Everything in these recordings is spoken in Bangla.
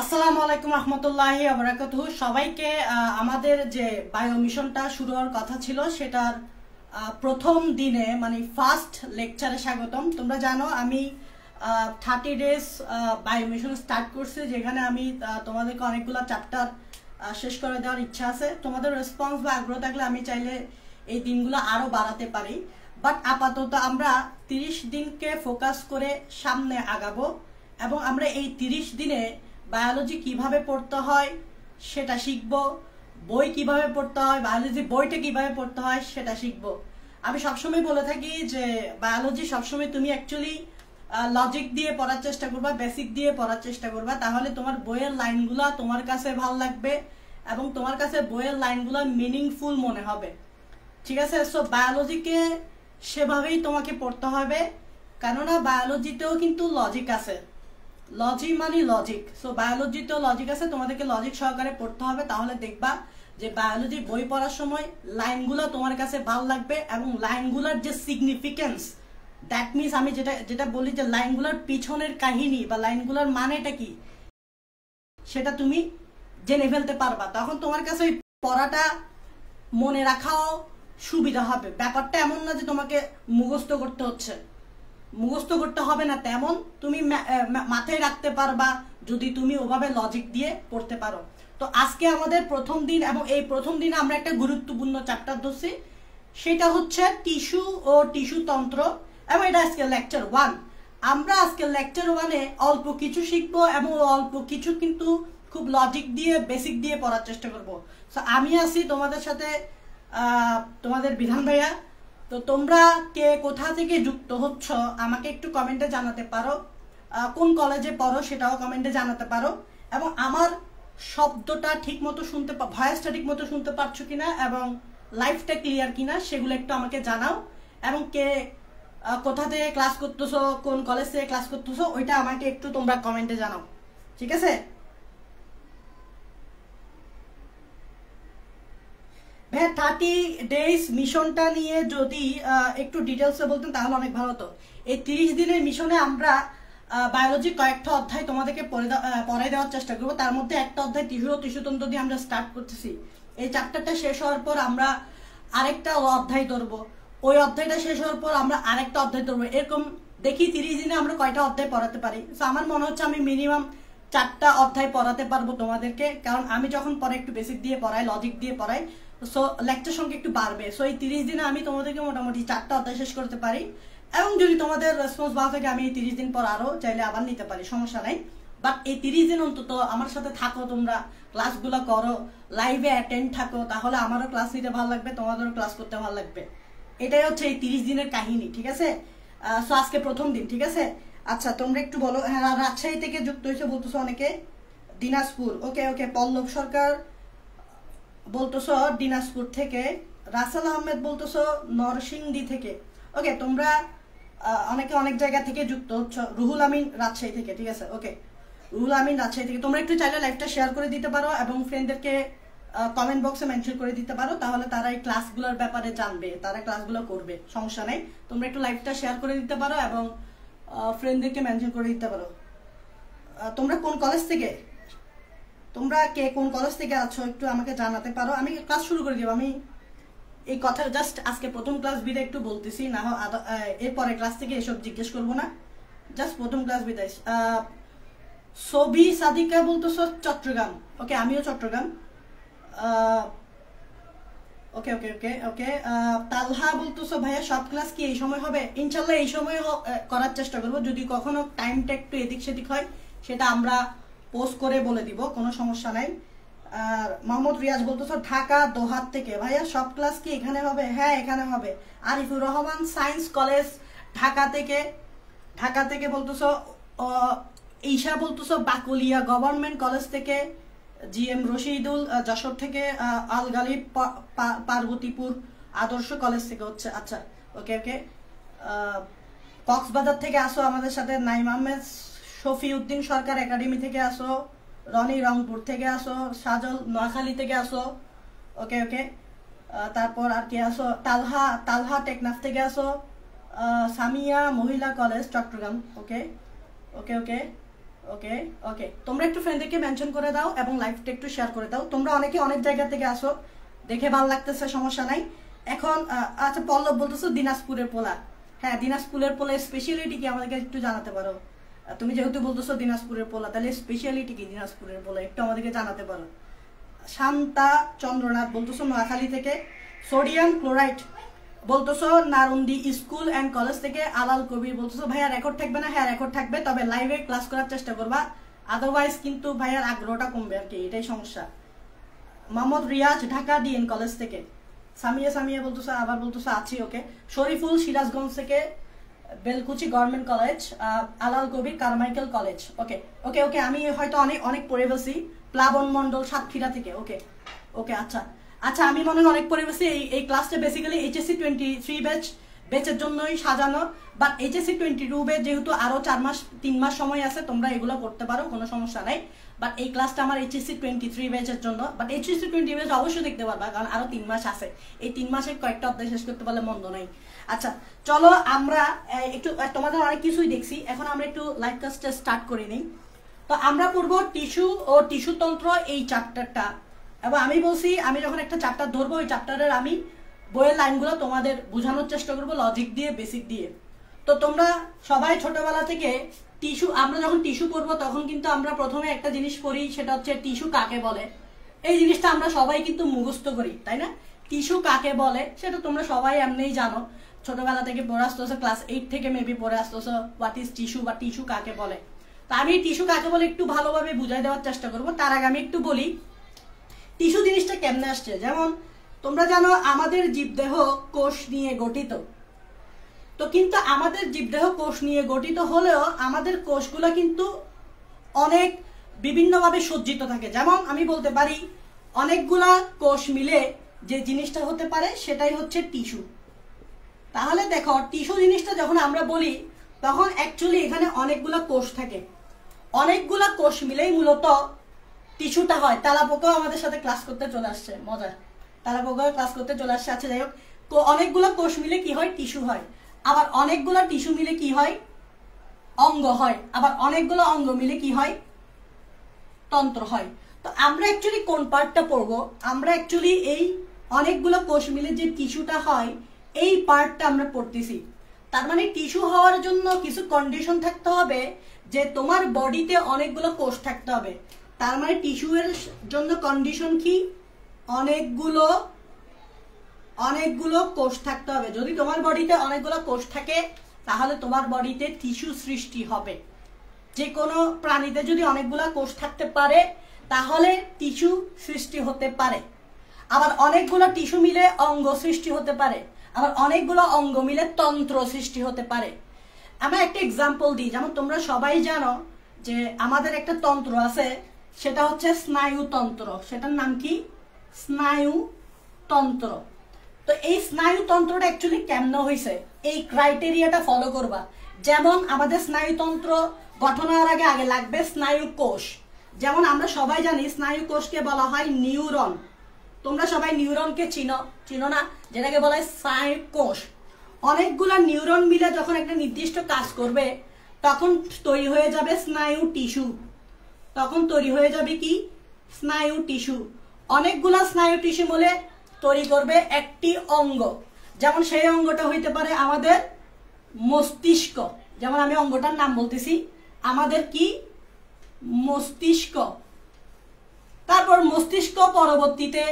আসসালামু আলাইকুম রহমতুল্লাহি ওয়া বারাকাতুহু। সবাইকে আমাদের যে বায়ো মিশনটা শুরু হওয়ার কথা ছিল সেটার প্রথম দিনে মানে ফার্স্ট লেকচারে স্বাগতম। তোমরা জানো আমি 30 ডেজ বায়ো মিশন স্টার্ট করছি, যেখানে আমি তোমাদেরকে অনেকগুলো চ্যাপ্টার শেষ করে দেওয়ার ইচ্ছা আছে। তোমাদের রেসপন্স বা আগ্রহ থাকলে আমি চাইলে এই দিনগুলো আরও বাড়াতে পারি, বাট আপাতত আমরা 30 দিনকে ফোকাস করে সামনে আগাবো এবং আমরা এই 30 দিনে বায়োলজি কিভাবে পড়তে হয় সেটা শিখব, বই কিভাবে পড়তে হয়, বায়োলজি বইটা কিভাবে পড়তে হয় সেটা শিখব। আমি সবসময় বলে থাকি যে বায়োলজি সবসময় তুমি অ্যাকচুয়ালি লজিক দিয়ে পড়ার চেষ্টা করবা, বেসিক দিয়ে পড়ার চেষ্টা করবা, তাহলে তোমার বইয়ের লাইনগুলো তোমার কাছে ভালো লাগবে এবং তোমার কাছে বইয়ের লাইনগুলো মিনিংফুল মনে হবে। ঠিক আছে? সো বায়োলজিকে সেভাবেই তোমাকে পড়তে হবে, কেননা বায়োলজিতেও কিন্তু লজিক আছে। লজিক মানে লজিক, সো বায়োলজিতেও লজিক আছে, তোমাদেরকে লজিক সহকারে পড়তে হবে। তাহলে দেখবা যে বায়োলজি বই পড়ার সময় লাইনগুলো তোমার কাছে ভালো লাগবে এবং লাইনগুলোর যে সিগনিফিকেন্স, দ্যাট মিনস আমি যেটা বলি যে লাইনগুলোর পিছনের কাহিনী বা লাইনগুলোর মানেটা কি সেটা তুমি জেনে ফেলতে পারবা। তখন তোমার কাছে ওই পড়াটা মনে রাখাও সুবিধা হবে। ব্যাপারটা এমন না যে তোমাকে মুখস্থ করতে হচ্ছে, মুখস্থ করতে হবে না, তেমন তুমি মাথায় রাখতে পারবা যদি তুমি ওভাবে লজিক দিয়ে পড়তে পারো। তো আজকে আমাদের প্রথম দিন এবং এই প্রথম দিনে আমরা একটা গুরুত্বপূর্ণ চ্যাপ্টার ধরছি, সেটা হচ্ছে টিস্যু ও টিস্যু তন্ত্র এবং এটা আজকে লেকচার 1। আমরা আজকে লেকচার 1-এ অল্প কিছু শিখবো এবং অল্প কিছু কিন্তু খুব লজিক দিয়ে বেসিক দিয়ে পড়ার চেষ্টা করব। সো আমি আছি তোমাদের সাথে, তোমাদের বিধান ভাইয়া। তো তোমরা কে কোথা থেকে যুক্ত হচ্ছ আমাকে একটু কমেন্টে জানাতে পারো, কোন কলেজে পড়ো সেটাও কমেন্টে জানাতে পারো, এবং আমার শব্দটা ঠিক মতো শুনতে, ভয়েসটা ঠিক মতো শুনতে পারছো কিনা এবং লাইফটা ক্লিয়ার কিনা সেগুলো একটু আমাকে জানাও। এবং কে কোথা থেকে ক্লাস করতেছো, কোন কলেজ থেকে ক্লাস করতেছো ওইটা আমাকে একটু তোমরা কমেন্টে জানাও, ঠিক আছে? ভাই 30 ডেজ মিশনটা নিয়ে যদি একটু ডিটেলসে বলতেন তাহলে অনেক ভালো হতো। এই 30 দিনের মিশনে আমরা বায়োলজি কয়েকটা অধ্যায় তোমাদেরকে পড়াই দেওয়ার চেষ্টা করবো। তার মধ্যে একটা অধ্যায় টিস্যু ও টিস্যুতন্ত্র দিয়ে আমরা স্টার্ট করতেছি। এই চ্যাপ্টারটা শেষ হওয়ার পর আমরা আরেকটা অধ্যায় ধরবো, ওই অধ্যায়টা শেষ হওয়ার পর আমরা আরেকটা অধ্যায় ধরবো। এরকম দেখি 30 দিনে আমরা কয়টা অধ্যায় পড়াতে পারি। তো আমার মনে হচ্ছে আমি মিনিমাম 4টা অধ্যায় পড়াতে পারবো তোমাদেরকে, কারণ আমি যখন পরে একটু বেসিক দিয়ে পড়াই, লজিক দিয়ে পড়াই, সো লেকচার সংখ্যা একটু বাড়বে। সো এই 30 দিনে আমি তোমাদেরকে মোটামুটি 4টা অধ্যায় শেষ করতে পারি, এবং যদি তোমাদের রেসপন্স ভালো থাকে আমি এই 30 দিন পর আরও চাইলে আবার নিতে পারি, সমস্যা নাই। বাট এই 30 দিন অন্তত আমার সাথে থাকো, তোমরা ক্লাসগুলো করো, লাইভে অ্যাটেন্ড থাকো, তাহলে আমারও ক্লাস নিতে ভালো লাগবে, তোমাদেরও ক্লাস করতে ভালো লাগবে। এটাই হচ্ছে এই 30 দিনের কাহিনী, ঠিক আছে? সো আজকে প্রথম দিন, ঠিক আছে? আচ্ছা তোমরা একটু বলো। হ্যাঁ, রাজশাহী থেকে যুক্ত হয়েছে বলতেছো অনেকে, দিনাজপুর, ওকে ওকে। পল্লব সরকার বলতেছো দিনাজপুর থেকে, রাসেল আহমেদ বলতেছো নরসিংদী থেকে, ওকে। তোমরা অনেকে অনেক জায়গা থেকে যুক্ত হচ্ছ। রুহুল আমিন রাজশাহী থেকে, ঠিক আছে, ওকে। রুহুল আমিন রাজশাহী থেকে। তোমরা একটু চাইলে লাইভটা শেয়ার করে দিতে পারো এবং ফ্রেন্ডদেরকে কমেন্ট বক্সে মেনশন করে দিতে পারো, তাহলে তারা এই ক্লাসগুলোর ব্যাপারে জানবে, তারা ক্লাসগুলো করবে, সমস্যা নেই। তোমরা একটু লাইভটা শেয়ার করে দিতে পারো এবং ফ্রেন্ডদেরকে মেনশন করে দিতে পারো। তোমরা কোন কলেজ থেকে, তোমরা কে কোন কলেজ থেকে আছো একটু আমাকে জানাতে পারো। আমি ক্লাস শুরু করে দিব। আমি এই কথা জাস্ট আজকে প্রথম ক্লাস বিদে একটু বলতেছি, না এরপরে ক্লাস থেকে এসব জিজ্ঞেস করবো না, জাস্ট প্রথম ক্লাস বিদায়। ছবি সাদিকা বলতেছো চট্টগ্রাম, ওকে, আমিও চট্টগ্রাম, ওকে ওকে ওকে ওকে। তালহা বলতেছো ভাইয়া সব ক্লাস কি এই সময় হবে? ইনশাল্লাহ এই সময় করার চেষ্টা করবো, যদি কখনো টাইমটা একটু এদিক সেদিক হয় সেটা আমরা পোস্ট করে বলে দিব, কোনো সমস্যা নাই। আর মোহাম্মদ রিয়াজ বলতেছো ঢাকা দোহার থেকে, ভাইয়া সব ক্লাস কি এখানে হবে? হ্যাঁ এখানে হবে। আরিফুর রহমান সায়েন্স কলেজ ঢাকা থেকে বলতেছো। ঈশা বলতেছো বাকুলিয়া গভর্নমেন্ট কলেজ থেকে। জিএম রশিদুল যশোর থেকে। আল গালিব পার্বতীপুর আদর্শ কলেজ থেকে হচ্ছে, আচ্ছা ওকে ওকে। কক্সবাজার থেকে আসো আমাদের সাথে। নাইম আহমেদ শফিউদ্দিন সরকার একাডেমি থেকে আসো। রনি রংপুর থেকে আসো। সাজল নোয়াখালী থেকে আসো, ওকে ওকে। তারপর আর কি আসো? তালহা টেকনাফ থেকে আসো। সামিয়া মহিলা কলেজ চট্টগ্রাম, ওকে ওকে ওকে ওকে ওকে, তোমরা একটু ফ্রেন্ডদেরকে মেনশন করে দাও এবং লাইভটা একটু শেয়ার করে দাও। তোমরা অনেকে অনেক জায়গা থেকে আসো, দেখে ভালো লাগতেছে, সমস্যা নাই। এখন আচ্ছা পল্লব বলতেছো দিনাজপুরের পোলা, হ্যাঁ দিনাজপুরের পোলা স্পেশালিটি কি আমাদেরকে একটু জানাতে পারো? তুমি যেহেতু বলতেছো দিনাজপুরের পোলা, তাহলে স্পেশালিটি কি দিনাজপুরের পোলা একটু আমাদেরকে জানাতে পারো। শান্তা চন্দ্রনাথ বলতেছো নোয়াখালী থেকে। সোডিয়াম ক্লোরাইড বলতেছো নারুন্দি স্কুল অ্যান্ড কলেজ থেকে। আলাল কবির বলতেছো ভাইয়া রেকর্ড থাকবে না? হ্যাঁ রেকর্ড থাকবে, তবে লাইভে ক্লাস করার চেষ্টা করবা, আদারওয়াইজ কিন্তু ভাইয়ার আগ্রহটা কমবে আর কি, এটাই সমস্যা। মোহাম্মদ রিয়াজ ঢাকা ডিএন কলেজ থেকে। সামিয়া সামিয়া বলতেছো, আবার বলতেছো আছি ওকে। শরীফুল সিরাজগঞ্জ থেকে, বেলকুচি গভর্নমেন্ট কলেজ। আলাল কবির কারমাইকেল কলেজ। ওকে ওকে ওকে, আমি হয়তো অনেক অনেক পড়ে বসি। প্লাবন মন্ডল সাতক্ষীরা থেকে। ওকে ওকে আচ্ছা আচ্ছা, আমি মনে হয় অনেক পড়ে বসি। এই ক্লাসটা বেসিক্যালি এইচএসসি 23 ব্যাচের জন্যই সাজানো, বাট এইচএসসি 22 ব্যাচ যেহেতু আরো 3 মাস সময় আছে, তোমরা এগুলো করতে পারো, কোনো সমস্যা নাই। বাট এই ক্লাসটা আমার এইচএসসি 23 ব্যাচের জন্য, বাট এইচএসসি 20 ব্যাচ অবশ্যই দেখতে পারবা, কারণ আরো 3 মাস আছে। এই 3 মাসে কয়েকটা অধ্যায় শেষ করতে পারলে মন্দ নাই। আচ্ছা চলো আমরা একটু, তোমাদের অনেক কিছুই দেখছি, এখন আমরা একটু লাইভ ক্লাসটা স্টার্ট করে নিই। তো আমরা পড়বো টিস্যু ও টিস্যুতন্ত্র এই চ্যাপ্টারটা, এবং আমি বলছি আমি যখন একটা চ্যাপ্টার ধরবো ওই চ্যাপ্টারের আমি বইয়ের লাইনগুলো তোমাদের বোঝানোর চেষ্টা করবো লজিক দিয়ে, বেসিক দিয়ে। তো তোমরা সবাই ছোটবেলা থেকে টিস্যু, আমরা যখন টিস্যু পড়বো তখন কিন্তু আমরা প্রথমে একটা জিনিস পড়ি, সেটা হচ্ছে টিস্যু কাকে বলে। এই জিনিসটা আমরা সবাই কিন্তু মুখস্থ করি, তাই না? টিস্যু কাকে বলে সেটা তোমরা সবাই এমনিই জানো, ছোটবেলা থেকে পড়ে আসতেছো, ক্লাস 8 থেকে মেবি পড়ে আসতেছো হোয়াট ইজ টিস্যু বা টিস্যু কাকে বলে। তা আমি টিস্যু কাকে বলে একটু ভালোভাবে বুঝাই দেওয়ার চেষ্টা করবো। তার আগে আমি একটু বলি টিস্যু জিনিসটা কেমনে আসছে। যেমন তোমরা জানো আমাদের জীবদেহ কোষ নিয়ে গঠিত, তো কিন্তু আমাদের জীবদেহ কোষ নিয়ে গঠিত হলেও আমাদের কোষগুলো কিন্তু অনেক বিভিন্নভাবে সজ্জিত থাকে। যেমন আমি বলতে পারি অনেকগুলা কোষ মিলে যে জিনিসটা হতে পারে সেটাই হচ্ছে টিস্যু। তাহলে দেখো টিস্যু জিনিসটা যখন আমরা বলি তখন অ্যাকচুয়ালি এখানে অনেকগুলা কোষ থাকে, অনেকগুলা কোষ মিলেই মূলত টিস্যুটা হয়। তালাপোকাও আমাদের সাথে ক্লাস করতে চলে আসছে, মজা, তালাপোকাও ক্লাস করতে চলে আসছে। আচ্ছা যাই হোক, অনেকগুলো কোষ মিলে কি হয়? টিস্যু হয়। আবার অনেকগুলো টিস্যু মিলে কি হয়? অঙ্গ হয়। আবার অনেকগুলো অঙ্গ মিলে কি হয়? তন্ত্র হয়। তো আমরা অ্যাকচুয়ালি কোন পার্টটা পড়বো? আমরা অ্যাকচুয়ালি এই অনেকগুলো কোষ মিলে যে টিস্যুটা হয় এই পার্টটা আমরা পড়তেছি। তার মানে টিস্যু হওয়ার জন্য কিছু কন্ডিশন থাকতে হবে, যে তোমার বডিতে অনেকগুলো কোষ থাকতে হবে। তার মানে টিস্যু এর জন্য কন্ডিশন কি? অনেকগুলো কোষ থাকতে হবে। যদি তোমার বডিতে অনেকগুলো কোষ থাকে তাহলে তোমার বডিতে টিস্যু সৃষ্টি হবে। যে কোনো প্রাণীতে যদি অনেকগুলো কোষ থাকতে পারে তাহলে টিস্যু সৃষ্টি হতে পারে। আবার অনেকগুলো টিস্যু মিলে অঙ্গ সৃষ্টি হতে পারে, আবার অনেকগুলো অঙ্গ মিলে তন্ত্র সৃষ্টি হতে পারে। আমরা একটা এক্সাম্পল দিই, যেমন তোমরা সবাই জানো যে আমাদের একটা তন্ত্র আছে, সেটা হচ্ছে স্নায়ুতন্ত্র। সেটার নাম কি? স্নায়ুতন্ত্র। তো এই স্নায়ুতন্ত্রটা অ্যাকচুয়ালি কেমন হয়েছে এই ক্রাইটেরিয়াটা ফলো করবা। যেমন আমাদের স্নায়ুতন্ত্র গঠন হওয়ার আগে লাগবে স্নায়ু কোষ। যেমন আমরা সবাই জানি স্নায়ু কোষকে বলা হয় নিউরন। তোমরা সবাই নিউরনকে চিনো না? যেটাকে বলা হয় স্নায়ু কোষ। অনেকগুলা নিউরন মিলে যখন একটা নির্দিষ্ট কাজ করবে তখন তৈরি হয়ে যাবে স্নায়ু টিস্যু। তখন তৈরি হয়ে যাবে কি? স্নায়ু টিস্যু। অনেকগুলা স্নায়ু টিস্যু মিলে তৈরি করবে একটি অঙ্গ। যেমন সেই অঙ্গটা হইতে পারে আমাদের মস্তিষ্ক। যেমন আমি অঙ্গটার নাম বলতেছি, আমাদের কি? মস্তিষ্ক। তারপর মস্তিষ্ক পরবর্তীতে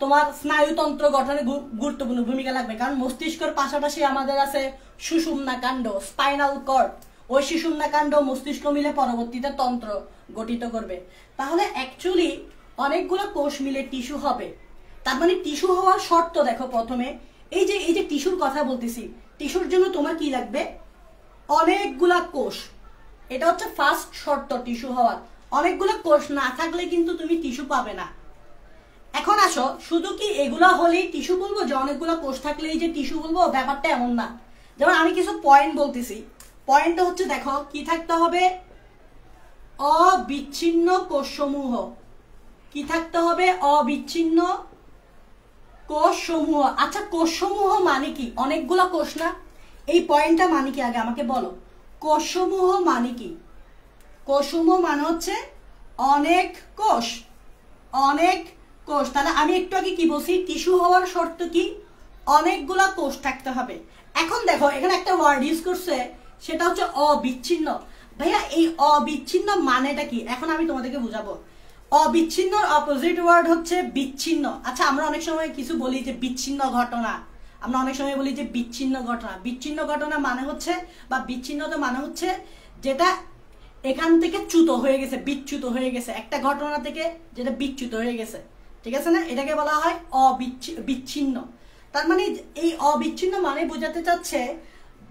তোমার স্নায়ুতন্ত্র গঠনে গুরুত্বপূর্ণ ভূমিকা লাগবে, কারণ মস্তিষ্কের পাশাপাশি আমাদের আছে সুষুম্না কাণ্ড, স্পাইনাল কর্ড। ওই সুষুম্না কাণ্ড মস্তিষ্ক মিলে পরবর্তীতে তন্ত্র গঠিত করবে। তাহলে অ্যাকচুয়ালি অনেকগুলো কোষ মিলে টিস্যু হবে। তার মানে টিস্যু হওয়ার শর্ত দেখো, প্রথমে এই যে টিস্যুর কথা বলতেছি, টিস্যুর জন্য তোমার কি লাগবে? অনেকগুলা কোষ। এটা হচ্ছে ফার্স্ট শর্ত টিস্যু হওয়ার। অনেকগুলো কোষ না থাকলে কিন্তু তুমি টিস্যু পাবে না। এখন আসো, শুধু কি এগুলা হলেই টিস্যু বলবো, যে অনেকগুলো কোষ থাকলেই যে টিস্যু বলবো? ব্যাপারটা এমন না। যেমন আমি কিছু পয়েন্ট বলতেছি, পয়েন্টটা হচ্ছে দেখো কি থাকতে হবে? অবিচ্ছিন্ন কোষসমূহ। কি থাকতে হবে? অবিচ্ছিন্ন কোষসমূহ। আচ্ছা কোষসমূহ মানে কি? অনেকগুলো কোষ না? এই পয়েন্টটা মানে কি আগে আমাকে বলো। কোষসমূহ মানে কি? কোষসমূহ মানে হচ্ছে অনেক কোষ, অনেক কোষ। তাহলে আমি একটু আগে কি বলছি, টিস্যু হওয়ার শর্ত কি, অনেকগুলা কোষ থাকতে হবে। এখন দেখো এখানে একটা ওয়ার্ড ইউজ করছে, সেটা হচ্ছে অবিচ্ছিন্ন। ভাইয়া এই অবিচ্ছিন্ন মানেটা কি, এখন আমি তোমাদেরকে বুঝাবো। অবিচ্ছিন্নর অপোজিট ওয়ার্ড হচ্ছে বিচ্ছিন্ন। আচ্ছা আমরা অনেক সময় কিছু বলি যে বিচ্ছিন্ন ঘটনা, আমরা অনেক সময় বলি যে বিচ্ছিন্ন ঘটনা। বিচ্ছিন্ন ঘটনা মানে হচ্ছে বা বিচ্ছিন্নতা মানে হচ্ছে যেটা এখান থেকে চ্যুত হয়ে গেছে, বিচ্যুত হয়ে গেছে, একটা ঘটনা থেকে যেটা বিচ্যুত হয়ে গেছে, ঠিক আছে না, এটাকে বলা হয় বিচ্ছিন্ন। তার মানে এই অবিচ্ছিন্ন মানে বোঝাতে চাচ্ছে,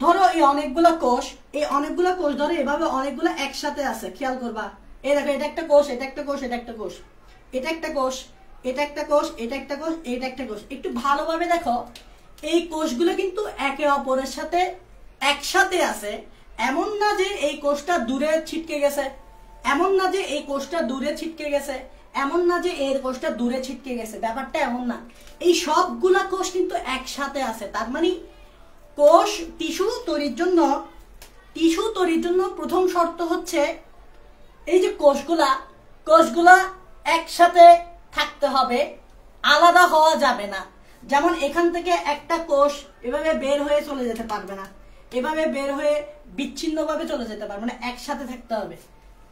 ধরো এই অনেকগুলো কোষ, এই অনেকগুলো কোষ ধরো এভাবে অনেকগুলো একসাথে আছে, খেয়াল করবা। এই দেখো এটা একটা কোষ, এটা একটা কোষ, এটা একটা কোষ, এটা একটা কোষ, এটা একটা কোষ, এটা একটা কোষ, এটা একটা কোষ। একটু ভালোভাবে দেখো, এই কোষগুলো কিন্তু একে অপরের সাথে একসাথে আছে। এমন না যে এই কোষটা দূরে ছিটকে গেছে, এমন না যে এই কোষটা দূরে ছিটকে গেছে, এমন না যে এর কোষটা দূরে ছিটকে গেছে, ব্যাপারটা এমন না। এই সবগুলা কোষ কিন্তু একসাথে আছে। তার মানে কোষ টিস্যু তৈরির জন্য প্রথম শর্ত হচ্ছে এই যে কোষগুলা একসাথে থাকতে হবে, আলাদা হওয়া যাবে না। যেমন এখান থেকে একটা কোষ এভাবে বের হয়ে চলে যেতে পারবে না, এভাবে বের হয়ে বিচ্ছিন্নভাবে চলে যেতে পারবে না, একসাথে থাকতে হবে।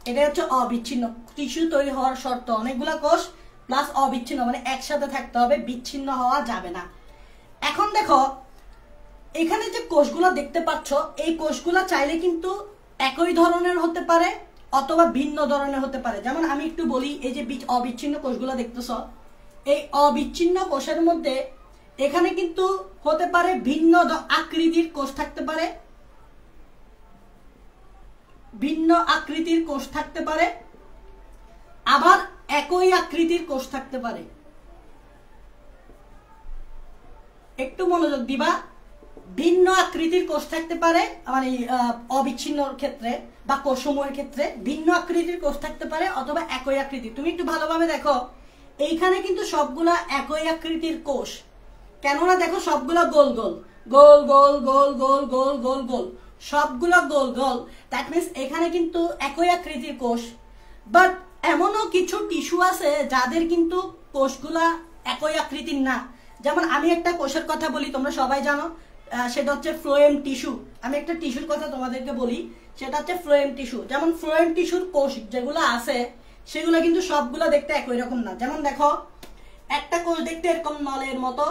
এটা হচ্ছে অবিচ্ছিন্ন টিস্যু তৈরি হওয়ার শর্ত, অনেকগুলা কোষ প্লাস অবিচ্ছিন্ন মানে একসাথে থাকতে হবে, বিচ্ছিন্ন হওয়া যাবে না। এখন দেখো এখানে যে কোষগুলো দেখতে পাচ্ছ, এই কোষগুলো চাইলে কিন্তু একই ধরনের হতে পারে অথবা ভিন্ন ধরনের হতে পারে। যেমন আমি একটু বলি, এই যে অবিচ্ছিন্ন কোষগুলো দেখতেছ, এই অবিচ্ছিন্ন কোষের মধ্যে এখানে কিন্তু হতে পারে ভিন্ন আকৃতির কোষ থাকতে পারে, ভিন্ন আকৃতির কোষ থাকতে পারে, আবার একই আকৃতির কোষ থাকতে পারে। একটু মনোযোগ দিবা, ভিন্ন আকৃতির কোষ থাকতে পারে, মানে অবিচ্ছিন্ন ক্ষেত্রে বা কোষসমূহের ক্ষেত্রে ভিন্ন আকৃতির কোষ থাকতে পারে অথবা একই আকৃতির। তুমি একটু ভালোভাবে দেখো, এইখানে কিন্তু সবগুলা একই আকৃতির কোষ, কেননা দেখো সবগুলা গোল গোল গোল গোল গোল গোল গোল গোল গোল, সবগুলো গোল গোল। দ্যাট মিনস এখানে কিন্তু একই আকৃতির কোষ। বাট এমনও কিছু টিস্যু আছে যাদের কিন্তু কোষগুলা একই আকৃতির না। যেমন আমি একটা কোষের কথা বলি, তোমরা সবাই জানো, সেটা হচ্ছে ফ্লোয়েম টিস্যু। আমি একটা টিস্যুর কথা তোমাদেরকে বলি, সেটা হচ্ছে ফ্লোয়েম টিস্যু। যেমন ফ্লোয়েম টিস্যুর কোষ যেগুলো আছে সেগুলো কিন্তু সবগুলো দেখতে একই রকম না। যেমন দেখো একটা কোষ দেখতে এরকম নলের মতো,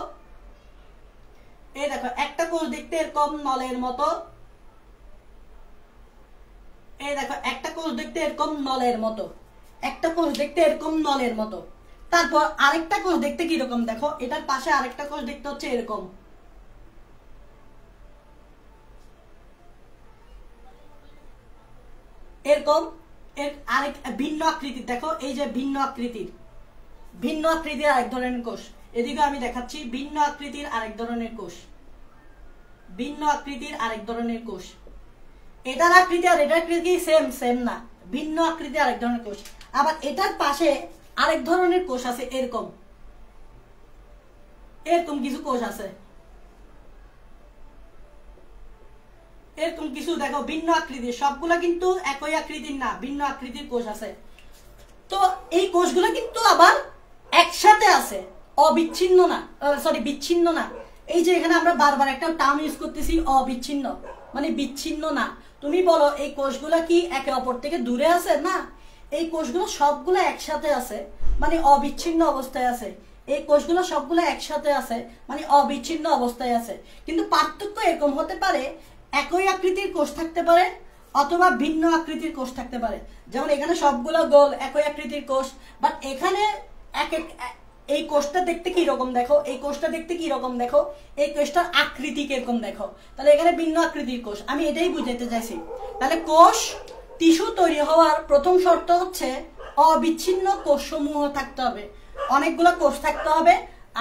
এই দেখো একটা কোষ দেখতে এরকম নলের মতো, এই দেখো একটা কোষ দেখতে এরকম নলের মতো, একটা কোষ দেখতে এরকম নলের মতো। তারপর আরেকটা কোষ দেখতে কিরকম, দেখো এটার পাশে আরেকটা কোষ দেখতে হচ্ছে এরকম, এরকম আরেক ভিন্ন আকৃতির। দেখো এই যে ভিন্ন আকৃতির আরেক ধরনের কোষ, এদিকে আমি দেখাচ্ছি ভিন্ন আকৃতির আরেক ধরনের কোষ, ভিন্ন আকৃতির আরেক ধরনের কোষ। এটার আকৃতি আর এটার আকৃতি সেম না, ভিন্ন আকৃতি আরেক ধরনের কোষ। আবার এটার পাশে আরেক ধরনের কোষ আছে, এরকম এরকম কিছু কোষ আছে, এরকম কিছু দেখো ভিন্ন আকৃতির, সবগুলা কিন্তু একই আকৃতির না, ভিন্ন আকৃতির কোষ আছে। তো এই কোষগুলো কিন্তু আবার একসাথে আছে, অবিচ্ছিন্ন না, সরি বিচ্ছিন্ন না। এই যে এখানে আমরা বারবার একটা টার্ম ইউজ করতেছি অবিচ্ছিন্ন, মানে বিচ্ছিন্ন না। তুমি বলো এই কোষগুলা কি একে অপর থেকে দূরে আছে? না, এই কোষগুলো সবগুলো একসাথে আছে, মানে অবিচ্ছিন্ন অবস্থায় আছে। এই কোষগুলো সবগুলো একসাথে আছে, মানে অবিচ্ছিন্ন অবস্থায় আছে। কিন্তু পার্থক্য এরকম হতে পারে, একই আকৃতির কোষ থাকতে পারে অথবা ভিন্ন আকৃতির কোষ থাকতে পারে। যেমন এখানে সবগুলো গোল একই আকৃতির কোষ, বাট এখানে এই কোষটা দেখতে কি রকম দেখো, এই কোষটা দেখতে কি রকম দেখো, এই কোষটার আকৃতি কিরকম দেখো। তাহলে এখানে ভিন্ন আকৃতির কোষ, আমি এটাই বুঝাতে চাইছি। তাহলে কোষ টিস্যু তৈরি হওয়ার প্রথম শর্ত হচ্ছে অবিচ্ছিন্ন কোষসমূহ থাকতে হবে, অনেকগুলো কোষ থাকতে হবে,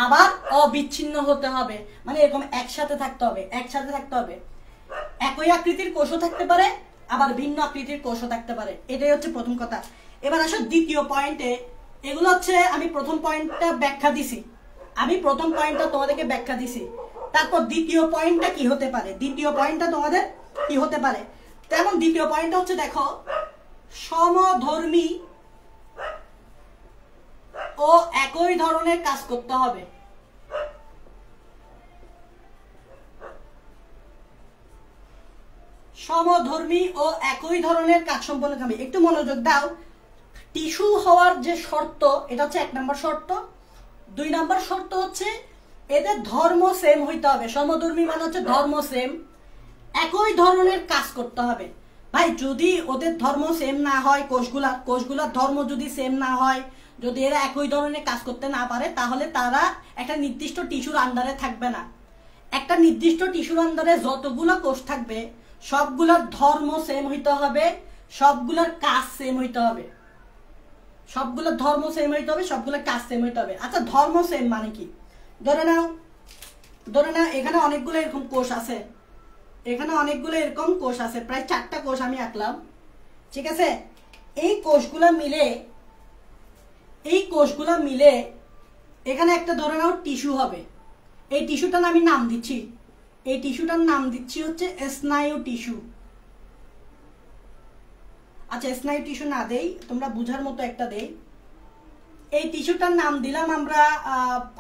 আবার অবিচ্ছিন্ন হতে হবে, মানে এরকম একসাথে থাকতে হবে, একসাথে থাকতে হবে। একই আকৃতির কোষও থাকতে পারে, আবার ভিন্ন আকৃতির কোষও থাকতে পারে। এটাই হচ্ছে প্রথম কথা। এবার আসো দ্বিতীয় পয়েন্টে। এগুলো হচ্ছে আমি প্রথম পয়েন্টটা ব্যাখ্যা দিছি, আমি প্রথম পয়েন্টটা তোমাদেরকে ব্যাখ্যা দিছি। তারপর দ্বিতীয় পয়েন্টটা কি হতে পারে, দ্বিতীয় পয়েন্টটা তোমাদের কি হতে পারে। তেমন দ্বিতীয় পয়েন্টটা হচ্ছে দেখো সমধর্মী ও একই ধরনের কাজ করতে হবে। সমধর্মী ও একই ধরনের কাজ সম্পন্ন করবে। একটু মনোযোগ দাও। টিস্যু হওয়ার যে শর্ত, এটা হচ্ছে 1 নম্বর শর্ত। 2 নম্বর শর্ত হচ্ছে এদের ধর্ম সেম হইতে হবে। সমধর্মী মানে হচ্ছে ধর্ম সেম, একই ধরনের কাজ করতে হবে। ভাই যদি ওদের ধর্ম সেম না হয়, কোষগুলার ধর্ম যদি সেম না হয়, যদি এরা একই ধরনের কাজ করতে না পারে, তাহলে তারা একটা নির্দিষ্ট টিস্যুর আন্ডারে থাকবে না। একটা নির্দিষ্ট টিস্যুর আন্ডারে যতগুলো কোষ থাকবে সবগুলোর ধর্ম সেম হইতে হবে, সবগুলোর কাজ সেম হইতে হবে। সবগুলোর ধর্ম সেম হইতে হবে, সবগুলোর কাজ সেম হইতে হবে। আচ্ছা, ধর্ম সেম মানে কি? ধরে নাও এখানে অনেকগুলো এরকম কোষ আছে, এখানে অনেকগুলো এরকম কোষ আছে, প্রায় 4টা কোষ আমি আঁকলাম, ঠিক আছে? এই কোষগুলো মিলে এখানে একটা ধরে নাও টিস্যু হবে। এই টিস্যুটার আমি নাম দিচ্ছি, এই টিস্যুটার নাম দিচ্ছি হচ্ছে স্নায়ু টিস্যু। আচ্ছা, স্নায়ু টিস্যু না দেই, তোমরা বুঝার মতো একটা দেই। এই টিস্যুটার নাম দিলাম আমরা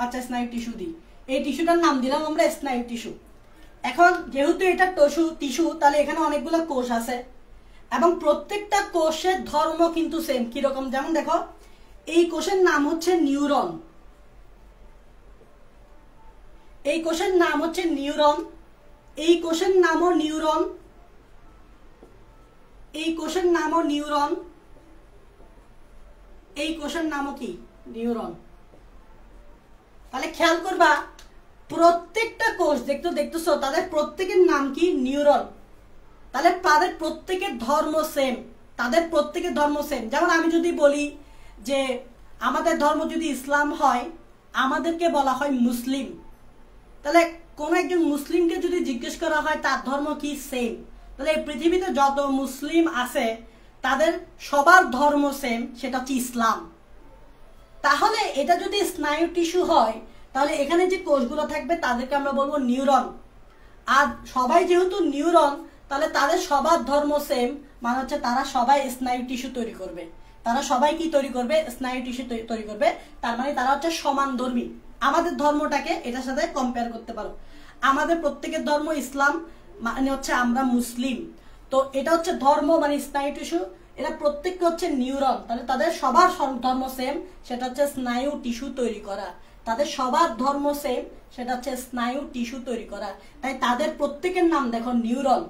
আচ্ছা স্নায়ু টিস্যু দিই। এই টিস্যুটার নাম দিলাম আমরা স্নায়ু টিস্যু। এখন যেহেতু এটা টিস্যু, তাহলে এখানে অনেকগুলো কোষ আছে এবং প্রত্যেকটা কোষের ধর্ম কিন্তু সেম। কিরকম? যেমন দেখো, এই কোষের নাম হচ্ছে নিউরন, এই কোষের নাম হচ্ছে নিউরন, এই কোষের নামও নিউরন, এই কোষের নামও নিউরন, এই কোষের নামও কি? নিউরন। তাহলে খেয়াল করবা, প্রত্যেকটা কোষ দেখতেছো তাদের প্রত্যেকের নাম কি? নিউরন। তাহলে তাদের প্রত্যেকের ধর্ম সেম, তাদের প্রত্যেকের ধর্ম সেম। যেমন আমি যদি বলি যে আমাদের ধর্ম যদি ইসলাম হয়, আমাদেরকে বলা হয় মুসলিম। তাহলে কোন একজন মুসলিমকে যদি জিজ্ঞেস করা হয় তার ধর্ম কি? সেম। তাহলে এই পৃথিবীতে যত মুসলিম আছে তাদের সবার ধর্ম সেম, সেটা হচ্ছে ইসলাম। তাহলে এটা যদি স্নায়ু টিস্যু হয়, তাহলে এখানে যে কোষগুলো থাকবে তাদেরকে আমরা বলবো নিউরন। আর সবাই যেহেতু নিউরন, তাহলে তাদের সবার ধর্ম সেম, মানে হচ্ছে তারা সবাই স্নায়ু টিস্যু তৈরি করবে। তারা সবাই কি তৈরি করবে? স্নায়ু টিস্যু তৈরি করবে। তার মানে তারা হচ্ছে সমানধর্মী। আমাদের ধর্মটাকে এটার সাথে কম্পেয়ার করতে পারো। আমাদের প্রত্যেকের ধর্ম ইসলাম, মানে হচ্ছে আমরা মুসলিম। তো এটা হচ্ছে ধর্ম মানে স্নায়ু টিস্যু, এরা প্রত্যেককে হচ্ছে নিউরন। তাহলে তাদের সবার ধর্ম সেম, সেটা হচ্ছে স্নায়ু টিস্যু তৈরি করা। তাদের সবার ধর্ম সেম, সেটা হচ্ছে স্নায়ু টিস্যু তৈরি করা। তাই তাদের প্রত্যেকের নাম দেখো নিউরন।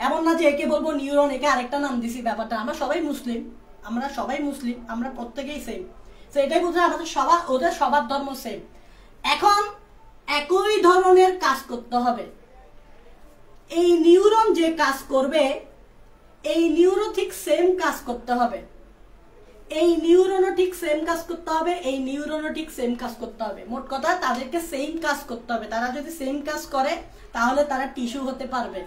এমন না যে একে বলবো নিউরন, একে আরেকটা নাম দিছি। ব্যাপারটা আমরা সবাই মুসলিম, আমরা প্রত্যেকেই সেম। তো এটাই বোঝা আমাদের ওদের সবার ধর্ম সেম। এখন একই ধরনের কাজ করতে হবে। এই নিউরন যে কাজ করবে, এই নিউরো ঠিক সেম কাজ করতে হবে, এই নিউরনও ঠিক সেম কাজ করতে হবে, এই নিউরনও ঠিক সেম কাজ করতে হবে। মোট কথা তাদেরকে সেম কাজ করতে হবে। তারা যদি সেম কাজ করে তাহলে তারা টিস্যু হতে পারবে।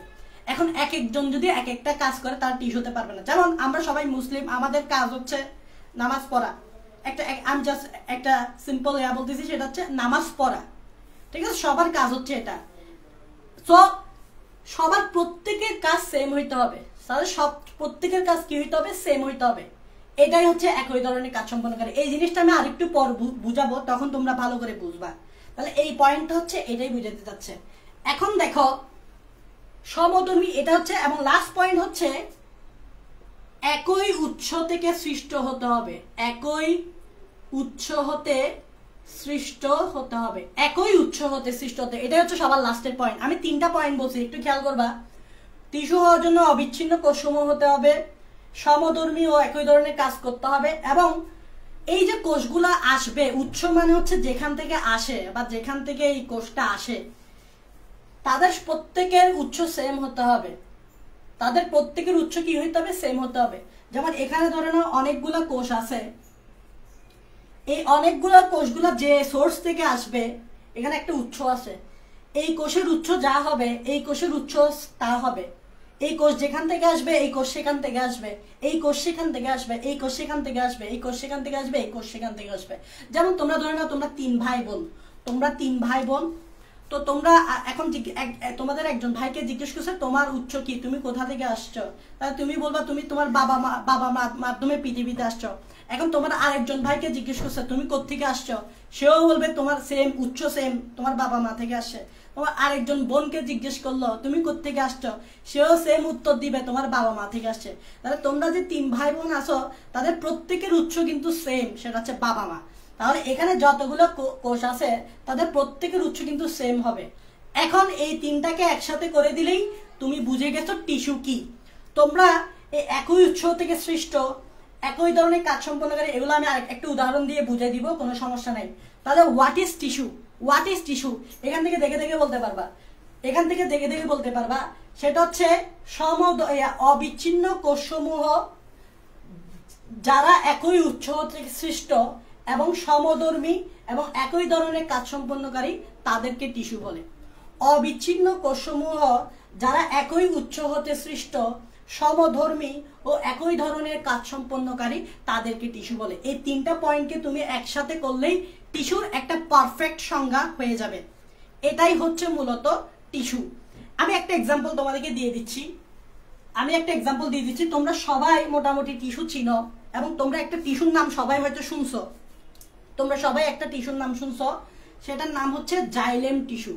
এখন এক একজন যদি এক একটা কাজ করে তারা টিস্যু হতে পারবে না। যেমন আমরা সবাই মুসলিম, আমাদের কাজ হচ্ছে নামাজ পড়া। আমি জাস্ট একটা সিম্পল বলতেছি, সেটা হচ্ছে নামাজ পড়া, ঠিক আছে? সবার কাজ হচ্ছে এটা। সো সবার প্রত্যেকের কাজ সেম হইতে হবে। তাহলে প্রত্যেকের কাজ কি হইতে হবে? সেম হইতে হবে। এটাই হচ্ছে একই ধরনের কাজ সম্পন্ন করে। এই জিনিসটা আমি আরেকটু পর বুঝাবো, তখন তোমরা ভালো করে বুঝবা। তাহলে এই পয়েন্টটা হচ্ছে এটাই বুঝাতে যাচ্ছে। এখন দেখো সমধর্মী, এটা হচ্ছে, এবং লাস্ট পয়েন্ট হচ্ছে একই উৎস থেকে সৃষ্ট হতে হবে। একই উৎস হতে সৃষ্ট হতে হবে, একই উৎস হতে সৃষ্ট হতে। এটাই হচ্ছে সবার লাস্টের পয়েন্ট। আমি 3টা পয়েন্ট বলছি, একটু খেয়াল করবা। টিস্যু হওয়ার জন্য অবিচ্ছিন্ন কোষসমূহ হতে হবে, সমধর্মী ও একই ধরনের কাজ করতে হবে, এবং এই যে কোষগুলা আসবে, উৎস মানে হচ্ছে যেখান থেকে আসে বা যেখান থেকে এই কোষটা আসে, তাদের প্রত্যেকের উৎস সেম হতে হবে। তাদের প্রত্যেকের উৎস কি হইতে হবে? সেম হতে হবে। যেমন এখানে ধরে নাও অনেকগুলা কোষ আছে, এই অনেকগুলা কোষগুলা যে সোর্স থেকে আসবে, এখানে একটা উৎস আছে। এই কোষের উৎস যা হবে, এই কোষের উৎস তা হবে। এই কোষ যেখান থেকে আসবে, এই কোষ সেখান থেকে আসবে, এই কোষ সেখান থেকে আসবে, এই কোষ সেখান থেকে আসবে, এই কোষ সেখান থেকে আসবে, এই কোষ সেখান থেকে আসবে। যেমন তোমরা ধরে নাও তোমরা 3 ভাই বোন, তো তোমরা এখন তোমাদের একজন ভাইকে জিজ্ঞেস করছে তোমার উচ্চ কি, তুমি কোথা থেকে আসছো, তাহলে তুমি বলবা তুমি তোমার বাবা মাধ্যমে পৃথিবীতে আসছো। এখন তোমার আরেকজন ভাইকে জিজ্ঞেস করছে তুমি কোত্থেকে আসছো, সেও বলবে তোমার সেম উচ্চ সেম তোমার বাবা মা থেকে আসছে। তোমার আরেকজন বোনকে জিজ্ঞেস করলো তুমি কোত্থেকে আসছো, সেও সেম উত্তর দিবে তোমার বাবা মা থেকে আসছে। তাহলে তোমরা যে 3 ভাই বোন আছো তাদের প্রত্যেকের উৎস কিন্তু সেম, সেটা হচ্ছে বাবা মা। তাহলে এখানে যতগুলো কোষ আছে তাদের প্রত্যেকের উৎস কিন্তু সেম হবে। এখন এই 3টাকে একসাথে করে দিলেই তুমি বুঝে গেছো টিস্যু কি। তোমরা এই একই উৎস থেকে সৃষ্ট একই ধরনের কাজ সম্পন্নকারী, এগুলো আমি একটা উদাহরণ দিয়ে বুঝিয়ে দিব, কোনো সমস্যা নাই। তাহলে what is tissue, what is tissue এখান থেকে দেখে দেখে বলতে পারবা, এখান থেকে দেখে দেখে বলতে পারবা। সেটা হচ্ছে অবিচ্ছিন্ন কোষসমূহ যারা একই উৎস থেকে সৃষ্ট এবং সমধর্মী এবং একই ধরনের কাজ সম্পন্নকারী তাদেরকে টিস্যু বলে। অবিচ্ছিন্ন কোষসমূহ যারা একই উৎস হতে সৃষ্ট সমধর্মী ও একই ধরনের কাজ সম্পন্নকারী তাদেরকে টিস্যু বলে। এই 3টা পয়েন্টকে তুমি একসাথে করলেই টিস্যুর একটা পারফেক্ট সংজ্ঞা হয়ে যাবে। এটাই হচ্ছে মূলত টিস্যু। আমি একটা এক্সাম্পল তোমাদেরকে দিয়ে দিচ্ছি, তোমরা সবাই মোটামুটি টিস্যু চিনো এবং তোমরা একটা টিস্যুর নাম সবাই হয়তো শুনছো, তোমরা সবাই একটা টিস্যুর নাম শুনছো, সেটার নাম হচ্ছে জাইলেম টিস্যু।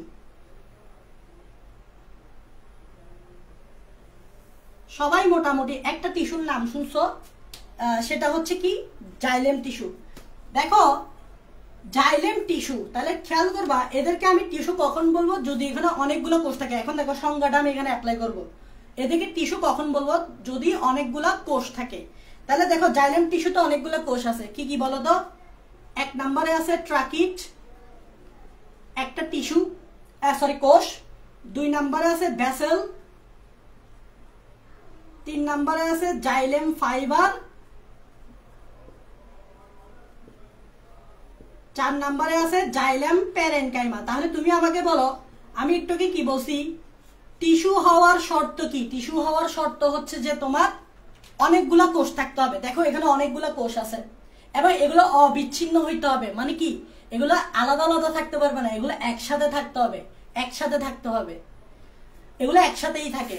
সবাই মোটামুটি একটা টিস্যুর নাম শুনছো, সেটা হচ্ছে কি জাইলেম টিস্যু। দেখো জাইলেম টিস্যু, তাহলে খেয়াল করবা এদেরকে আমি টিস্যু কখন বলবো, যদি এখানে অনেকগুলো কোষ থাকে। এখন দেখো সংজ্ঞাটা আমি এখানে অ্যাপ্লাই করব, এদেরকে টিস্যু কখন বলবো, যদি অনেকগুলো কোষ থাকে। তাহলে দেখো জাইলেম টিস্যুতে অনেকগুলো কোষ আছে, কি কি বলো তো। 1 নম্বরে আছে ট্রাকিট, একটা টিস্যু কোষ। 2 নম্বরে আছে ভেসেল, 3 নম্বরে আছে জাইলেম ফাইবার, 4 নম্বরে আছে জাইলেম প্যারেনকাইমা। তাহলে তুমি আমাকে বলো, আমি একটু কি বলছি, টিস্যু হওয়ার শর্ত কি? টিস্যু হওয়ার শর্ত হচ্ছে যে তোমার অনেকগুলা কোষ থাকতে হবে। দেখো এখানে অনেকগুলা কোষ আছে এবং এগুলো অবিচ্ছিন্ন হইতে হবে, মানে কি এগুলো আলাদা আলাদা থাকতে পারবে না, এগুলো একসাথে থাকতে হবে, এগুলো একসাথেই থাকে।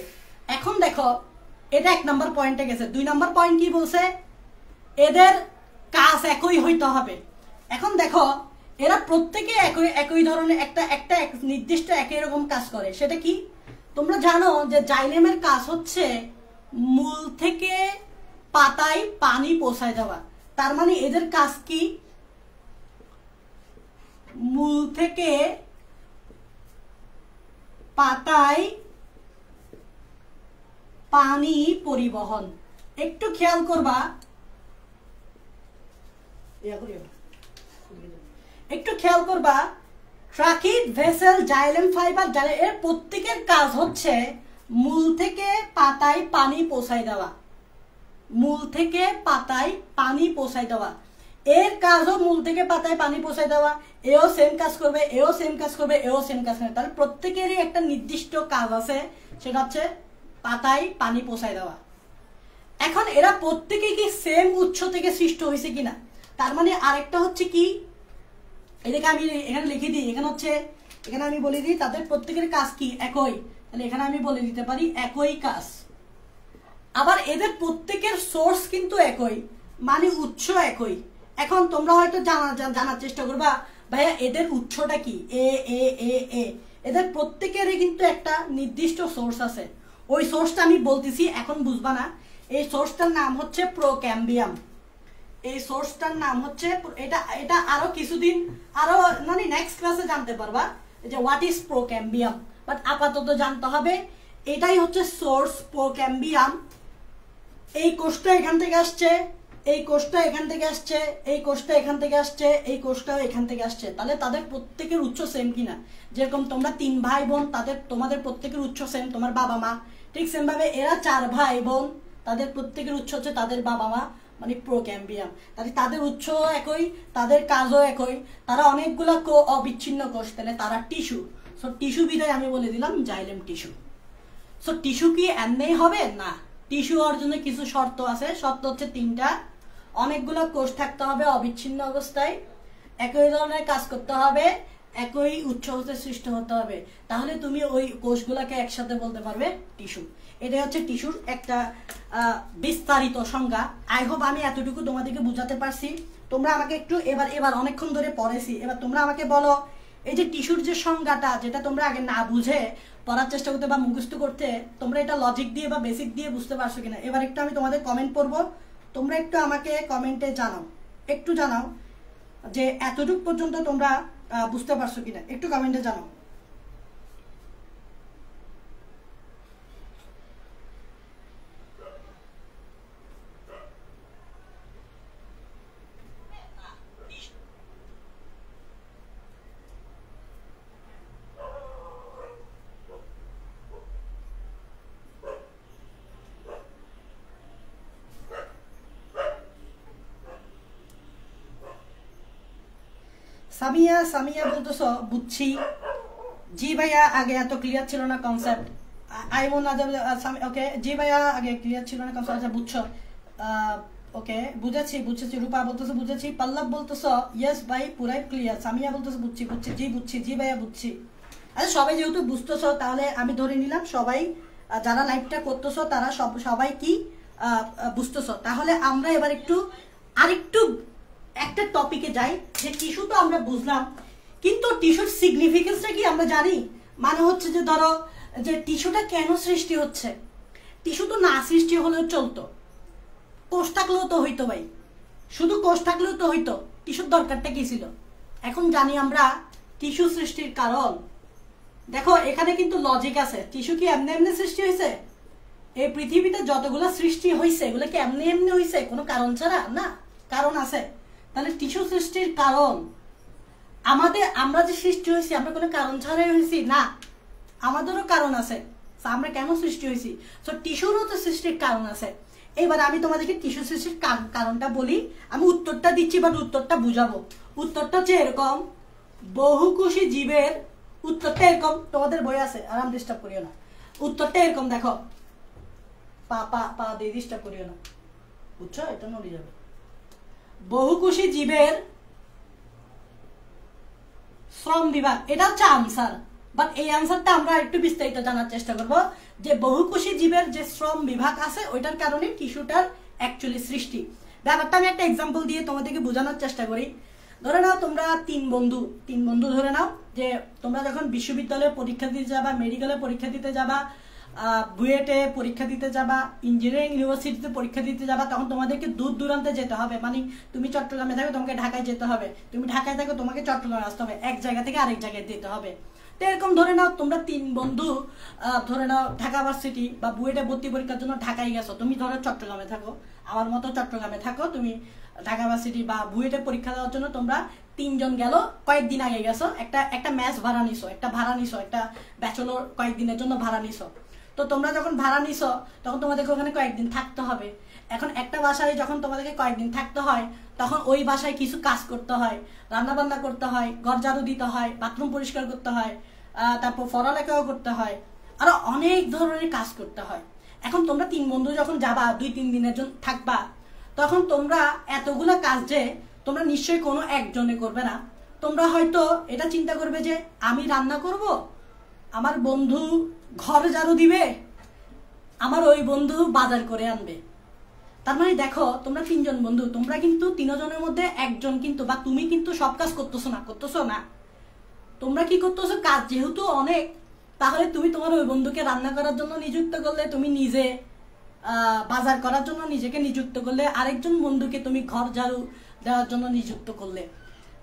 এখন দেখো এটা 1 নম্বর পয়েন্টে গেছে। 2 নম্বর পয়েন্ট কি বলছে, এদের কাজ একই হইতে হবে। এখন দেখো এরা প্রত্যেকে একই ধরনের একটা নির্দিষ্ট একই রকম কাজ করে, সেটা কি তোমরা জানো যে জাইলেমের কাজ হচ্ছে মূল থেকে পাতায় পানি পৌঁছায় দেওয়া। তার মানে এদের কাজ কি, মূল থেকে পাতায় পানি পরিবহন। একটু খেয়াল করবা, ট্রাকিট, ভেসেল, জাইলেম ফাইবার, এর প্রত্যেকের কাজ হচ্ছে মূল থেকে পাতায় পানি পৌঁছায় দেওয়া, এর কাজও মূল থেকে পাতায় পানি পৌঁছায় দেওয়া। এও সেম কাজ করবে, এও সেম কাজ করবে। তাহলে প্রত্যেকেরই একটা নির্দিষ্ট কাজ আছে, সেটা হচ্ছে পাতায় পানি পৌঁছায় দেওয়া। এখন এরা প্রত্যেকে কি সেম উৎস থেকে সৃষ্ট হয়েছে কিনা, তার মানে আরেকটা হচ্ছে কি, এটাকে আমি এখানে লিখে দিই, এখানে আমি বলে দিই তাদের প্রত্যেকের কাজ কি একই। তাহলে এখানে আমি বলে দিতে পারি একই কাজ। আবার এদের প্রত্যেকের সোর্স কিন্তু একই, মানে উৎস একই। এখন তোমরা হয়তো জানার চেষ্টা করবা ভাইয়া এদের উৎসটা কি, এদের প্রত্যেকেরই কিন্তু একটা নির্দিষ্ট সোর্স আছে। ওই সোর্সটা আমি বলতেছি, এখন বুঝবা না। এই সোর্সটার নাম হচ্ছে প্রোক্যাম্বিয়াম। এটা আরো কিছুদিন মানে নেক্সট ক্লাসে জানতে পারবা যে হোয়াট ইজ প্রোক্যাম্বিয়াম, বাট আপাতত জানতে হবে এটাই হচ্ছে সোর্স প্রোক্যাম্বিয়াম। এই কোষটা এখান থেকে আসছে, এই কোষটা এখান থেকে আসছে, এই কোষটা এখান থেকে আসছে, এই কোষটাও এখান থেকে আসছে। তাহলে তাদের প্রত্যেকের উৎস সেম কিনা, যেরকম তোমরা 3 ভাই বোন, তোমাদের প্রত্যেকের উৎস সেম, তোমার বাবা মা। ঠিক সেম ভাবে এরা 4 ভাই বোন, তাদের প্রত্যেকের উৎস হচ্ছে তাদের বাবা মা, মানে প্রোক্যাম্বিয়াম। তাহলে তাদের উৎস একই, তাদের কাজও একই, তারা অনেকগুলো অবিচ্ছিন্ন কোষ, তাহলে তারা টিস্যু। সো টিস্যু বিধায় আমি বলে দিলাম জাইলেম টিস্যু। সো টিস্যু কি এমনি হবে না, টিস্যু হওয়ার জন্য কিছু শর্ত আছে। শর্ত হচ্ছে 3টা, অনেকগুলো কোষ থাকতে হবে অবিচ্ছিন্ন অবস্থায়, একই ধরনের কাজ করতে হবে, একই উৎস হতে সৃষ্টি হতে হবে, তাহলে তুমি ওই কোষগুলোকে একসাথে বলতে পারবে টিস্যু। এটাই হচ্ছে টিস্যুর একটা বিস্তারিত সংজ্ঞা। আই হোপ আমি এতটুকু তোমাদেরকে বুঝাতে পারছি। তোমরা আমাকে একটু এবার অনেকক্ষণ ধরে পড়েছি, এবার তোমরা আমাকে বলো এই যে টিস্যুর যে সংজ্ঞাটা, যেটা তোমরা আগে না বুঝে পড়ার চেষ্টা করতে বা মুখস্থ করতে, তোমরা এটা লজিক দিয়ে বা বেসিক দিয়ে বুঝতে পারছো কিনা। এবার একটু আমি তোমাদের কমেন্ট পড়বো, তোমরা একটু আমাকে কমেন্টে জানাও, একটু জানাও যে এতটুকু পর্যন্ত তোমরা বুঝতে পারছো কিনা, একটু কমেন্টে জানাও। সামিয়া সামিয়া বলতেছ বুঝছি। জি ভাইয়া আগে এত ক্লিয়ার ছিল না কনসেপ্ট। আইমন ওকে, জি ভাইয়া আগে ক্লিয়ার ছিল না কনসেপ্ট। আচ্ছা বুঝছো, ওকে বুঝেছি বুঝেছি। রূপা বলতেছো বুঝেছি। পল্লব বলতেছো ইয়েস ভাই পুরাই ক্লিয়ার। সামিয়া বলতেছো বুঝছি বুঝছি, জি বুঝছি, জি ভাইয়া বুঝছি। আচ্ছা সবাই যেহেতু বুঝতেছো, তাহলে আমি ধরে নিলাম সবাই যারা লাইভটা করতেছো তারা সবাই কি বুঝতেছো। তাহলে আমরা এবার একটু আরেকটু একটা টপিকে যাই, যে টিস্যু তো আমরা বুঝলাম, কিন্তু টিস্যুর সিগনিফিকেন্সটা কি আমরা জানি? মানে হচ্ছে যে ধরো যে টিস্যুটা কেন সৃষ্টি হচ্ছে। টিস্যু তো না সৃষ্টি হলেও চলতো, কোষ থাকলেও তো হইতো ভাই, শুধু কোষ থাকলেও তো হইতো, টিস্যুর দরকারটা কি ছিল? এখন জানি আমরা টিস্যু সৃষ্টির কারণ। দেখো এখানে কিন্তু লজিক আছে। টিস্যু কি এমনি এমনি সৃষ্টি হয়েছে? এই পৃথিবীতে যতগুলো সৃষ্টি হয়েছে এগুলো কি এমনি এমনি হয়েছে কোনো কারণ ছাড়া? না, কারণ আছে। তাহলে টিস্যু সৃষ্টির কারণ আমরা যে সৃষ্টি হয়েছি আমরা কোনো কারণ ছাড়াই হয়েছি না, আমাদেরও কারণ আছে। আমরা কেন সৃষ্টি হয়েছি, তো টিস্যুরও তো সৃষ্টির কারণ আছে। এবার আমি তোমাদেরকে টিস্যু সৃষ্টির কারণটা বলি, আমি উত্তরটা দিচ্ছি বাট উত্তরটা বুঝাবো। উত্তরটা হচ্ছে এরকম, বহুকোষী জীবের, উত্তরটা এরকম, তোমাদের বই আছে আর আমি ডিস্টার্ব করিও না। উত্তরটা এরকম দেখো, পা পা পা দিয়ে ডিস্টার্ব করিও না, বুঝছো? এটা নড়ে যাবে। বহুকোষী জীবের শ্রম বিভাগ, এটা হচ্ছে আনসার। বাট এই আনসারটা আমরা একটু বিস্তারিত জানার চেষ্টা করব, যে বহুকোষী জীবের যে শ্রম বিভাগ আছে ওইটার কারণে টিস্যুটার অ্যাকচুয়ালি সৃষ্টি। ব্যাপারটা আমি একটা এক্সাম্পল দিয়ে তোমাদেরকে বোঝানোর চেষ্টা করি। ধরে নাও তোমরা তিন বন্ধু ধরে নাও, যে তোমরা যখন বিশ্ববিদ্যালয়ে পরীক্ষা দিতে যাবা, মেডিকেলে পরীক্ষা দিতে যাবা, বুয়েটে পরীক্ষা দিতে যাবা, ইঞ্জিনিয়ারিং ইউনিভার্সিটিতে পরীক্ষা দিতে যাবা, তখন তোমাদেরকে দূর দূরান্তে যেতে হবে। মানে তুমি চট্টগ্রামে থাকো, তোমাকে ঢাকায় যেতে হবে, তুমি ঢাকায় থাকো, তোমাকে চট্টগ্রামে আসতে হবে, এক জায়গা থেকে আরেক জায়গায় যেতে হবে। তো এরকম ধরে নাও তোমরা তিন বন্ধু ধরে নাও ঢাকা ভার্সিটি বা বুয়েটে ভর্তি পরীক্ষার জন্য ঢাকায় গেছো, তুমি ধরো চট্টগ্রামে থাকো, আমার মতো চট্টগ্রামে থাকো, তুমি ঢাকা ভার্সিটি বা বুয়েটে পরীক্ষা দেওয়ার জন্য তোমরা তিনজন গেল, কয়েকদিন আগে গেছো, একটা ম্যাচ ভাড়া নিছো, একটা ব্যাচেলর কয়েকদিনের জন্য ভাড়া নিছো। তো তোমরা যখন ভাড়া নিছো তখন তোমাদেরকে ওখানে কয়েকদিন থাকতে হবে। এখন একটা বাসায় যখন তোমাদেরকে কয়েকদিন থাকতে হয়, তখন ওই বাসায় কিছু কাজ করতে হয়, রান্না বান্না করতে হয়, ঘর ঝাড়ু দিতে হয়, বাথরুম পরিষ্কার করতে হয়, তারপর পড়ালেখাও করতে হয়, আরো অনেক ধরনের কাজ করতে হয়। এখন তোমরা তিন বন্ধু যখন যাবা 2-3 দিনের জন্য থাকবা, তখন তোমরা এতগুলা কাজ যে তোমরা নিশ্চয়ই কোনো একজনে করবে না। তোমরা হয়তো এটা চিন্তা করবে যে আমি রান্না করব, আমার বন্ধু ঘর ঝাড়ু দিবে, আমার ওই বন্ধু বাজার করে আনবে। তার মানে দেখো তোমরা তিনজন বন্ধু, তোমরা কিন্তু তিনজনের মধ্যে একজন কিন্তু বা তুমি কিন্তু সব কাজ করতেছো না। তোমরা কি করতেছো, কাজ যেহেতু অনেক, তাহলে তুমি তোমার ওই বন্ধুকে রান্না করার জন্য নিযুক্ত করলে, তুমি নিজে বাজার করার জন্য নিজেকে নিযুক্ত করলে, আরেকজন বন্ধুকে তুমি ঘর ঝাড়ু দেওয়ার জন্য নিযুক্ত করলে।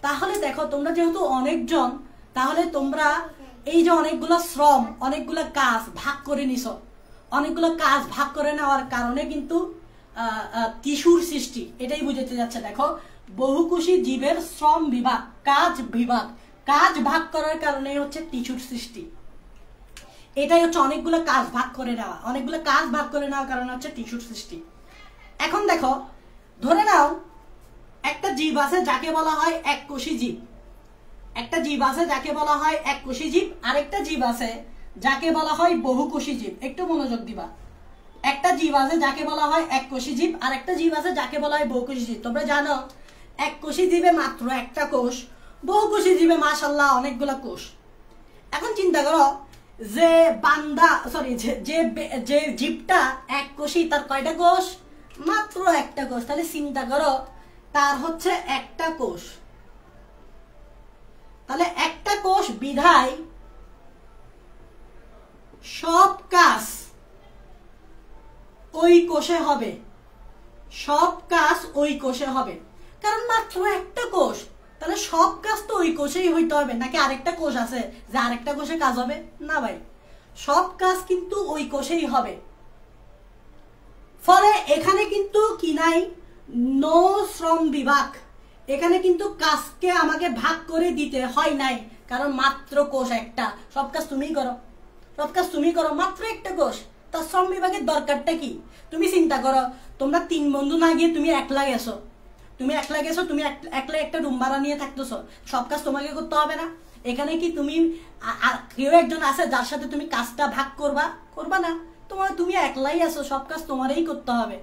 তাহলে দেখো তোমরা যেহেতু অনেকজন, তাহলে তোমরা এই যে অনেকগুলো শ্রম, অনেকগুলো কাজ ভাগ করে নিছো, অনেকগুলো কাজ ভাগ করে নেওয়ার কারণে কিন্তু টিস্যুর সৃষ্টি। এটাই বুঝাতে যাচ্ছে। দেখো বহুকোষী জীবের শ্রম বিভাগ, কাজ ভাগ করার কারণে হচ্ছে টিস্যুর সৃষ্টি। এটাই হচ্ছে অনেকগুলো কাজ ভাগ করে নেওয়ার কারণে হচ্ছে টিস্যুর সৃষ্টি। এখন দেখো ধরে নাও একটা জীব আছে যাকে বলা হয় এককোষী জীব, আরেকটা জীব আছে যাকে বলা হয় বহুকোষী জীব। একটু মনোযোগ দিবা। একটা জীব আছে যাকে বলা হয় এককোষী জীব, আরেকটা জীব আছে যাকে বলা হয় বহুকোষী জীব। তোমরা জানো এককোষী জীবে মাত্র একটা কোষ, বহুকোষী জীবে মাশাআল্লাহ অনেকগুলা কোষ। এখন চিন্তা করো যে বান্দা সরি যে যে জীবটা এক কোষী, তার কয়টা কোষ? মাত্র একটা কোষ। তাহলে চিন্তা করো তার হচ্ছে একটা কোষ। তাহলে একটা কোষ বিধায় সব কাজ ওই কোষে হবে, সব কাজ ওই কোষে হবে, কারণ মাত্র একটা কোষ। তাহলে সব কাজ তো ওই কোষেই হইতে হবে, নাকি আরেকটা কোষ আছে যে আরেকটা কোষে কাজ হবে? না ভাই, সব কাজ কিন্তু ওই কোষেই হবে। ফলে এখানে কিন্তু কি নাই? নো শ্রম বিভাগ। এখানে কিন্তু কাজকে আমাকে ভাগ করে দিতে হয় নাই, কারণ মাত্র কোষ একটা। সব কাজ তুমিই করো, সব কাজ তুমি করো, মাত্র একটা কোষ। তার শ্রম বিভাগের দরকারটা কি? তুমি চিন্তা করো, তোমরা 3 বন্ধু না গিয়ে তুমি একলা গেছো, তুমি একলা একটা রুম ভাড়া নিয়ে থাকতেছো, সব কাজ তোমাকে করতে হবে না? এখানে কি তুমি কেউ একজন আছে যার সাথে তুমি কাজটা ভাগ করবা? করবা না। তুমি একলাই আছো, সব কাজ তোমারই করতে হবে।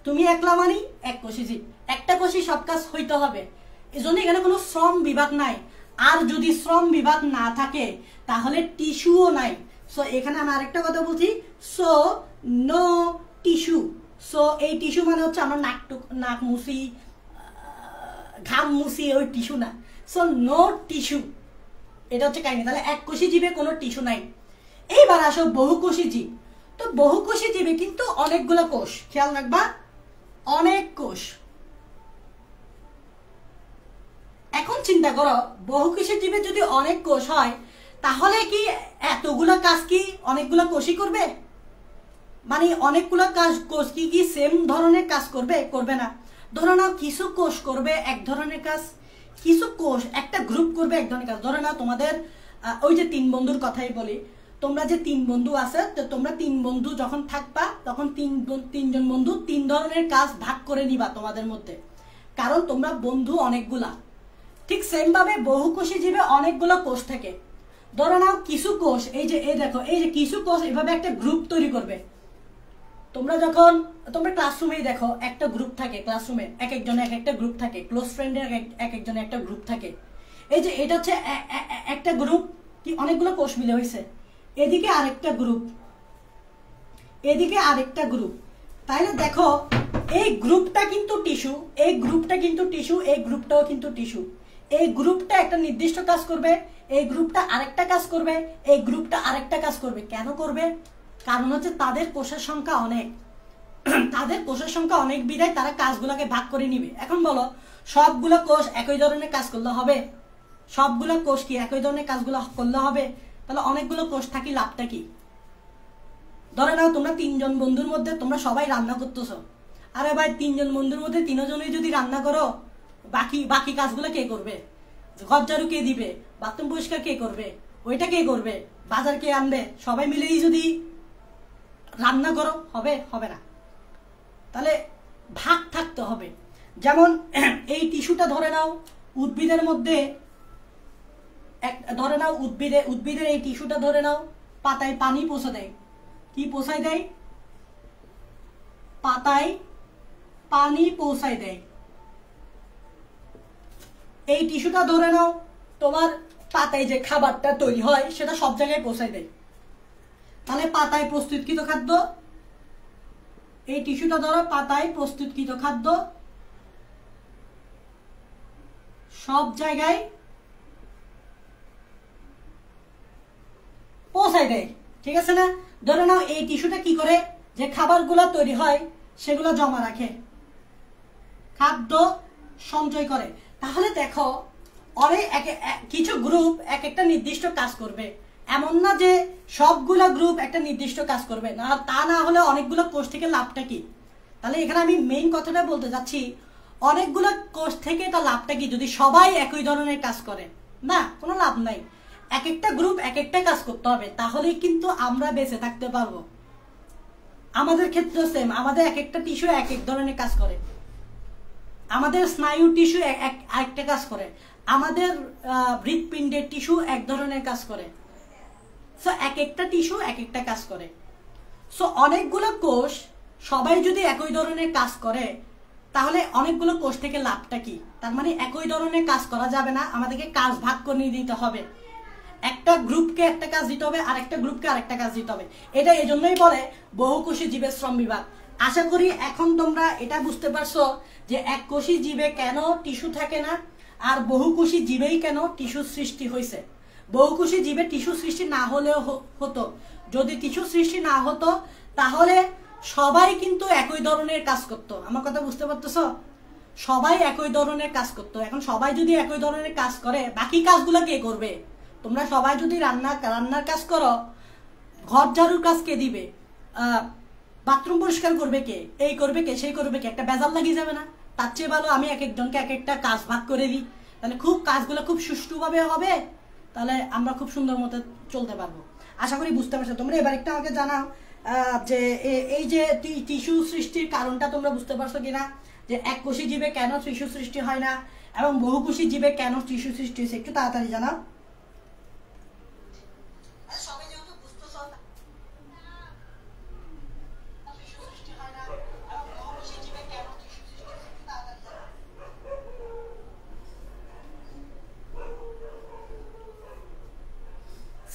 তুমি একলা মানি এক কোষী জীব, একটা কোষী সব কাজ হইতে হবে। এজন্য এখানে কোনো শ্রম বিভাগ নাই। আর যদি শ্রম বিভাগ না থাকে তাহলে টিস্যুও নাই। সো এখানে আমি আরেকটা কথা বলছি, সো নো টিস্যু। সো এই টিস্যু মানে হচ্ছে আমরা নাক মুছি, ঘাম মুছি, ওই টিস্যু না। সো নো টিস্যু, এটা হচ্ছে কাহিনী। তাহলে এক কোষী জীবে কোনো টিস্যু নাই। এইবার আসো বহুকোষী জীব। তো বহুকোষী জীবে কিন্তু অনেকগুলো কোষ, খেয়াল রাখবা, অনেক কোষ। এখন চিন্তা করো, বহুকোষী জীবে যদি অনেক কোষ হয় তাহলে কি এতগুলো কাজ কি অনেকগুলো কোষই করবে? মানে অনেকগুলো কোষ কি সেম ধরনের কাজ করবে? করবে না। ধরে নাও কিছু কোষ করবে এক ধরনের কাজ, কিছু কোষ একটা গ্রুপ করবে এক ধরনের কাজ। ধরে নাও তোমাদের ওই যে 3 বন্ধুর কথাই বলি, তোমরা যে 3 বন্ধু আছে, তো তোমরা 3 বন্ধু যখন থাকবা তখন তিনজন বন্ধু 3 ধরনের কাজ ভাগ করে নিবা তোমাদের মধ্যে, কারণ তোমরা বন্ধু অনেকগুলা। ঠিক সেম ভাবে বহুকোষী জীবে অনেকগুলো কোষ থাকে। ধরে নাও কিছু কোষ, এই যে দেখো, এই যে কিছু কোষ এভাবে একটা গ্রুপ তৈরি করবে। তোমরা ক্লাসরুমেই দেখো একটা গ্রুপ থাকে, ক্লাসরুমে এক একজনে এক একটা গ্রুপ থাকে, ক্লোজ ফ্রেন্ডের এক একজনে একটা গ্রুপ থাকে। এই যে এটা হচ্ছে একটা গ্রুপ, কি অনেকগুলো কোষ মিলে হয়েছে। এদিকে আরেকটা গ্রুপ, এদিকে আরেকটা গ্রুপ। তাইলে দেখো এই গ্রুপটা কিন্তু টিস্যু, এই গ্রুপটা কিন্তু টিস্যু, এই গ্রুপটাও কিন্তু টিস্যু। এই গ্রুপটা একটা নির্দিষ্ট কাজ করবে, এই গ্রুপটা আরেকটা কাজ করবে, এই গ্রুপটা আরেকটা কাজ করবে। কেন করবে? কারণ হচ্ছে তাদের কোষের সংখ্যা অনেক, তাদের কোষের সংখ্যা অনেক বিধায় তারা কাজগুলোকে ভাগ করে নিবে। এখন বলো, সবগুলো কোষ একই ধরনের কাজ করলে হবে? সবগুলো কোষ কি একই ধরনের কাজগুলো করলে হবে? তাহলে অনেকগুলো কোষ থাকি লাভটা কি? ধরে নাও তোমরা 3 জন বন্ধুর মধ্যে তোমরা সবাই রান্না করতেছো। আরে ভাই, 3 জন বন্ধুর মধ্যে 3 জনই যদি রান্না করো, বাকি কাজগুলো কে করবে? ঘর ঝাড়ু কে দিবে? বাথরুম পরিষ্কার কে করবে? ওইটা কে করবে? বাজার কে আনবে? সবাই মিলেই যদি রান্না করো, হবে? হবে না। তাহলে ভাগ থাকতে হবে। যেমন এই টিস্যুটা ধরে নাও উদ্ভিদের মধ্যে, ধরে নাও উদ্ভিদের এই টিস্যুটা ধরে নাও পাতায় পানি পৌঁছে দেয়। কি পৌঁছায় দেয়? পাতায় পানি পৌঁছায় দেয়। এই টিস্যুটা ধরে নাও তোমার পাতায় যে খাবারটা তৈরি হয় সেটা সব জায়গায় পৌঁছায় দেয়। তাহলে পাতায় প্রস্তুতকৃত খাদ্য, এই টিস্যুটা ধরো পাতায় প্রস্তুতকৃত খাদ্য সব জায়গায় পৌঁছায় দেয়। ঠিক আছে না? ধরে নাও এই টিস্যুটা কি করে, যে খাবারগুলো তৈরি হয় সেগুলো জমা রাখে, খাদ্য সঞ্চয় করে। তাহলে দেখো কিছু গ্রুপ এক একটা নির্দিষ্ট কাজ করবে, এমন না যে সবগুলো গ্রুপ একটা নির্দিষ্ট কাজ করবে না। তা না হলে অনেকগুলো কোষ থেকে লাভটা কি? তাহলে এখানে আমি মেইন কথাটা বলতে যাচ্ছি, অনেকগুলো কোষ থেকে তা লাভটা কি যদি সবাই একই ধরনের কাজ করে? না, কোনো লাভ নাই। এক একটা গ্রুপ এক একটা কাজ করতে হবে, তাহলেই কিন্তু আমরা বেঁচে থাকতে পারবো। আমাদের ক্ষেত্রে সেম, আমাদের এক একটা টিস্যু এক এক ধরনের কাজ করে। আমাদের স্নায়ু টিস্যু একটা কাজ করে, আমাদের হৃৎপিণ্ডের টিস্যু এক ধরনের কাজ করে। সো এক একটা টিস্যু এক একটা কাজ করে। সো অনেকগুলো কোষ সবাই যদি একই ধরনের কাজ করে তাহলে অনেকগুলো কোষ থেকে লাভটা কি? তার মানে একই ধরনের কাজ করা যাবে না, আমাদেরকে কাজ ভাগ করে দিতে হবে। একটা গ্রুপকে একটা কাজ দিতে হবে, আর একটা গ্রুপকে আরেকটা কাজ দিতে হবে। এটা এই জন্যই বলে বহুকোষী জীবের শ্রম বিভাগ। আশা করি এখন তোমরা এটা বুঝতে পারছো যে এককোষী জীবে কেন টিস্যু থাকে না, আর বহুকোষী জীবেই কেন টিস্যু সৃষ্টি হয়েছে। বহুকোষী জীবে টিস্যু সৃষ্টি না হলেও হতো, যদি টিস্যু সৃষ্টি না হতো তাহলে সবাই কিন্তু একই ধরনের কাজ করতো। আমার কথা বুঝতে পারতেছ? সবাই একই ধরনের কাজ করতো। এখন সবাই যদি একই ধরনের কাজ করে, বাকি কাজগুলো কে করবে? তোমরা সবাই যদি রান্নার কাজ করো, ঘর ঝাড়ুর কাজ কে দিবে? বাথরুম পরিষ্কার করবে কে? এই করবে কে, সেই করবে কে? একটা বেজাল লাগিয়ে যাবে না? তার চেয়ে ভালো আমি এক একজনকে এক একটা কাজ ভাগ করে দিই, তাহলে কাজগুলো খুব সুষ্ঠুভাবে হবে, তাহলে আমরা খুব সুন্দর মতো চলতে পারবো। আশা করি বুঝতে পারছো তোমরা। এবার একটা আমাকে জানাও যে এই যে টিস্যু সৃষ্টির কারণটা তোমরা বুঝতে পারছো কিনা, যে এককোষী জীবে কেন টিস্যু সৃষ্টি হয় না এবং বহুকোষী জীবে কেন টিস্যু সৃষ্টি হয়েছে, একটু তাড়াতাড়ি জানাও।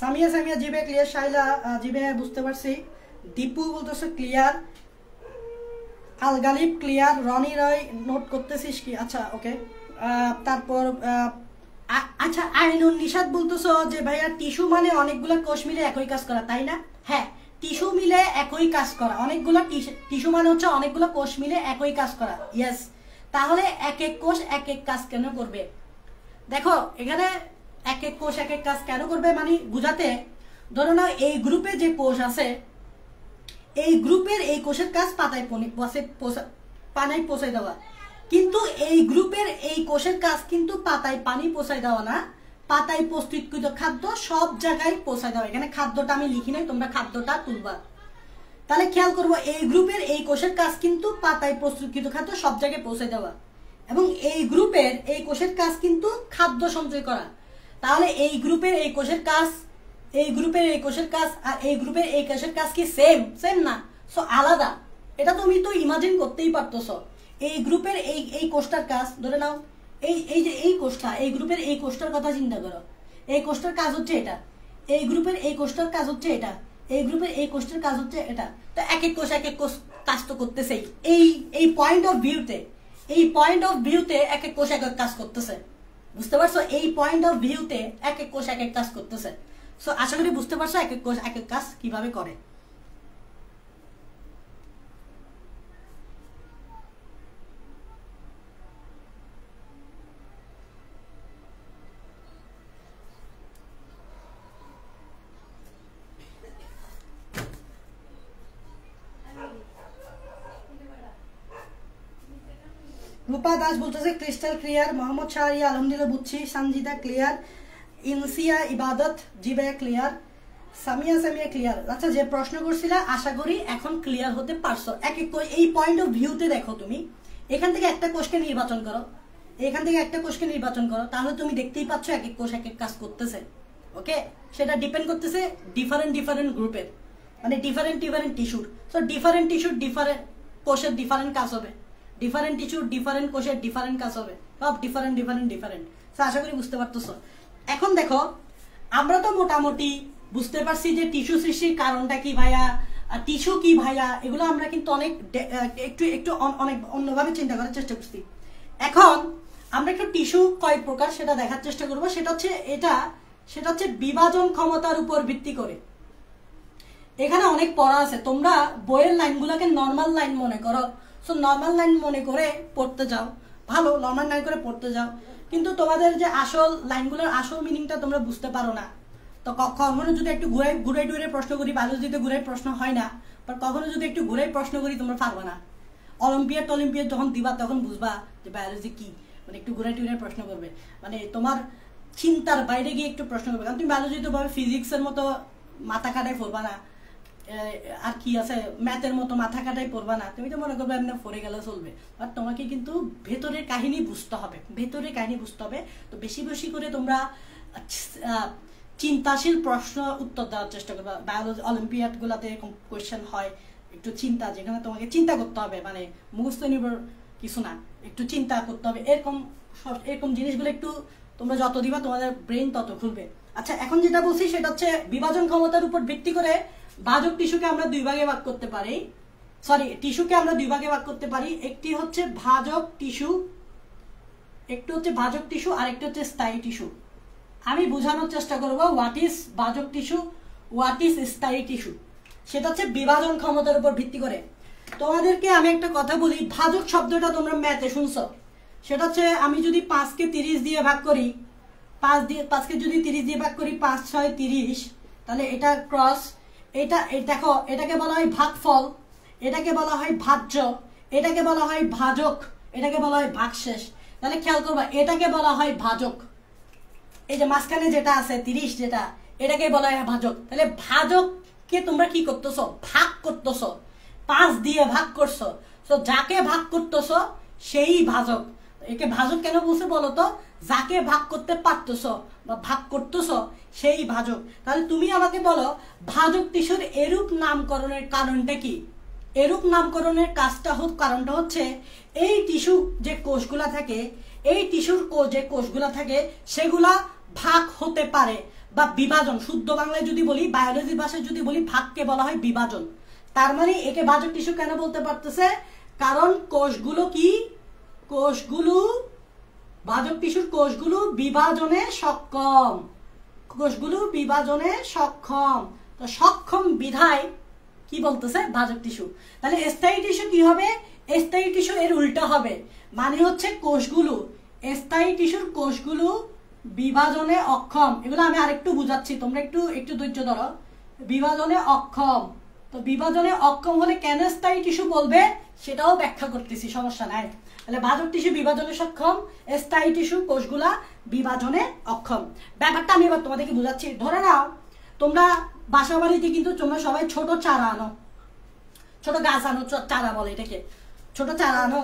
সামিয়া জিবে ক্লিয়ার, শাইলা জিবে বুঝতে পারছি, দীপু বলতেছে ক্লিয়ার, আলগালিব ক্লিয়ার, রনি রয় নোট করতেছিস কি? আচ্ছা ওকে। তারপর আচ্ছা আইনুন নিশাদ বলতেছো যে ভাইয়া টিস্যু মানে অনেকগুলো কোষ মিলে একই কাজ করা, তাই না? হ্যাঁ, টিস্যু মিলে একই কাজ করা, অনেকগুলো টিস্যু মানে হচ্ছে অনেকগুলো কোষ মিলে একই কাজ করা। ইয়েস, তাহলে এক এক কোষ এক এক কাজ কেন করবে? দেখো এখানে এক এক কোষ এক এক কাজ কেন করবে মানে বুঝাতে, ধরো না এই গ্রুপে যে কোষ আছে, এই গ্রুপের এই কোষের কাজ পাতায় পানায় পৌঁছায় দেওয়া, কিন্তু এই গ্রুপের এই কোষের কাজ কিন্তু পাতায় পানি পৌঁছায় দেওয়া না, পাতায় প্রস্তুতকৃত খাদ্য সব জায়গায় পৌঁছায় দেওয়া। এখানে খাদ্যটা আমি লিখি নাই, তোমরা খাদ্যটা তুলবা। তাহলে খেয়াল করবো, এই গ্রুপের এই কোষের কাজ কিন্তু পাতায় প্রস্তুতকৃত খাদ্য সব জায়গায় পৌঁছায় দেওয়া, এবং এই গ্রুপের এই কোষের কাজ কিন্তু খাদ্য সঞ্চয় করা। তাহলে এই গ্রুপের এই কোষের কাজ, এই গ্রুপের এই কোষের কাজ আর এই গ্রুপের এই কোষের কাজ কি সেম না? সো আলাদা। এটা তুমি তো ইমাজিন করতেই পারতেছো। এই গ্রুপের এই কোষটার কাজ ধরে নাও, এই যে এই কোষটা, এই গ্রুপের এই কোষটার কথা চিন্তা করো, এই কোষটার কাজ হচ্ছে এটা, এই গ্রুপের এই কোষটার কাজ হচ্ছে এটা, এই গ্রুপের এই কোষটার কাজ হচ্ছে এটা। তো এক এক কোষ কাজ তো করতেছেই। এই পয়েন্ট অফ ভিউতে, এই পয়েন্ট অফ ভিউতে এক এক কোষ এক এক কাজ করতেছে। বুঝতে পারছো? এই পয়েন্ট অফ ভিউতে এক এক কোষ এক এক কাজ করতেছে। সো আশা করি বুঝতে পারছো এক এক কোষ এক এক কাজ কিভাবে করে। রূপা দাস বলতেছে ক্রিস্টাল ক্লিয়ার, মোহাম্মদ শাহরিয়া আলহামদুলিল্লাহ বুঝছি, সঞ্জিদা ক্লিয়ার, ইনসিয়া ইবাদত জিবে ক্লিয়ার, সামিয়া ক্লিয়ার। আচ্ছা, যে প্রশ্ন করছিলা আশা করি এখন ক্লিয়ার হতে পারছো। এক এক এই পয়েন্ট অফ ভিউতে দেখো, তুমি এখান থেকে একটা কোষকে নির্বাচন করো, এখান থেকে একটা কোষকে নির্বাচন করো, তাহলে তুমি দেখতেই পাচ্ছ এক এক কোষ এক এক কাজ করতেছে। ওকে, সেটা ডিপেন্ড করতেছে ডিফারেন্ট গ্রুপের, মানে ডিফারেন্ট টিস্যুর। সো ডিফারেন্ট টিস্যুর ডিফারেন্ট কোষের ডিফারেন্ট কাজ হবে, ডিফারেন্ট টিস্যুর ডিফারেন্ট কোষের ডিফারেন্ট কাজ হবে, সব ডিফারেন্ট। সো আশা করি বুঝতে পারতেছো। এখন দেখো, আমরা তো মোটামুটি বুঝতে পারছি যে টিস্যু সৃষ্টির কারণটা কি ভাইয়া, টিস্যু কি ভাইয়া, এগুলো আমরা কিন্তু অনেক একটু অনেক অন্যভাবে চিন্তা করার চেষ্টা করছি। এখন আমরা একটু টিস্যু কয় প্রকার সেটা দেখার চেষ্টা করবো। সেটা হচ্ছে বিভাজন ক্ষমতার উপর ভিত্তি করে। এখানে অনেক পড়া আছে, তোমরা বইয়ের লাইনগুলোকে নর্মাল লাইন মনে করো। সো নর্মাল লাইন মনে করে পড়তে যাও, ভালো নর্মাল লাইন করে পড়তে যাও, কিন্তু তোমাদের যে আসল লাইনগুলোর আসল মিনিংটা তোমরা বুঝতে পারো না। তো কখনো যদি একটু ঘুরে প্রশ্ন করি, বায়োলজিতে ঘুরে প্রশ্ন হয় না, বাট কখনো যদি একটু ঘুরে প্রশ্ন করি তোমরা পারবে না। অলিম্পিয়াড যখন দিবা তখন বুঝবা যে বায়োলজি কি, মানে একটু ঘুরে প্রশ্ন করবে, মানে তোমার চিন্তার বাইরে গিয়ে একটু প্রশ্ন করবে। কারণ তুমি বায়োলজিতে ভাবে ফিজিক্সের মতো মাথা কাটাই পড়বা না, আর কি আছে ম্যাথের মতো মাথা কাটাই পড়বা না, তুমি তো মনে করবে এমনি পড়ে গেলে চলবে। বাট তোমাকে কিন্তু ভেতরের কাহিনী বুঝতে হবে, তো বেশি বেশি করে তোমরা চিন্তাশীল প্রশ্ন উত্তর দেওয়ার চেষ্টা করবা। বায়োলজি অলিম্পিয়াড গুলাতে এরকম কোয়েশ্চেন হয় একটু চিন্তা, যেখানে তোমাকে চিন্তা করতে হবে, মানে মুখস্থ নির্ভর কিছু না, একটু চিন্তা করতে হবে। এরকম এরকম জিনিসগুলো একটু তোমরা যত দিবা তোমাদের ব্রেন তত খুলবে। আচ্ছা, এখন যেটা বলছি সেটা হচ্ছে বিভাজন ক্ষমতার উপর ভিত্তি করে ভাজক টিস্যুকে আমরা দুই ভাগে ভাগ করতে পারি। টিস্যুকে আমরা দুই ভাগে ভাগ করতে পারি। একটি হচ্ছে ভাজক টিস্যু, আর একটি হচ্ছে স্থায়ী টিস্যু। আমি বোঝানোর চেষ্টা করব হোয়াট ইজ ভাজক টিস্যু, হোয়াট ইজ স্থায়ী টিস্যু। সেটা হচ্ছে বিভাজন ক্ষমতার উপর ভিত্তি করে। তোমাদেরকে আমি একটা কথা বলি, ভাজক শব্দটা তোমরা ম্যাথে শুনছো, সেটা হচ্ছে আমি যদি 5কে 30 দিয়ে ভাগ করি, 5কে যদি 30 দিয়ে ভাগ করি, 5 6 30, তাহলে এটা ক্রস, এটা দেখো, এটাকে বলা হয় ভাগফল, এটাকে বলা হয় ভাজ্য, এটাকে বলা হয় ভাজক, এটাকে বলা হয় ভাগশেষ। তাহলে খেয়াল করবা, এটাকে বলা হয় ভাজক। এই যে মাঝখানে যেটা আছে 30, যেটা এটাকে বলা হয় ভাজক। তাহলে ভাজককে তোমরা কি করতেছো? ভাগ করতেছো, 5 দিয়ে ভাগ করছো। তো যাকে ভাগ করতেছো সেই ভাজক। একে ভাজক কেন বলছে বলো তো? যাকে ভাগ করতে পারতেছো বা ভাগ করতেছো সেই ভাজক। তাহলে তুমি আমাকে বলো, ভাজক টিস্যুর এরূপ নামকরণের কারণটা কি? এরূপ নামকরণের কারণটা হচ্ছে এই টিস্যু যে কোষগুলা থাকে, এই টিস্যুর যে কোষগুলা থাকে সেগুলা ভাগ হতে পারে বা বিভাজন। শুদ্ধ বাংলায় যদি বলি, বায়োলজি ভাষায় যদি বলি, ভাগকে বলা হয় বিভাজন। তার মানে একে ভাজক টিস্যু কেন বলতে পারতেছে? কারণ ভাজক টিস্যুর কোষগুলো বিভাজনে সক্ষম, তো সক্ষম বিধায় কি বলতেছে? ভাজক টিস্যু। তাহলে স্থায়ী টিস্যু কি হবে? স্থায়ী টিস্যু এর উল্টা হবে, মানে হচ্ছে স্থায়ী টিস্যুর কোষগুলো বিভাজনে অক্ষম। এগুলো আমি আরেকটু বুঝাচ্ছি, তোমরা একটু ধৈর্য ধরো। বিভাজনে অক্ষম, তো বিভাজনে অক্ষম হলে কেন স্থায়ী টিস্যু বলবে সেটাও ব্যাখ্যা করতেছি, সমস্যা নাই। তাহলে ভাজক টিস্যু বিভাজনে সক্ষম, স্থায়ী টিস্যু কোষগুলা বিভাজনে অক্ষম। ব্যাপারটা আমি এবার তোমাদেরকে বুঝাচ্ছি। ধরে নাও তোমরা বাসা বাড়িতে কিন্তু তোমরা সবাই ছোট চারা আনো, ছোট গাছ আনো, চারা বলে এটাকে, ছোট চারা আনো।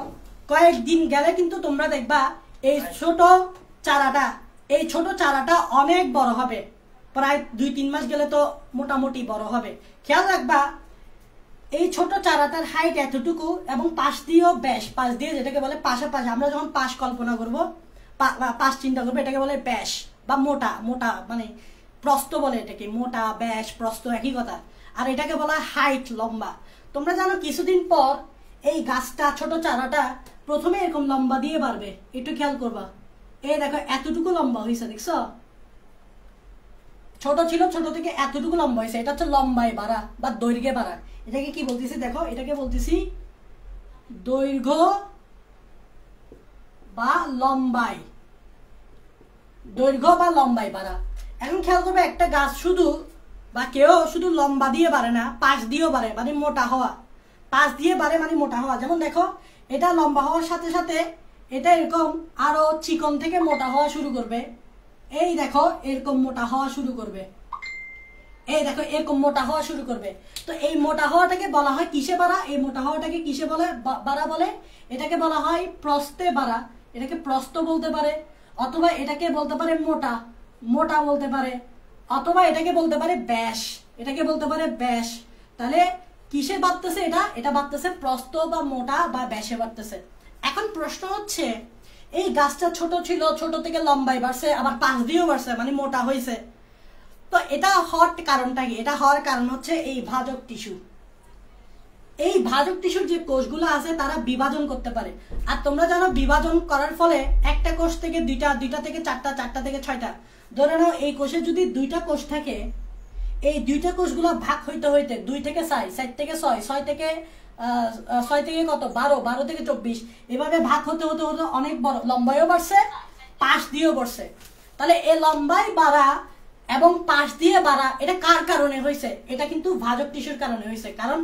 কয়েকদিন গেলে কিন্তু তোমরা দেখবা এই ছোট চারাটা অনেক বড় হবে, প্রায় 2-3 মাস গেলে তো মোটামুটি বড় হবে। খেয়াল রাখবা, এই ছোট চারাটার হাইট এতটুকু এবং পাশ দিয়েও ব্যাস, পাশ দিয়ে যেটাকে বলে পাশাপাশি, আমরা যখন পাশ কল্পনা করবো, পাশ চিন্তা করবো, এটাকে বলে ব্যাস বা মোটা, মানে প্রস্থ বলে এটাকে, মোটা ব্যাস প্রস্থ একই কথা। আর এটাকে বলা হাইট, লম্বা। তোমরা জানো কিছুদিন পর এই গাছটা, ছোট চারাটা প্রথমে এরকম লম্বা দিয়ে বাড়বে, একটু খেয়াল করবা। এই দেখো এতটুকু লম্বা হয়েছে, দেখছো? ছোট ছিল, ছোট থেকে এতটুকু লম্বা হয়েছে। এটা হচ্ছে লম্বায় বাড়া বা দৈর্ঘ্যে বাড়া। এটাকে কি বলতেছি দেখো, এটাকে বলতেছি দৈর্ঘ্য বা লম্বায় বাড়া। এখন খেয়াল করবে, একটা গাছ শুধু বা কেউ শুধু লম্বা দিয়ে বাড়ে না, পাশ দিয়েও বাড়ে, মানে মোটা হওয়া। পাশ দিয়ে বাড়ে মানে মোটা হওয়া। যেমন দেখো, এটা লম্বা হওয়ার সাথে সাথে এটা এরকম আরো চিকন থেকে মোটা হওয়া শুরু করবে। এই দেখো এরকম মোটা হওয়া শুরু করবে, এই দেখো এরকম মোটা হওয়া শুরু করবে। তো এই মোটা হওয়াটাকে বলা হয় কিসে বাড়া? এই মোটা হওয়াটাকে কিসে বাড়া বলে? এটাকে বলা হয় প্রস্থে বাড়া। এটাকে প্রস্থ বলতে পারে, অথবা এটাকে বলতে পারে মোটা বলতে পারে, অথবা এটাকে বলতে পারে ব্যাস। তাহলে কিসে বাড়তেছে? এটা বাড়তেছে প্রস্থ বা মোটা বা ব্যাসে বাড়তেছে। এখন প্রশ্ন হচ্ছে, এই গাছটা ছোট ছিল, ছোট থেকে লম্বায় বাড়ছে, আবার পাশ দিয়েও বাড়ছে, মানে মোটা হয়েছে। তো এটা হওয়ার কারণটা কি? এটা হওয়ার কারণ হচ্ছে এই ভাজক টিস্যু। এই ভাজক টিস্যুর যে কোষগুলো আছে তারা বিভাজন করতে পারে। আর তোমরা জানো বিভাজন করার ফলে একটা কোষ থেকে দুইটা, দুইটা থেকে চারটা, চারটা থেকে 6টা। ধরে নাও এই কোষে যদি 2টা কোষ থাকে, এই 2টা কোষগুলো ভাগ হইতে 2 থেকে 4, 4 থেকে 6, 6 থেকে 12, 12 থেকে 24, এভাবে ভাগ হতে হতে হতে অনেক বড়, লম্বায়ও বাড়ছে, পাশ দিয়েও বাড়ছে। তাহলে এই লম্বাই বাড়া এবং পাশ দিয়ে বাড়া, এটা কার কারণে হয়েছে? এটা কিন্তু ভাজক টিস্যুর কারণে হয়েছে। কারণ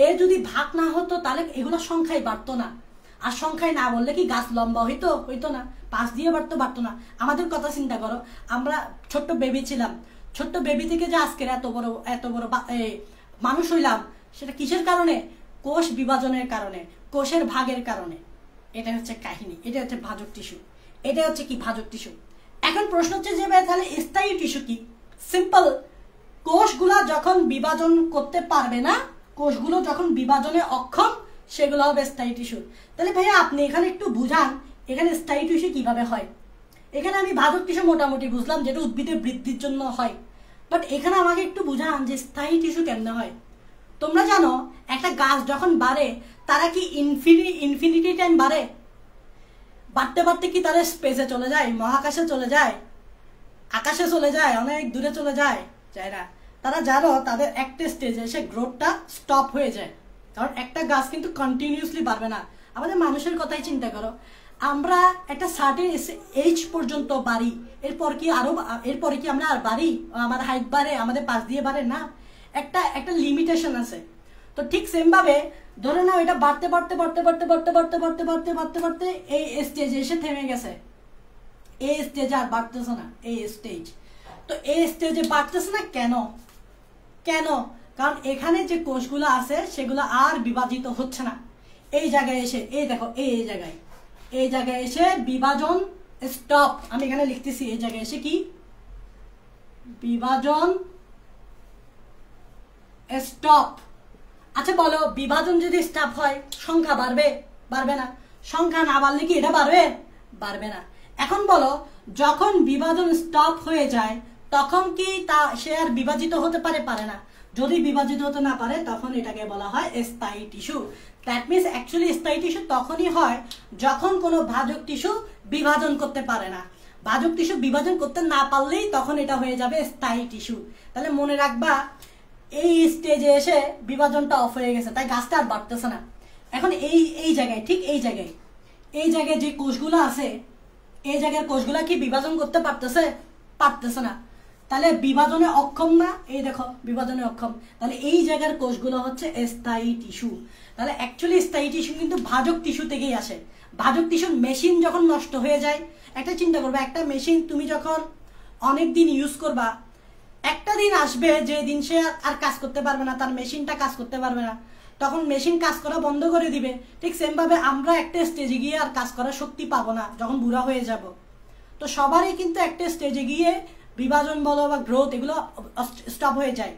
এ যদি ভাগ না হতো তাহলে এগুলো সংখ্যায় বাড়তো না। আর সংখ্যায় না বললে কি গাছ লম্বা হইতো না, পাশ দিয়ে বাড়তো না। আমাদের কথা চিন্তা করো, আমরা ছোট্ট বেবি ছিলাম, ছোট্ট বেবি থেকে যে আজকের এত বড় মানুষ হইলাম, সেটা কিসের কারণে? কোষ বিভাজনের কারণে, কোষের ভাগের কারণে। এটা হচ্ছে কাহিনী, এটা হচ্ছে ভাজক টিস্যু। এটা হচ্ছে কি ভাজক টিস্যু। এখন প্রশ্ন হচ্ছে যে ভাই তাহলে স্থায়ী টিস্যু কি? সিম্পল, কোষগুলা যখন বিভাজন করতে পারবে না, কোষগুলো যখন বিভাজনে অক্ষম, সেগুলো হবে স্থায়ী টিস্যু। তাহলে ভাইয়া আপনি এখানে একটু বুঝান এখানে স্থায়ী টিস্যু কিভাবে হয়। এখানে আমি ভাজক টিস্যু মোটামুটি বুঝলাম যেটা উদ্ভিদের বৃদ্ধির জন্য হয়, বাট এখানে আমাকে একটু বুঝান যে স্থায়ী টিস্যু কেমনে হয়। তোমরা জানো একটা গাছ যখন বাড়ে তারা কি ইনফিনিটি টাইম বাড়ে? বাড়তে বাড়তে কি তারা স্পেসে চলে যায়, মহাকাশে চলে যায়, আকাশে চলে যায়, অনেক দূরে চলে যায়? যায় না। তারা জানো তাদের একটা স্টেজে এসে গ্রোথটা স্টপ হয়ে যায়, কারণ একটা গাছ কিন্তু কন্টিনিউসলি বাড়বে না। আমাদের মানুষের কথাই চিন্তা করো, আমরা একটা সার্টেন এজ পর্যন্ত বাড়ি, এরপরে কি আমরা আর বাড়ি, আমার হাইট বাড়ে, আমাদের পাশ দিয়ে বাড়ে না, একটা লিমিটেশন আছে। তো ঠিক সেম ভাবে ধরে নাও এটা বাড়তে বাড়তে বাড়তে বাড়তে বাড়তে বাড়তে বাড়তে বাড়তে বাড়তে বাড়তে এই স্টেজে এসে থেমে গেছে, এই স্টেজে আর বাড়তেছে না এই স্টেজ। তো এই স্টেজে বাড়তেছে না কেন? কারণ এখানে যে কোষগুলো আছে সেগুলো আর বিভাজিত হচ্ছে না। এই জায়গায় এসে এই দেখো এই জায়গায় এসে বিভাজন স্টপ। আমি এখানে লিখতেছি এই জায়গায় এসে কি বিভাজন স্টপ। আচ্ছা বলো, বিভাজন যদি স্টপ হয় সংখ্যা বাড়বে না? সংখ্যা না বাড়লে কি এটা বাড়বে না। এখন বলো, যখন বিভাজন স্টপ হয়ে যায় তখন কি সে আর বিভাজিত হতে পারে না? যদি বিভাজিত হতে না পারে তখন এটাকে বলা হয় স্থায়ী টিস্যু। দ্যাট মিনস অ্যাকচুয়ালি স্থায়ী টিস্যু তখনই হয় যখন কোনো ভাজক টিস্যু বিভাজন করতে পারে না। ভাজক টিস্যু বিভাজন করতে না পারলেই তখন এটা হয়ে যাবে স্থায়ী টিস্যু। তাহলে মনে রাখবা এই স্টেজে এসে বিভাজনটা অফ হয়ে গেছে, তাই গাছটা আর বাড়তেছে না। এখন এই জায়গায় ঠিক এই জায়গায় যে কোষগুলো আছে এই জায়গার কোষগুলা কি বিভাজন করতে পারতেছে না। তাহলে বিভাজনে অক্ষম না, এই দেখো বিভাজনে অক্ষম। তাহলে এই জায়গার কোষগুলো হচ্ছে স্থায়ী টিস্যু। তাহলে অ্যাকচুয়ালি স্থায়ী টিস্যু কিন্তু ভাজক টিস্যু থেকেই আসে। ভাজক টিস্যুর মেশিন যখন নষ্ট হয়ে যায়, একটা চিন্তা করবে, একটা মেশিন তুমি যখন অনেক দিন ইউজ করবা, একটা দিন আসবে যে দিন সে আর কাজ করতে পারবে না, তার মেশিনটা কাজ করতে পারবে না, তখন মেশিন কাজ করা বন্ধ করে দিবে। ঠিক সেম ভাবে আমরা একটা স্টেজে গিয়ে আর কাজ করার শক্তি পাবো না যখন বুড়া হয়ে যাব। তো সবারই কিন্তু একটা স্টেজে গিয়ে বিভাজন বলো বা গ্রোথ এগুলো স্টপ হয়ে যায়।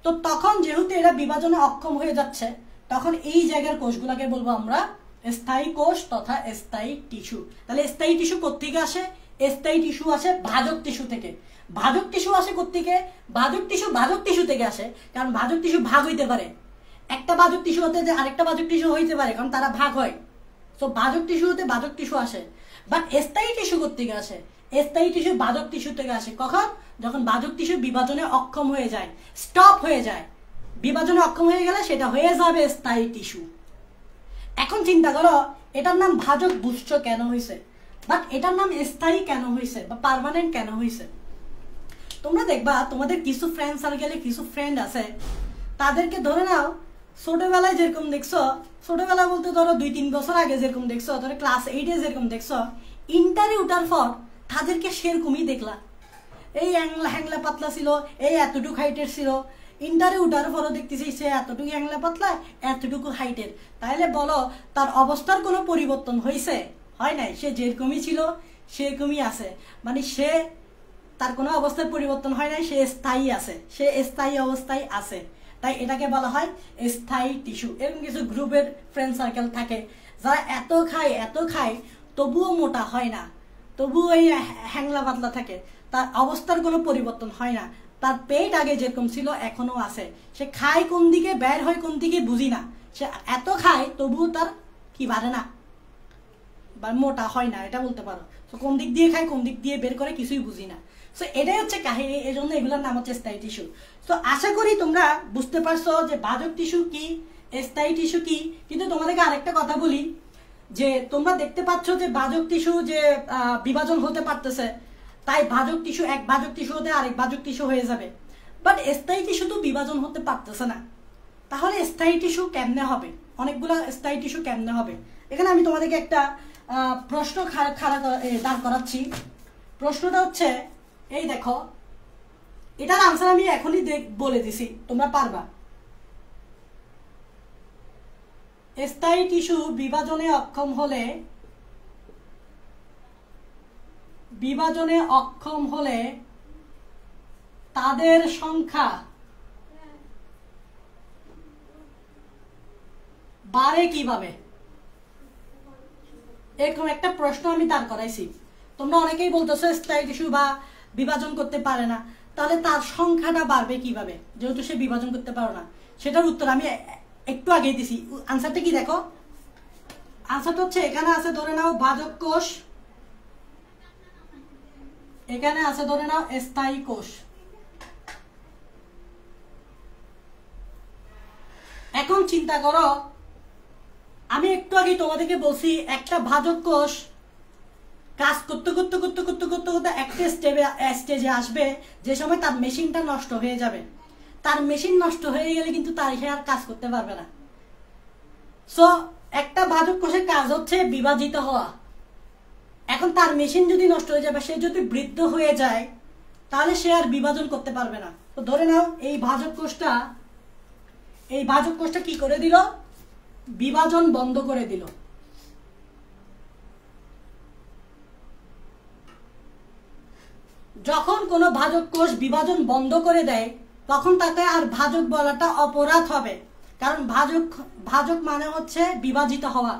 তো তখন যেহেতু এরা বিভাজনে অক্ষম হয়ে যাচ্ছে, তখন এই জায়গার কোষগুলোকে বলবো আমরা স্থায়ী কোষ তথা স্থায়ী টিস্যু। তাহলে স্থায়ী টিস্যু কোত্থেকে আসে? স্থায়ী টিস্যু আসে ভাজক টিস্যু থেকে। ভাজক টিস্যু আসে কোত্থেকে? ভাজক টিস্যু থেকে আসে, কারণ ভাজক টিস্যু ভাগ হইতে পারে। একটা ভাজক টিস্যু হতে যে আরেকটা ভাজক টিস্যু হইতে পারে, কারণ তারা ভাগ হয়। তো ভাজক টিস্যু হতে ভাজক টিস্যু আসে। বাট স্থায়ী টিস্যু কোত্থেকে আসে? স্থায়ী টিস্যু ভাজক টিস্যু থেকে আসে। কখন? যখন ভাজক টিস্যু বিভাজনে অক্ষম হয়ে যায়, স্টপ হয়ে যায়। বিভাজনে অক্ষম হয়ে গেলে সেটা হয়ে যাবে স্থায়ী টিস্যু। এখন চিন্তা করো, এটার নাম ভাজক বুষ্য কেন হয়েছে, বাট এটার নাম স্থায়ী কেন হয়েছে বা পার্মানেন্ট কেন হয়েছে? তোমরা দেখবা তোমাদের কিছু ফ্রেন্ড সার্কেলে কিছু ফ্রেন্ড আছে, তাদেরকে ধরে নাও ছোটবেলায় যেরকম দেখছো, ছোটবেলা বলতে ধরো 2-3 বছর আগে যেরকম দেখছো, ধরো ক্লাস 8-এ যেরকম দেখছো, ইন্টারে উঠার পর তাদেরকে সেরকমই দেখলা। এই হ্যাংলা পাতলা ছিল, এই এতটুকু হাইটের ছিল। ইন্টারে উঠার পরও দেখতেছি সে এতটুকু হ্যাংলা পাতলা, এতটুকু হাইটের। তাহলে বলো তার অবস্থার কোনো পরিবর্তন হয়েছে? হয় নাই। সে যেরকমই ছিল সেরকমই আছে, মানে সে তার কোনো অবস্থার পরিবর্তন হয় নাই, সে স্থায়ী আছে, সে স্থায়ী অবস্থায় আছে। তাই এটাকে বলা হয় স্থায়ী টিস্যু। এরকম কিছু গ্রুপের ফ্রেন্ড সার্কেল থাকে যারা এত খায় তবুও মোটা হয় না, তবুও এই হ্যাংলা পাতলা থাকে, তার অবস্থার কোনো পরিবর্তন হয় না। তার পেট আগে যেরকম ছিল এখনো আছে। সে খায় কোন দিকে, বের হয় কোন দিকে বুঝি না। সে এত খায় তবুও তার কি বাড়ে না বা মোটা হয় না, এটা বলতে পারো। তো কোন দিক দিয়ে খায় কোন দিক দিয়ে বের করে কিছুই বুঝি না। সো এটাই হচ্ছে কাহিনী, এই জন্য এগুলোর নাম হচ্ছে স্থায়ী টিস্যু। তো আশা করি তোমরা বুঝতে পারছো যে ভাজক টিস্যু কি, স্থায়ী টিস্যু কি। কিন্তু তোমাদেরকে আরেকটা কথা বলি, যে তোমরা দেখতে পাচ্ছ যে ভাজক টিস্যু যে বিভাজন হতে পারতেছে, তাই ভাজক টিস্যু এক ভাজক টিস্যু হতে আরেক ভাজক টিস্যু হয়ে যাবে। বাট স্থায়ী টিস্যু তো বিভাজন হতে পারতেছে না, তাহলে স্থায়ী টিস্যু কেমনে হবে? অনেকগুলো স্থায়ী টিস্যু কেমনে হবে? এখানে আমি তোমাদেরকে একটা প্রশ্ন দাঁড় করাচ্ছি। প্রশ্নটা হচ্ছে এই দেখো, এটার আনসার আমি এখনই বলে দিছি, তোমরা পারবা। স্থায়ী টিস্যু বিভাজনে অক্ষম হলে তাদের সংখ্যা বাড়ে কিভাবে, এরকম একটা প্রশ্ন আমি দাঁড় করাইছি। তোমরা অনেকেই বলতেছো স্থায়ী টিস্যু বা বিভাজন করতে পারে না, তাহলে তার সংখ্যাটা বাড়বে কিভাবে যেহেতু সে বিভাজন করতে পারো না। সেটার উত্তর আমি একটু আগেই দিছি। আনসারটা কি দেখো, আনসারটা হচ্ছে এখানে আছে ধরে নাও ভাজক কোষ, এখানে আছে ধরে নাও স্থায়ী কোষ। এখন চিন্তা করো, আমি একটু আগে তোমাদেরকে বলছি একটা ভাজক কোষ কাজ করতে করতে করতে করতে করতে করতে একটা স্টেজে আসবে যে সময় তার মেশিনটা নষ্ট হয়ে যাবে। তার মেশিন নষ্ট হয়ে গেলে কিন্তু তার সে আর কাজ করতে পারবে না। সো একটা ভাজক কোষের কাজ হচ্ছে বিভাজিত হওয়া। এখন তার মেশিন যদি নষ্ট হয়ে যাবে, সে যদি বৃদ্ধ হয়ে যায়, তাহলে সে আর বিভাজন করতে পারবে না। তো ধরে নাও এই ভাজক কোষটা কি করে দিল, বিভাজন বন্ধ করে দিল। যখন কোনো ভাজক কোষ বিভাজন বন্ধ করে দেয়, তখন তাকে আর ভাজক বলাটা অপরাধ হবে, কারণ ভাজক মানে হচ্ছে বিভাজিত হওয়া।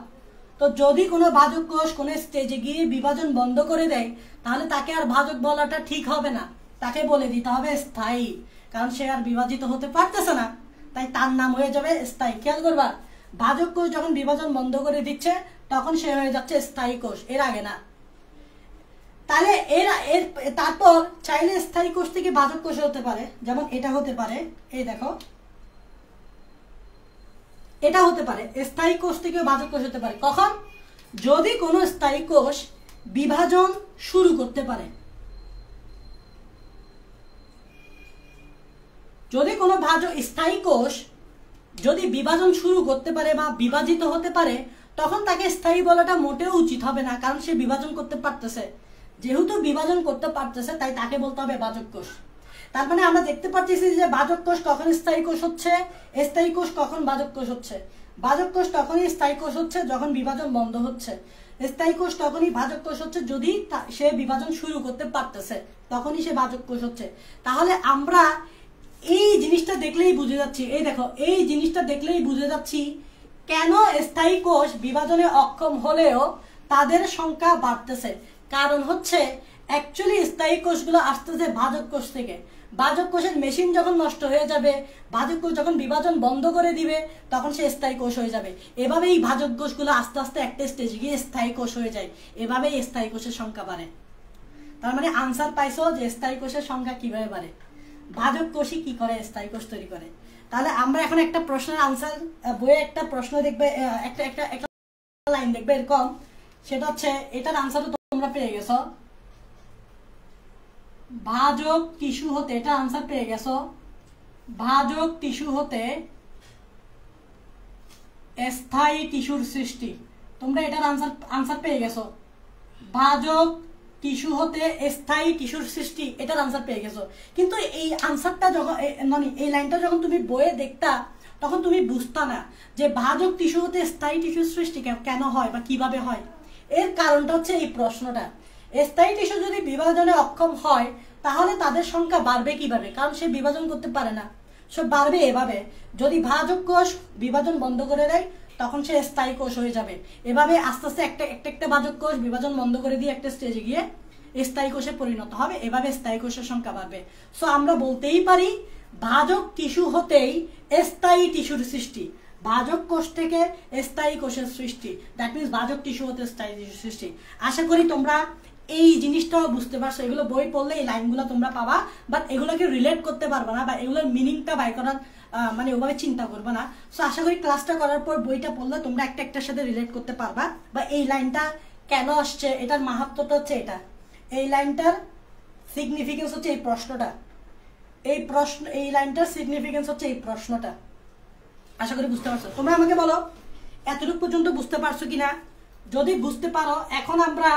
তো যদি কোনো ভাজক কোষ কোনো স্টেজে গিয়ে বিভাজন বন্ধ করে দেয়, তাহলে তাকে আর ভাজক বলাটা ঠিক হবে না, তাকে বলে দিতে হবে স্থায়ী, কারণ সে আর বিভাজিত হতে পারতেছে না, তাই তার নাম হয়ে যাবে স্থায়ী। খেয়াল করবা, ভাজক কোষ যখন বিভাজন বন্ধ করে দিচ্ছে তখন সে হয়ে যাচ্ছে স্থায়ী কোষ, এর আগে না। তাহলে তারপর চাইলে স্থায়ী কোষ থেকে ভাজক কোষ হতে পারে, যেমন এটা হতে পারে, এই দেখো এটা হতে পারে, স্থায়ী কোষ থেকে ভাজক কোষ হতে পারে। কখন? যদি কোনো স্থায়ী কোষ বিভাজন শুরু করতে পারে। যদি কোনো স্থায়ী কোষ যদি বিভাজন শুরু করতে পারে বা বিভাজিত হতে পারে, তখন তাকে স্থায়ী বলাটা মোটেও উচিত হবে না, কারণ সে বিভাজন করতে পারতেছে। যেহেতু বিভাজন করতে পারতেছে, তাই তাকে বলতে হবে ভাজক কোষ। তার মানে আমরা দেখতে পাচ্ছি যে ভাজক কোষ কখন স্থায়ী কোষ হচ্ছে, স্থায়ী কোষ কখন ভাজক কোষ হচ্ছে। ভাজক কোষ তখনই স্থায়ী কোষ হচ্ছে যখন বিভাজন বন্ধ হচ্ছে, স্থায়ী কোষ তখনই ভাজক কোষ হচ্ছে যদি সে বিভাজন শুরু করতে পারতেছে, তখনই সে ভাজক কোষ হচ্ছে। তাহলে আমরা এই জিনিসটা দেখলেই বুঝে যাচ্ছি, এই দেখো এই জিনিসটা দেখলেই বুঝে যাচ্ছি কেন স্থায়ী কোষ বিভাজনে অক্ষম হলেও তাদের সংখ্যা বাড়তেছে। কারণ হচ্ছে অ্যাকচুয়ালি স্থায়ী কোষগুলো আসতেছে ভাজক কোষ থেকে। ভাজক কোষের মেশিন যখন নষ্ট হয়ে যাবে, ভাজক কোষ যখন বিভাজন বন্ধ করে দিবে, তখন সে স্থায়ী কোষ হয়ে যাবে। এভাবেই ভাজক কোষগুলো আস্তে আস্তে একটা স্টেজে গিয়ে স্থায়ী কোষ হয়ে যায়, এভাবেই স্থায়ী কোষের সংখ্যা বাড়ে। তার মানে আনসার পাইছো যে স্থায়ী কোষের সংখ্যা কিভাবে বাড়ে, ভাজক কোষই কি করে স্থায়ী কোষ তৈরি করে। তাহলে আমরা এখন একটা প্রশ্নের আনসার, বইয়ে একটা প্রশ্ন দেখবে, একটা লাইন দেখবে এরকম, সেটা হচ্ছে এটার আনসারও তোমরা পেয়ে গেছো। ভাজক টিস্যু হতে, এটা আনসার পেয়ে গেছো, ভাজক টিস্যু হতে স্থায়ী টিস্যুর সৃষ্টি। তোমরা এটার আনসার পেয়ে গেছো, ভাজক টিস্যু হতে স্থায়ী টিস্যুর সৃষ্টি, এটার আনসার পেয়ে গেছো। কিন্তু এই আনসারটা যখন মানে এই লাইনটা যখন তুমি বইয়ে দেখতা, তখন তুমি বুঝতা না যে ভাজক টিস্যু হতে স্থায়ী টিস্যুর সৃষ্টি কেন হয় বা কিভাবে হয়। এর কারণটা হচ্ছে এই প্রশ্নটা, স্থায়ী টিস্যু যদি বিভাজনে অক্ষম হয় তাহলে তাদের সংখ্যা বাড়বে কিভাবে, কারণ সে বিভাজন করতে পারে না। সব বাড়বে এভাবে, যদি ভাজক কোষ বিভাজন বন্ধ করে দেয় তখন সে স্থায়ী কোষ হয়ে যাবে। এভাবে আস্তে আস্তে একটা ভাজক কোষ বিভাজন বন্ধ করে দিয়ে একটা স্টেজে গিয়ে স্থায়ী কোষে পরিণত হবে, এভাবে স্থায়ী কোষের সংখ্যা বাড়বে। সো আমরা বলতেই পারি ভাজক টিস্যু হতেই স্থায়ী টিস্যুর সৃষ্টি, ভাজক কোষ থেকে স্থায়ী কোষের সৃষ্টি, দ্যাট মিনস ভাজক টিস্যু হতে স্থায়ী টিস্যুর সৃষ্টি। আশা করি তোমরা এই জিনিসটাও বুঝতে পারছো। এগুলো বই পড়লে এই লাইনগুলো তোমরা পাবা, বাট এগুলোকে রিলেট করতে পারবে না বা এগুলোর মিনিংটা বাই করার মানে ওভাবে চিন্তা করবে না। সো আশা করি ক্লাসটা করার পর বইটা পড়লে তোমরা একটার সাথে রিলেট করতে পারবা, বা এই লাইনটা কেন আসছে, এটার মাহাত্ম্যটা হচ্ছে এটা, এই লাইনটার সিগনিফিকেন্স হচ্ছে এই প্রশ্নটা, এই লাইনটার সিগনিফিকেন্স হচ্ছে এই প্রশ্নটা। আশা করি বুঝতে পারছো। তোমরা আমাকে বলো এতটুকু পর্যন্ত বুঝতে পারছো কিনা। যদি বুঝতে পারো, এখন আমরা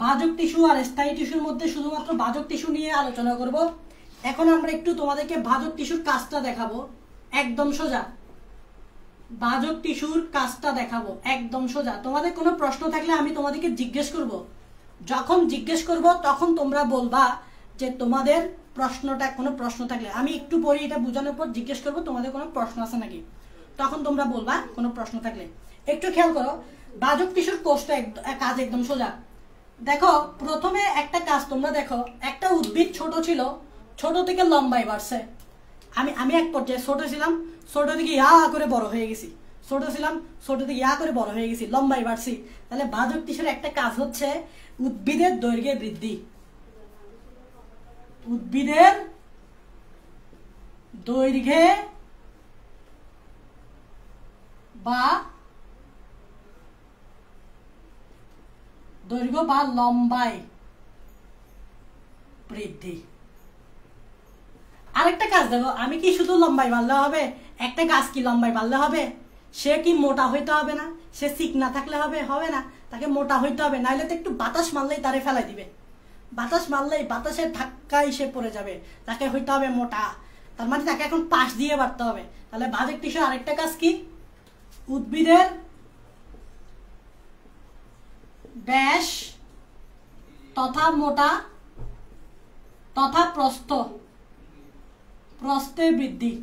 ভাজক টিস্যু আর স্থায়ী টিস্যুর মধ্যে শুধুমাত্র ভাজক টিস্যু নিয়ে আলোচনা করব। এখন আমরা একটু তোমাদেরকে ভাজক টিস্যুর কাজটা দেখাবো, একদম সোজা। ভাজক টিস্যুর কাজটা দেখাবো একদম সোজা। তোমাদের কোনো প্রশ্ন থাকলে আমি তোমাদেরকে জিজ্ঞেস করব, যখন জিজ্ঞেস করব তখন তোমরা বলবা যে তোমাদের কোনো প্রশ্ন থাকলে। আমি একটু পরে এটা বোঝানোর পর জিজ্ঞেস করবো তোমাদের কোনো প্রশ্ন আছে নাকি। তখন তোমরা বলবা কোনো প্রশ্ন থাকলে। একটু খেয়াল করো, বাজক টিস্যুর কোষটা কাজ একদম সোজা। দেখো প্রথমে একটা কাজ তোমরা দেখো, একটা উদ্ভিদ ছোট ছিল, ছোট থেকে লম্বায় বাড়ছে। আমি এক পর্যায়ে ছোট ছিলাম, ছোট থেকে ইয়া করে বড় হয়ে গেছি, ছোট ছিলাম, ছোট থেকে ইয়া করে বড় হয়ে গেছি, লম্বায় বাড়ছি। তাহলে বাজক টিস্যুর একটা কাজ হচ্ছে উদ্ভিদের দৈর্ঘ্যে বৃদ্ধি, উদ্ভিদের দৈর্ঘ্যে বা দৈর্ঘ্য বা লম্বায় বৃদ্ধি। আরেকটা কাজ দেখো, আমি কি শুধু লম্বায় বাড়লে হবে? একটা গাছ কি লম্বায় বাড়লে হবে? সে কি মোটা হইতে হবে না? সে চিকনা থাকলে হবে? হবে না, তাকে মোটা হইতে হবে, নাইলে তো একটু বাতাস মারলেই তারে ফেলাই দিবে, বাতাস মারলেই বাতাসের ধাক্কায় সে পড়ে যাবে, তাকে হইতে হবে মোটা। তার মানে তাকে এখন পাশ দিয়ে বাড়তে হবে। তাহলে বাজক টিস্যুর আরেকটা কাজ কি? উদ্ভিদের ব্যাস তথা মোটা তথা প্রস্থে বৃদ্ধি,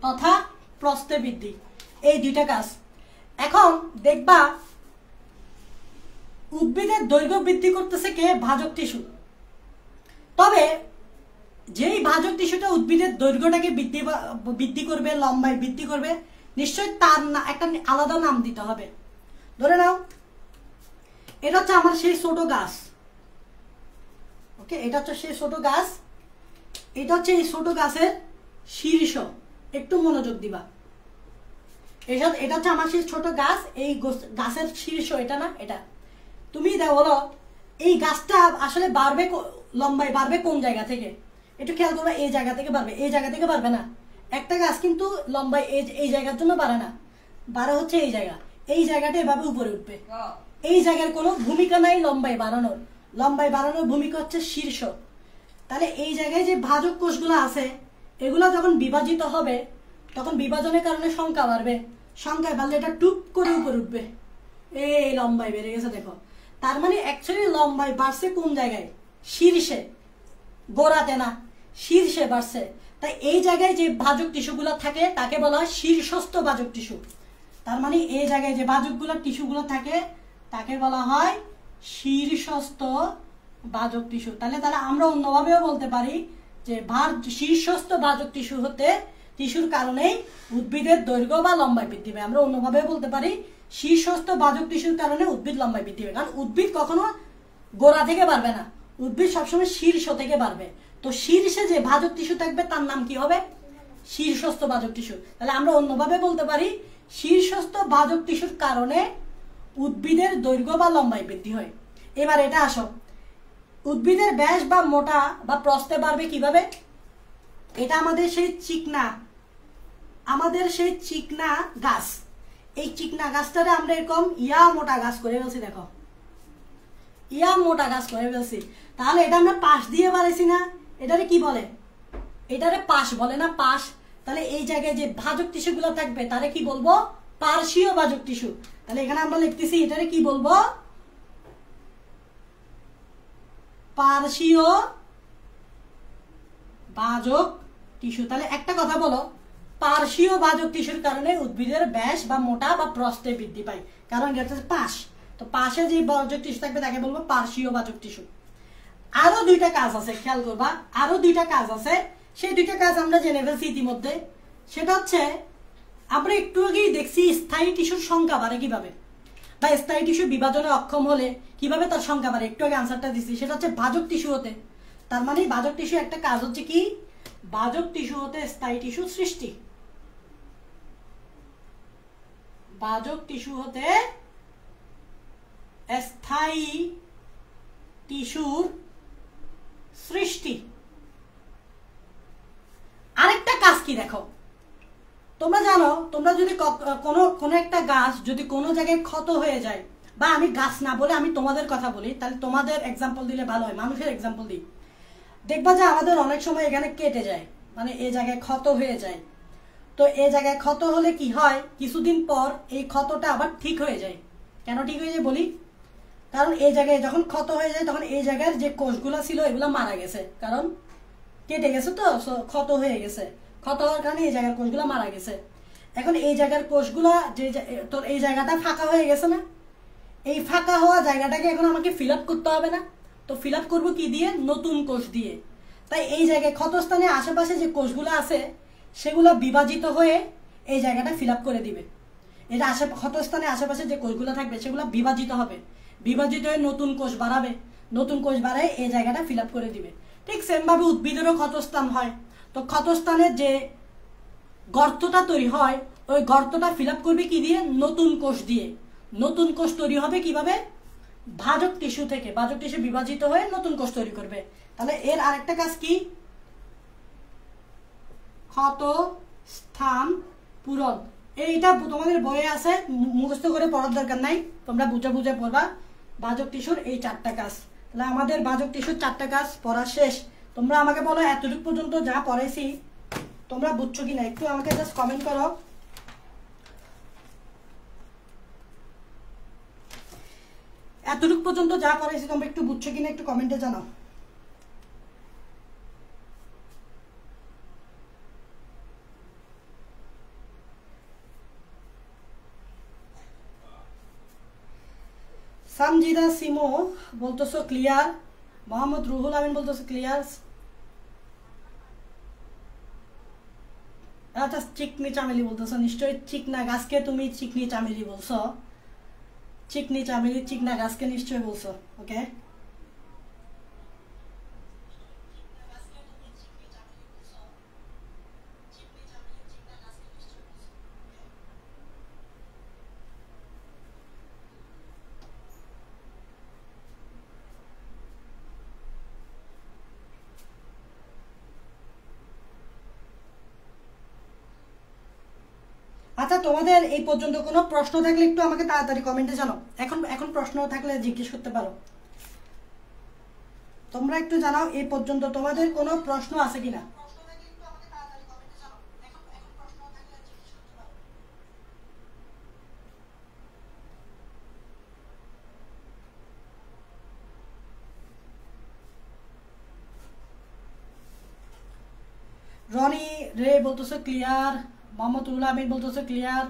তথা প্রস্থে বৃদ্ধি, এই দুইটা কাজ। এখন দেখবা উদ্ভিদের দৈর্ঘ্য বৃদ্ধি করতেছে কে? ভাজক টিস্যু। তবে যেই ভাজক টিস্যুটা উদ্ভিদের দৈর্ঘ্যটাকে বৃদ্ধি করবে, লম্বায় বৃদ্ধি করবে, নিশ্চয়ই তার একটা আলাদা নাম দিতে হবে। ধরে নাও এটা হচ্ছে আমার সেই ছোট গাছ, ওকে, এটা হচ্ছে সেই ছোট গাছ, এটা হচ্ছে এই ছোট গাছের শীর্ষ, একটু মনোযোগ দিবা। এটা হচ্ছে আমার সেই ছোট গাছ, এই গাছের শীর্ষ এটা না, এটা তুমি বলো এই গাছটা আসলে বাড়বে, লম্বায় বাড়বে কোন জায়গা থেকে? একটু খেয়াল করবে, এই জায়গা থেকে বাড়বে, এই জায়গা থেকে বাড়বে না। একটা গাছ কিন্তু লম্বায় এই জায়গার জন্য বাড়ে না, বাড়ে হচ্ছে এই জায়গা, এই জায়গাটা এভাবে উপরে উঠবে। এই জায়গার কোনো ভূমিকা নাই লম্বায় বাড়ানোর, লম্বায় বাড়ানোর ভূমিকা হচ্ছে শীর্ষ। তাহলে এই জায়গায় যে ভাজক কোষগুলো আছে, এগুলো যখন বিভাজিত হবে তখন বিভাজনের কারণে সংখ্যা বাড়বে, সংখ্যায় বাড়লে এটা টুপ করে উপরে উঠবে, এই লম্বায় বেড়ে গেছে। দেখো তার মানে অ্যাকচুয়ালি লম্বায় বাড়ছে কোন জায়গায়? শীর্ষে, গোড়াতে না, শীর্ষে বাড়ছে। তাই এই জায়গায় যে ভাজক টিস্যুগুলো থাকে তাকে বলা হয় শীর্ষস্থ ভাজক টিস্যু। তার মানে এই জায়গায় যে ভাজকগুলো টিস্যুগুলো থাকে তাকে বলা হয় শীর্ষস্থ ভাজক টিস্যু। তাহলে আমরা অন্যভাবেও বলতে পারি যে শীর্ষস্থ ভাজক টিস্যু হতে টিস্যুর কারণেই উদ্ভিদের দৈর্ঘ্য বা লম্বায় বৃদ্ধি পায়। আমরা অন্যভাবে বলতে পারি শীর্ষস্থ ভাজক টিস্যুর কারণে উদ্ভিদ লম্বায় বৃদ্ধি পায়, কারণ উদ্ভিদ কখনো গোড়া থেকে বাড়বে না, উদ্ভিদ সবসময় শীর্ষ থেকে বাড়বে। তো শীর্ষে যে ভাজক টিস্যু থাকবে তার নাম কি হবে? শীর্ষস্থ ভাজক টিস্যু। তাহলে আমরা অন্যভাবে বলতে পারি শীর্ষস্থ ভাজক টিস্যুর কারণে উদ্ভিদের দৈর্ঘ্য বা লম্বায় বৃদ্ধি হয়। এবার এটা আসো, উদ্ভিদের ব্যাস বা মোটা বা প্রস্থে বাড়বে কিভাবে? এটা আমাদের সেই চিকনা গাছ, এই চিকনা গাছটারে আমরা এরকম ইয়া মোটা গাছ করে ফেলছি। দেখো ইয়া মোটা গাছ করে ফেলছি, তাহলে এটা আমরা পাশ দিয়ে বাড়াইছি না, এটারে কি বলে? এটারে পাশ বলে না, পাশ। তাহলে এই জায়গায় যে ভাজক টিস্যু গুলো থাকবে তারে কি বলবো? পার্শ্বীয় ভাজক টিস্যু। তাহলে এখানে আমরা লিখতেছি এটারে কি বলবো? পার্শ্বীয় ভাজক টিস্যু। তাহলে একটা কথা বলো, পার্শ্বীয় ভাজক টিস্যুর কারণে উদ্ভিদের ব্যাস বা মোটা বা প্রস্থে বৃদ্ধি পায়, কারণ এটা হচ্ছে পাশ। তো পাশে যে ভাজক টিস্যু থাকবে তাকে বলবো পার্শ্বীয় ভাজক টিস্যু। আরো দুইটা কাজ আছে, খেয়াল করবা, আরো দুইটা কাজ আছে, সেই দুইটা কাজ আমরা জেনে ফেলছি ইতিমধ্যে। সেটা হচ্ছে আমরা একটু আগেই দেখছি স্থায়ী টিস্যুর সংখ্যা বাড়ে কিভাবে, বা স্থায়ী টিস্যু বিভাজনে অক্ষম হলে কিভাবে তার সংখ্যা বাড়ে, একটু আগে আনসারটা দিচ্ছি। সেটা হচ্ছে ভাজক টিস্যু হতে। তার মানে ভাজক টিস্যু একটা কাজ হচ্ছে কি? ভাজক টিস্যু হতে স্থায়ী টিস্যু সৃষ্টি, ভাজক টিস্যু হতে স্থায়ী টিস্যুর সৃষ্টি। আরেকটা কাজ কি দেখো, তোমরা জানো, তোমরা যদি কোনো একটা গাছ যদি কোনো জায়গায় ক্ষত হয়ে যায়, বা আমি গাছ না বলে আমি তোমাদের কথা বলি, তাহলে তোমাদের এক্সাম্পল দিলে ভালো হয়, মানুষের এক্সাম্পল দিই। দেখবা যে আমাদের অনেক সময় এখানে কেটে যায়, মানে এই জায়গায় ক্ষত হয়ে যায়। তো এই জায়গায় ক্ষত হলে কি হয়? কিছুদিন পর এই ক্ষতটা আবার ঠিক হয়ে যায়। কেন ঠিক হয়ে যায় বলি? কারণ এই জায়গায় যখন ক্ষত হয়ে যায় তখন এই জায়গার যে কোষগুলো ছিল এগুলো মারা গেছে, কারণ কেটে গেছে, তো ক্ষত হয়ে গেছে, ক্ষত হওয়ার কারণে এই জায়গার কোষগুলো মারা গেছে। এখন এই জায়গার কোষগুলো যে তোর এই জায়গাটা ফাঁকা হয়ে গেছে না, এই ফাঁকা হওয়া জায়গাটাকে এখন আমাকে ফিল আপ করতে হবে না। তো ফিল আপ করবো কি দিয়ে? নতুন কোষ দিয়ে। তাই এই জায়গায় ক্ষতস্থানে আশেপাশে যে কোষগুলো আছে সেগুলো বিভাজিত হয়ে এই জায়গাটা ফিল আপ করে দিবে। এটা ক্ষতস্থানে আশেপাশে যে কোষগুলো থাকবে সেগুলো বিভাজিত হবে, বিভাজিত হয়ে নতুন কোষ বাড়াবে, নতুন কোষ বাড়ায় এই জায়গাটা ফিল আপ করে দিবে। ঠিক সেমভাবে উদ্ভিদেরও ক্ষতস্থান হয়। তো ক্ষতস্থানের যে গর্তটা তৈরি হয় ওই গর্তটা ফিল আপ করবে কি দিয়ে? নতুন কোষ দিয়ে। নতুন কোষ তৈরি হবে কিভাবে? ভাজক টিস্যু থেকে। ভাজক টিস্যু বিভাজিত হয়ে নতুন কোষ তৈরি করবে। তাহলে এর আরেকটা কাজ কি? ক্ষতস্থান পূরণ। এইটা তোমাদের বইয়ে আছে, মুখস্থ করে পড়ার দরকার নাই, তোমরা বুঝে বুঝে পড়বা। ভাজক টিস্যুর এই 4টা কাজ। তাহলে আমাদের ভাজক টিস্যুর 4টা কাজ পড়া শেষ। তোমরা আমাকে বলো এতটুকু পর্যন্ত যা পড়াইছি তোমরা বুঝছো কিনা, একটু আমাকে জাস্ট কমেন্ট করো। এতটুকু পর্যন্ত যা পড়াইছি তোমরা একটু বুঝছো কিনা একটু কমেন্টে জানাও। সামজিদা সিমো বলতেছো ক্লিয়ার, মোহাম্মদ রুহুল আমিন বলতেছো ক্লিয়ার। আচ্ছা চিকনি চামেলি বলতেছো, নিশ্চয়ই চিকনা গাছকে তুমি চিকনি চামেলি বলছো। চিকনি চামেলি চিকনা গাছকে নিশ্চয়ই বলছো। ওকে, আচ্ছা তোমাদের এই পর্যন্ত কোনো প্রশ্ন থাকলে একটু আমাকে তাড়াতাড়ি কমেন্টে জানাও। এখন প্রশ্ন থাকলে জিজ্ঞেস করতে পারো। তোমরা একটু জানাও এই পর্যন্ত তোমাদের কোনো প্রশ্ন আছে কিনা। রনি রে বলতেছো ক্লিয়ার, মোহাম্মদ রুহুল আমিন বলতেছো ক্লিয়ার,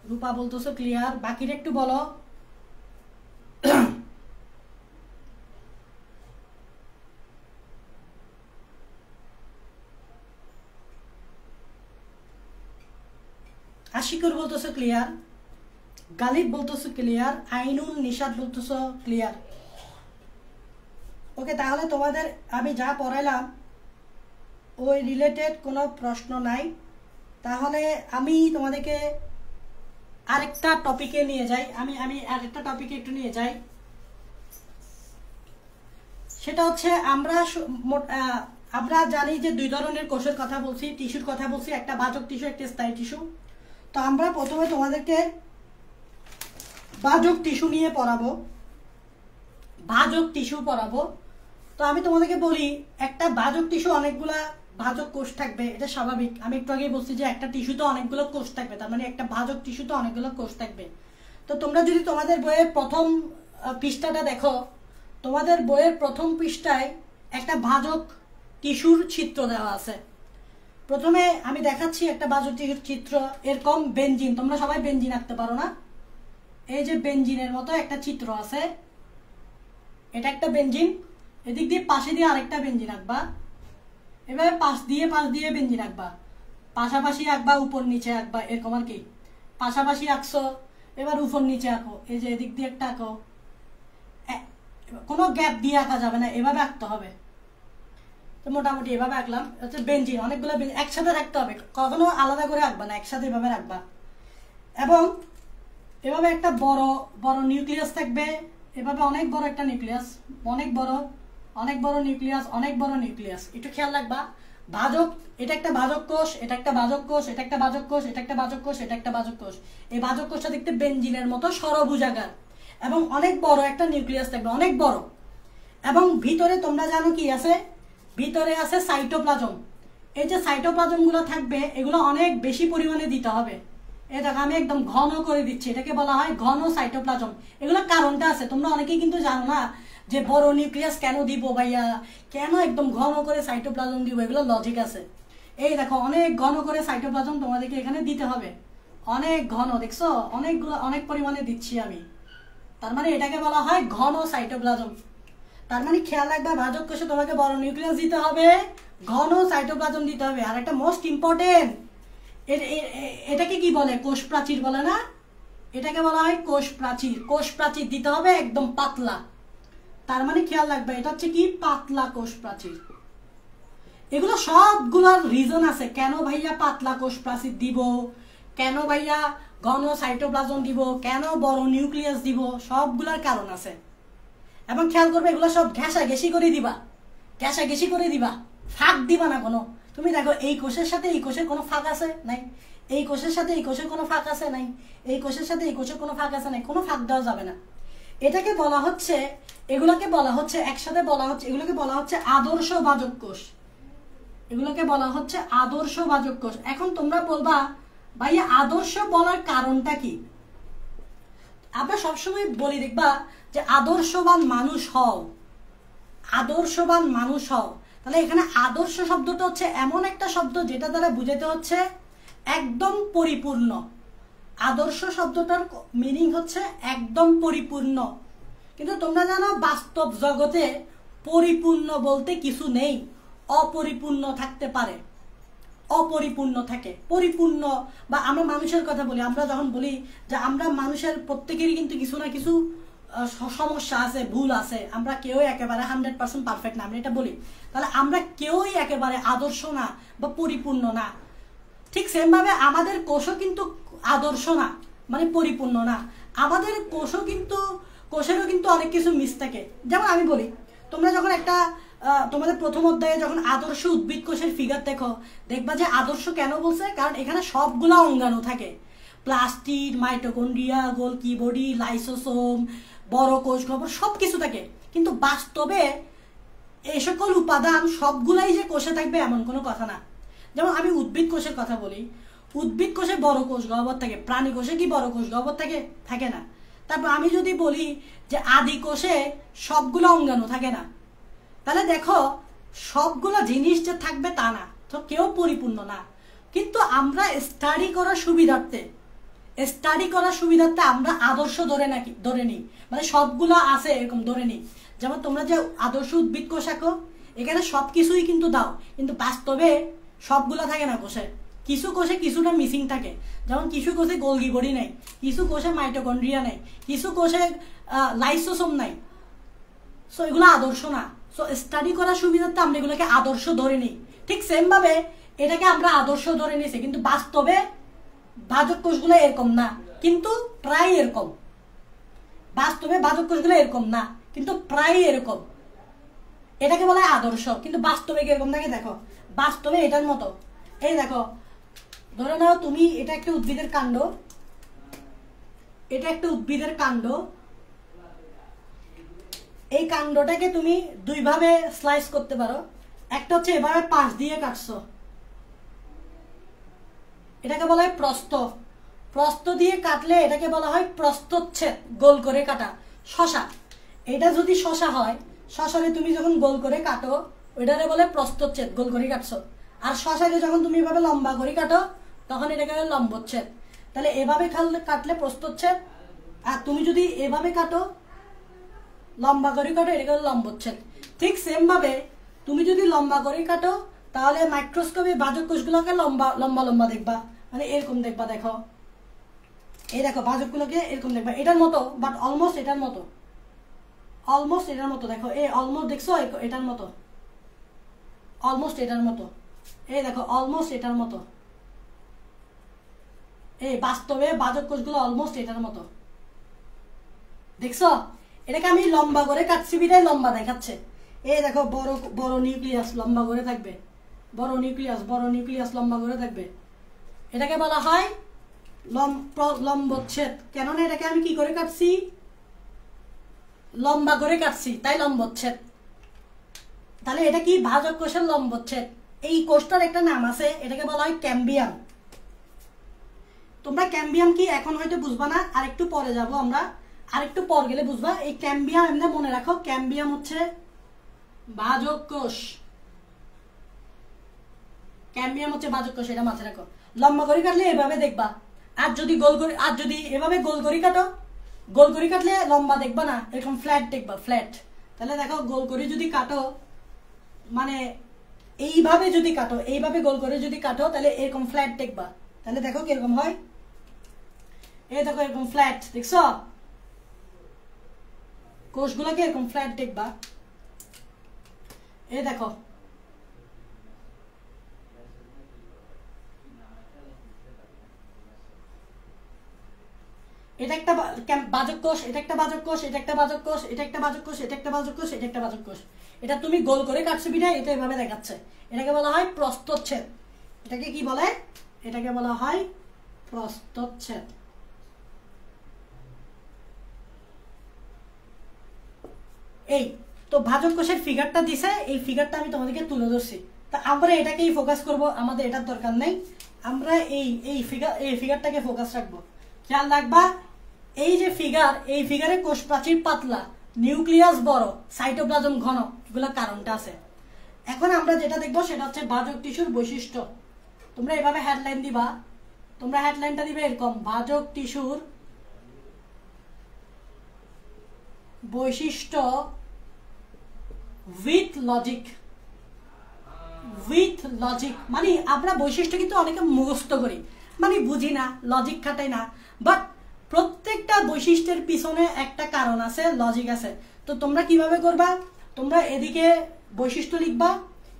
রূপা বলতেছো ক্লিয়ার, বাকিটা একটু বলো। আশিকুর বলতেছো ক্লিয়ার, গালিব বলতেছো ক্লিয়ার, আইনুল নিশাদ বলতেছো ক্লিয়ার। ওকে, তাহলে তোমাদের আমি যা পড়াইলাম ওই রিলেটেড কোনো প্রশ্ন নাই। তাহলে আমি তোমাদেরকে আরেকটা টপিকে নিয়ে যাই। আমি আরেকটা টপিকে একটু নিয়ে যাই। সেটা হচ্ছে আমরা জানি যে 2 ধরনের কোষের কথা বলছি, টিস্যুর কথা বলছি, একটা ভাজক টিস্যু একটা স্থায়ী টিস্যু। তো আমরা প্রথমে তোমাদেরকে ভাজক টিস্যু নিয়ে পড়াবো, ভাজক টিস্যু পড়াবো। তো আমি তোমাদেরকে বলি একটা ভাজক টিস্যু অনেকগুলা ভাজক কোষ থাকবে, এটা স্বাভাবিক। আমি একটু আগে বলছি যে একটা টিস্যুতে অনেকগুলো কোষ থাকবে, তার মানে একটা ভাজক টিস্যুতে অনেকগুলো কোষ থাকবে। তো তোমরা যদি তোমাদের বইয়ের প্রথম পৃষ্ঠাটা দেখো, তোমাদের বইয়ের প্রথম পৃষ্ঠায় একটা ভাজক টিস্যুর চিত্র দেওয়া আছে। প্রথমে আমি দেখাচ্ছি একটা ভাজক টিস্যুর চিত্র। এরকম বেনজিন, তোমরা সবাই বেনজিন আঁকতে পারো না? এই যে বেনজিনের মতো একটা চিত্র আছে, এটা একটা বেনজিন। এদিক দিয়ে পাশে দিয়ে আরেকটা বেনজিন আঁকবা, এভাবে পাশ দিয়ে বেনজিন আঁকবা, পাশাপাশি আঁকবা, উপর নিচে আঁকবা, এরকম আর কি। পাশাপাশি আঁকছো, এবার উপর নিচে আঁকো। এই যে এদিক দিয়ে একটা আঁকো, কোনো গ্যাপ দিয়ে আঁকা যাবে না, এভাবে আঁকতে হবে। তো মোটামুটি এভাবে আঁকলাম। হচ্ছে বেনজিন, অনেকগুলো একসাথে রাখতে হবে, কখনো আলাদা করে আঁকবা না, একসাথে এভাবে রাখবা। এবং এভাবে একটা বড় বড় নিউক্লিয়াস থাকবে, এভাবে অনেক বড় একটা নিউক্লিয়াস, অনেক বড় নিউক্লিয়াস, অনেক বড় নিউক্লিয়াস। একটু খেয়াল রাখবা। ভাজক, এটা একটা ভাজক কোষ, এটা একটা ভাজক কোষ, এটা একটা ভাজক কোষ, এটা একটা ভাজক কোষ, এটা একটা ভাজক কোষ। এই ভাজক কোষটা দেখতে বেনজিনের মতো ষড়ভুজাকার এবং অনেক বড় একটা নিউক্লিয়াস থাকবে, অনেক বড়। এবং ভিতরে তোমরা জানো কি আছে? ভিতরে আছে সাইটোপ্লাজম। এই যে সাইটোপ্লাজমগুলো থাকবে এগুলো অনেক বেশি পরিমাণে দিতে হবে। এই দেখো আমি একদম ঘন করে দিচ্ছি, এটাকে বলা হয় ঘন সাইটোপ্লাজম। এগুলো কারণটা আছে, তোমরা অনেকেই কিন্তু জানো না যে বড় নিউক্লিয়াস কেন দিব ভাইয়া, কেন একদম ঘন করে সাইটোপ্লাজম দিব, এগুলো লজিক আছে। এই দেখো অনেক ঘন করে সাইটোপ্লাজম তোমাদেরকে এখানে দিতে হবে, অনেক ঘন, দেখছো অনেকগুলো, অনেক পরিমাণে দিচ্ছি আমি। তার মানে এটাকে বলা হয় ঘন সাইটোপ্লাজম। তার মানে খেয়াল রাখবা, ভাজক কোষে তোমাকে বড় নিউক্লিয়াস দিতে হবে, ঘন সাইটোপ্লাজম দিতে হবে। আর একটা মোস্ট ইম্পর্টেন্ট, এটাকে কি বলে, কোষ প্রাচীর বলে না, এটাকে বলা হয় কোষ প্রাচীর। কোষ প্রাচীর দিতে হবে একদম পাতলা। তার মানে খেয়াল রাখবে এটা হচ্ছে কি, পাতলা কোষ প্রাচীর। এগুলো সবগুলোর রিজন আছে, কেন ভাইয়া পাতলা কোষ প্রাচীর দিব, কেন ভাইয়া ঘন সাইটোপ্লাজম দিব, কেন বড় নিউক্লিয়াস দিব, সবগুলোর কারণ আছে। এবং খেয়াল করবে এগুলো সব ঘেঁষাঘেঁষি করে দিবা, ঘেঁষাঘেঁষি করে দিবা, ফাঁক দিবা না কোনো। তুমি দেখো এই কোষের সাথে এই কোষের কোনো ফাঁক আছে নাই, এই কোষের সাথে এই কোষের কোনো ফাঁক আছে নাই, এই কোষের সাথে এই কোষের কোনো ফাঁক আছে নাই, কোনো ফাঁক দেওয়া যাবে না। এটাকে বলা হচ্ছে, এগুলোকে বলা হচ্ছে একসাথে বলা হচ্ছে, এগুলোকে বলা হচ্ছে আদর্শ ভাজক কোষ, এগুলোকে বলা হচ্ছে আদর্শ ভাজক কোষ। এখন তোমরা বলবা ভাইয়া আদর্শ বলার কারণটা কি? আমরা সবসময় বলি দেখবা যে আদর্শবান মানুষ হও, আদর্শবান মানুষ হও। তাহলে এখানে আদর্শ শব্দটা হচ্ছে এমন একটা শব্দ যেটা দ্বারা বুঝাতে হচ্ছে একদম পরিপূর্ণ। আদর্শ শব্দটার মিনিং হচ্ছে একদম পরিপূর্ণ। কিন্তু তোমরা জানো বাস্তব জগতে পরিপূর্ণ বলতে কিছু নেই, অপরিপূর্ণ থাকতে পারে, অপরিপূর্ণ থাকে। পরিপূর্ণ বা আমরা মানুষের কথা বলি, আমরা যখন বলি যে আমরা মানুষের প্রত্যেকেরই কিন্তু কিছু না কিছু সমস্যা আছে, ভুল আছে, আমরা কেউ একেবারে 100% পারফেক্ট না, আমরা এটা বলি। তাহলে আমরা কেউই একেবারে আদর্শ না বা পরিপূর্ণ না। ঠিক সেম ভাবে আমাদের কোষও কিন্তু আদর্শ না, মানে পরিপূর্ণ না। আমাদের কোষও কিন্তু, কোষেরও কিন্তু অনেক কিছু মিস থাকে। যেমন আমি বলি, তোমরা যখন একটা তোমাদের প্রথম অধ্যায়ে যখন আদর্শ উদ্ভিদ কোষের ফিগার দেখো, দেখবা যে আদর্শ কেন বলছে, কারণ এখানে সবগুলা অঙ্গাণু থাকে, প্লাস্টিড, মাইটোকন্ড্রিয়া, গোলকি বডি, লাইসোসোম, বড় কোষ গহ্বর, সব কিছু থাকে। কিন্তু বাস্তবে এই সকল উপাদান সবগুলাই যে কোষে থাকবে এমন কোনো কথা না। যেমন আমি উদ্ভিদ কোষের কথা বলি, উদ্ভিদ কোষে বড় কোষ গহ্বর থাকে, প্রাণী কোষে কি বড় কোষ গহ্বর থাকে? থাকে না। তারপর আমি যদি বলি যে আদি কোষে সবগুলো অঙ্গাণু থাকে না, তাহলে দেখো সবগুলো জিনিস যে থাকবে তা না, তো কেউ পরিপূর্ণ না। কিন্তু আমরা স্টাডি করার সুবিধার্থে, আমরা আদর্শ ধরে নিই, মানে সবগুলো আছে এরকম ধরে নিই। যেমন তোমরা যে আদর্শ উদ্ভিদ কোষ আঁকো, এখানে সবকিছুই কিন্তু দাও, কিন্তু বাস্তবে সবগুলো থাকে না কোষে, কিছু কোষে কিছুটা মিসিং থাকে। যেমন কিছু কোষে গোলগি বডি নাই, কিছু কোষে মাইটোকন্ড্রিয়া নাই, কিছু কোষে লাইসোসোম নাই। সো এগুলো আদর্শ না। সো স্টাডি করার সুবিধার্থে আমরা এগুলোকে আদর্শ ধরে নিই। ঠিক সেম ভাবে এটাকে আমরা আদর্শ ধরে নিয়েছি, কিন্তু বাস্তবে ভাজক কোষগুলো এরকম না, কিন্তু প্রায় এরকম। বাস্তবে ভাজক কোষগুলো এরকম না, কিন্তু প্রায় এরকম। এটাকে বলা হয় আদর্শ, কিন্তু বাস্তবে কিরকম থাকে দেখো। বাস্তবে এটার মতো, এই দেখো, ধরে নাও তুমি এটা একটা উদ্ভিদের কাণ্ড, এটা একটা উদ্ভিদের কাণ্ড, এই কাণ্ডটাকে তুমি দুই ভাবে স্লাইস করতে পারো। একটা হচ্ছে এভাবে পাশ দিয়ে কাটছো, এটাকে বলা হয় প্রস্থ। প্রস্থ দিয়ে কাটলে এটাকে বলা হয় প্রস্থচ্ছেদ, গোল করে কাটা। শশা, এটা যদি শশা হয়, শশারে তুমি যখন গোল করে কাটো ওইটারে বলে প্রস্থচ্ছেদ, গোল করে কাটছো। আর শশাকে যখন তুমি এভাবে লম্বা করে কাটো তখন এটাকে বলে লম্বচ্ছেদ। তাহলে এভাবে কাটলে প্রস্থচ্ছেদ, আর তুমি যদি এভাবে কাটো, লম্বা করে কাটো, এটাকে বলে লম্বচ্ছেদ। ঠিক সেম ভাবে তুমি যদি লম্বা করে কাটো তাহলে মাইক্রোস্কোপে ভাজক কোষগুলোকে লম্বা লম্বা লম্বা দেখবা, মানে এরকম দেখবা। দেখো এই দেখো ভাজকগুলোকে এরকম দেখবা, এটার মতো, বাট অলমোস্ট এটার মতো, অলমোস্ট এটার মতো। দেখো এই অলমোস্ট দেখছো, এটার মতো, অলমোস্ট এটার মতো। এই দেখো অলমোস্ট এটার মতো। এই বাস্তবে ভাজক কোষগুলো অলমোস্ট এটার মতো, দেখছো? এটাকে আমি লম্বা করে কাটছি বিধায় লম্বা দেখাচ্ছে। এই দেখো বড় বড় নিউক্লিয়াস লম্বা করে থাকবে, বড় নিউক্লিয়াস, বড় নিউক্লিয়াস লম্বা করে থাকবে। এটাকে বলা হয় লম্বচ্ছেদ। কেননা এটাকে আমি কি করে কাটছি? লম্বা করে কাটছি, তাই লম্বচ্ছেদ। তাহলে এটা কি? ভাজক কোষের লম্বচ্ছেদ। এই কোষটার একটা নাম আছে, এটাকে বলা হয় ক্যাম্বিয়াম। তোমরা ক্যাম্বিয়াম কি এখন হয়তো বুঝবা না, আরেকটু পরে যাব আমরা, আরেকটু পর গেলে বুঝবা। এই ক্যাম্বিয়াম এমনি মনে রাখো, ক্যাম্বিয়াম হচ্ছে ভাজক কোষ। ক্যাম্বিয়াম হচ্ছে বাজক কোষ, এটা মাথায় রাখো। লম্বা করে কাটলে এভাবে দেখবা, আর যদি গোল করে, আর যদি এভাবে গোল করে কাটো, গোল করে কাটলে লম্বা দেখবা না, এরকম ফ্ল্যাট দেখবা, ফ্ল্যাট। তাহলে দেখো গোল করে যদি কাটো, মানে এইভাবে যদি কাটো, এইভাবে গোল করে যদি কাটো, তাহলে এরকম ফ্ল্যাট দেখবা। তাহলে দেখো কিরকম হয়, এই দেখো এরকম ফ্ল্যাট, দেখছো কোষগুলোকে এরকম ফ্ল্যাট দেখবা। এই দেখো এটা একটা বাজক কোষ, এটা একটা বাজক কোষ, এটা একটা বাজক কোষ, এটা একটা বাজক কোষ, এটা একটা বাজক কোষ, এটা একটা বাজক কোষ। এটা তুমি গোল করে কাটছো বিনা এটা এভাবে দেখাচ্ছে। এটাকে বলা হয় প্রস্থচ্ছেদ। এটাকে কি বলে? এটাকে বলা হয় প্রস্থচ্ছেদ। এই তো ভাজক কোষের ফিগারটা দিছে, এই ফিগারটা আমি তোমাদেরকে তুলে ধরছি। তা আমরা এটাকেই ফোকাস করব, আমাদের এটার দরকার নেই। আমরা এই ফিগারটাকে ফোকাস রাখবো। খেয়াল রাখবা, এই যে ফিগার, এই ফিগারে কোষ প্রাচীর পাতলা, নিউক্লিয়াস বড়, সাইটোপ্লাজম ঘন, এগুলো কারণটা আছে। এখন আমরা যেটা দেখবো সেটা হচ্ছে ভাজক টিস্যুর বৈশিষ্ট্য। তোমরা এভাবে হেডলাইন দিবা, তোমরা হেডলাইনটা দিবে এরকম, ভাজক টিস্যুর বৈশিষ্ট্য উইথ লজিক। উইথ লজিক মানে আমরা বৈশিষ্ট্য কিন্তু অনেকে মুখস্থ করি, মানে বুঝি না, লজিক খাটাই না, বাট প্রত্যেকটা বৈশিষ্ট্যের পিছনে একটা কারণ আছে, লজিক আছে। তো তোমরা কিভাবে করবা? তোমরা এদিকে বৈশিষ্ট্য লিখবা,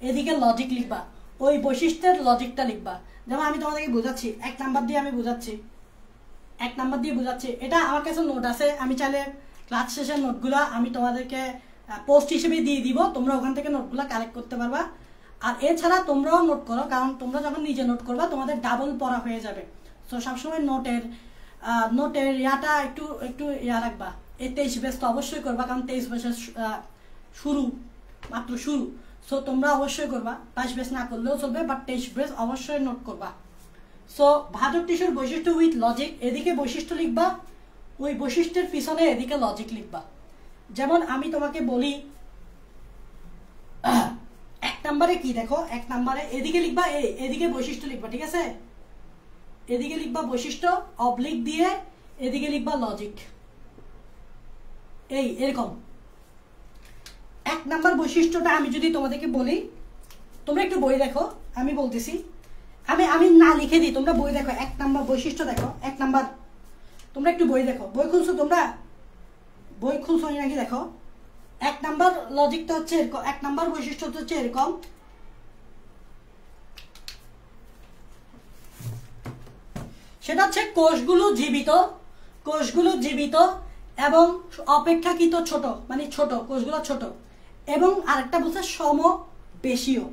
এদিকে লজিক লিখবা, ওই বৈশিষ্ট্যের লজিকটা লিখবা। যেমন আমি তোমাদেরকে বোঝাচ্ছি, 1 নাম্বার দিয়ে আমি বোঝাচ্ছি, 1 নাম্বার দিয়ে বোঝাচ্ছি। এটা আমার কাছে নোট আছে, আমি চাইলে ক্লাস শেষের নোটগুলো আমি তোমাদেরকে পোস্ট হিসেবে দিয়ে দিব, তোমরা ওখান থেকে নোটগুলো কালেক্ট করতে পারবা। আর এছাড়া তোমরাও নোট করো, কারণ তোমরা যখন নিজে নোট করবা তোমাদের ডাবল পড়া হয়ে যাবে। তো সবসময় নোটের ইয়াটা একটু একটু ইয়া রাখবা। এই 23 বেস তো অবশ্যই করবা, কারণ 23 বেসের শুরু, মাত্র শুরু। সো তোমরা অবশ্যই করবা, 22 বেস না করলেও চলবে, বাট 23 বেস অবশ্যই নোট করবা। সো ভাজক টিস্যুর বৈশিষ্ট্য উইথ লজিক, এদিকে বৈশিষ্ট্য লিখবা, ওই বৈশিষ্ট্যের পিছনে এদিকে লজিক লিখবা। যেমন আমি তোমাকে বলি 1 নম্বরে কি দেখো, 1 নম্বরে এদিকে লিখবা, এদিকে বৈশিষ্ট্য লিখবা, ঠিক আছে? এদিকে লিখবা বৈশিষ্ট্য, অবলিক দিয়ে এদিকে লিখবা লজিক, এই এরকম। 1 নাম্বার বৈশিষ্ট্যটা আমি যদি তোমাদেরকে বলি, তোমরা একটু বই দেখো, আমি বলতেছি, আমি না লিখে দিই, তোমরা বই দেখো। 1 নাম্বার বৈশিষ্ট্য দেখো, 1 নাম্বার, তোমরা একটু বই দেখো, বই খুলছো তোমরা, বই খুলছো নাকি দেখো। 1 নাম্বার লজিকটা হচ্ছে এরকম, 1 নাম্বার বৈশিষ্ট্যটা হচ্ছে এরকম, সেটা হচ্ছে কোষগুলো জীবিত, কোষগুলো জীবিত এবং অপেক্ষাকৃত ছোট, মানে ছোট, কোষগুলো ছোট, এবং আরেকটা বলছে সমবেশীয়।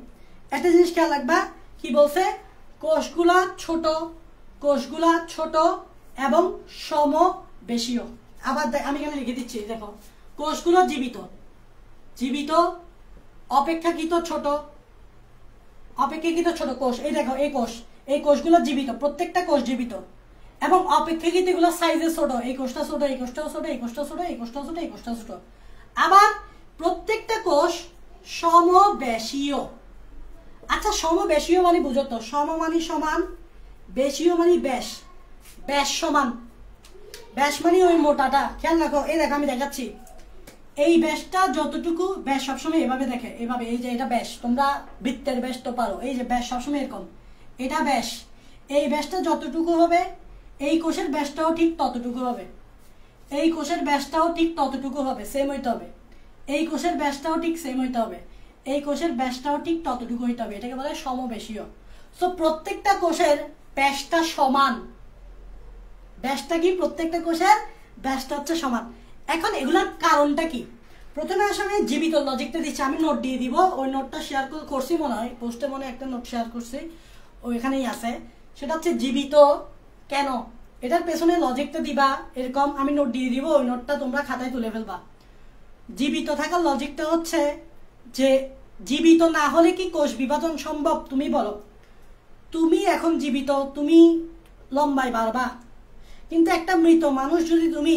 একটা জিনিস খেয়াল রাখবা, কি বলছে? কোষগুলা ছোট, কোষগুলা ছোট এবং সমবেশীয়। আবার আমি এখানে লিখে দিচ্ছি, দেখো, কোষগুলো জীবিত, জীবিত, অপেক্ষাকৃত ছোট, অপেক্ষাকৃত ছোট কোষ, এই দেখো এই কোষ, এই কোষগুলো জীবিত, প্রত্যেকটা কোষ জীবিত, এবং অপেক্ষাকৃত গুলো সাইজে ছোট, এই কোষটা ছোট, এই কোষটাও ছোট, এই কোষটাও ছোট, এই কোষটাও ছোট, এই কোষটাও ছোট। আবার প্রত্যেকটা কোষ সমবেশীয়। আচ্ছা, সমবেশীয় মানে বুঝো তো, সম মানে সমান, বেশীয় মানে ব্যাস, ব্যাস সমান, ব্যাস মানে ওই মোটাটা। খেয়াল রাখো, এই দেখো আমি দেখাচ্ছি, এই ব্যাসটা যতটুকু, ব্যাস সবসময় এভাবে দেখে, এভাবে, এই যে এটা ব্যাস, তোমরা বৃত্তের ব্যাস তো পারো, এই যে ব্যাস সবসময় এরকম, এটা ব্যাস, এই ব্যাসটা যতটুকু হবে এই কোষের ব্যাসটাও ঠিক ততটুকু হবে, এই কোষের ব্যাসটাও ঠিক ততটুকু হবে, সেম হইতে হবে, এই কোষের ব্যাসটাও ঠিক সেম হইতে হবে, এই কোষের ব্যাসটাও ঠিক ততটুকু হইতে হবে, এটাকে বলে সমবেশীয়। সো প্রত্যেকটা কোষের ব্যাসটা সমান, ব্যাসটা কি, প্রত্যেকটা কোষের ব্যাসটা হচ্ছে সমান। এখন এগুলার কারণটা কি? প্রথমে আসলে জীবিত লজিকটা দিচ্ছি, আমি নোট দিয়ে দিব, ওই নোটটা শেয়ার করছি মনে হয়, পোস্টে মনে একটা নোট শেয়ার করছি, ওইখানেই আছে। সেটা হচ্ছে জীবিত কেন, এটার পেছনে লজিকটা দিবা এরকম, আমি নোট দিয়ে দিব, ওই নোটটা তোমরা খাতায় তুলে ফেলবা। জীবিত থাকার লজিকটা হচ্ছে যে জীবিত না হলে কি কোষ বিভাজন সম্ভব? তুমি বলো, তুমি এখন জীবিত, তুমি লম্বায় বাড়বা, কিন্তু একটা মৃত মানুষ যদি তুমি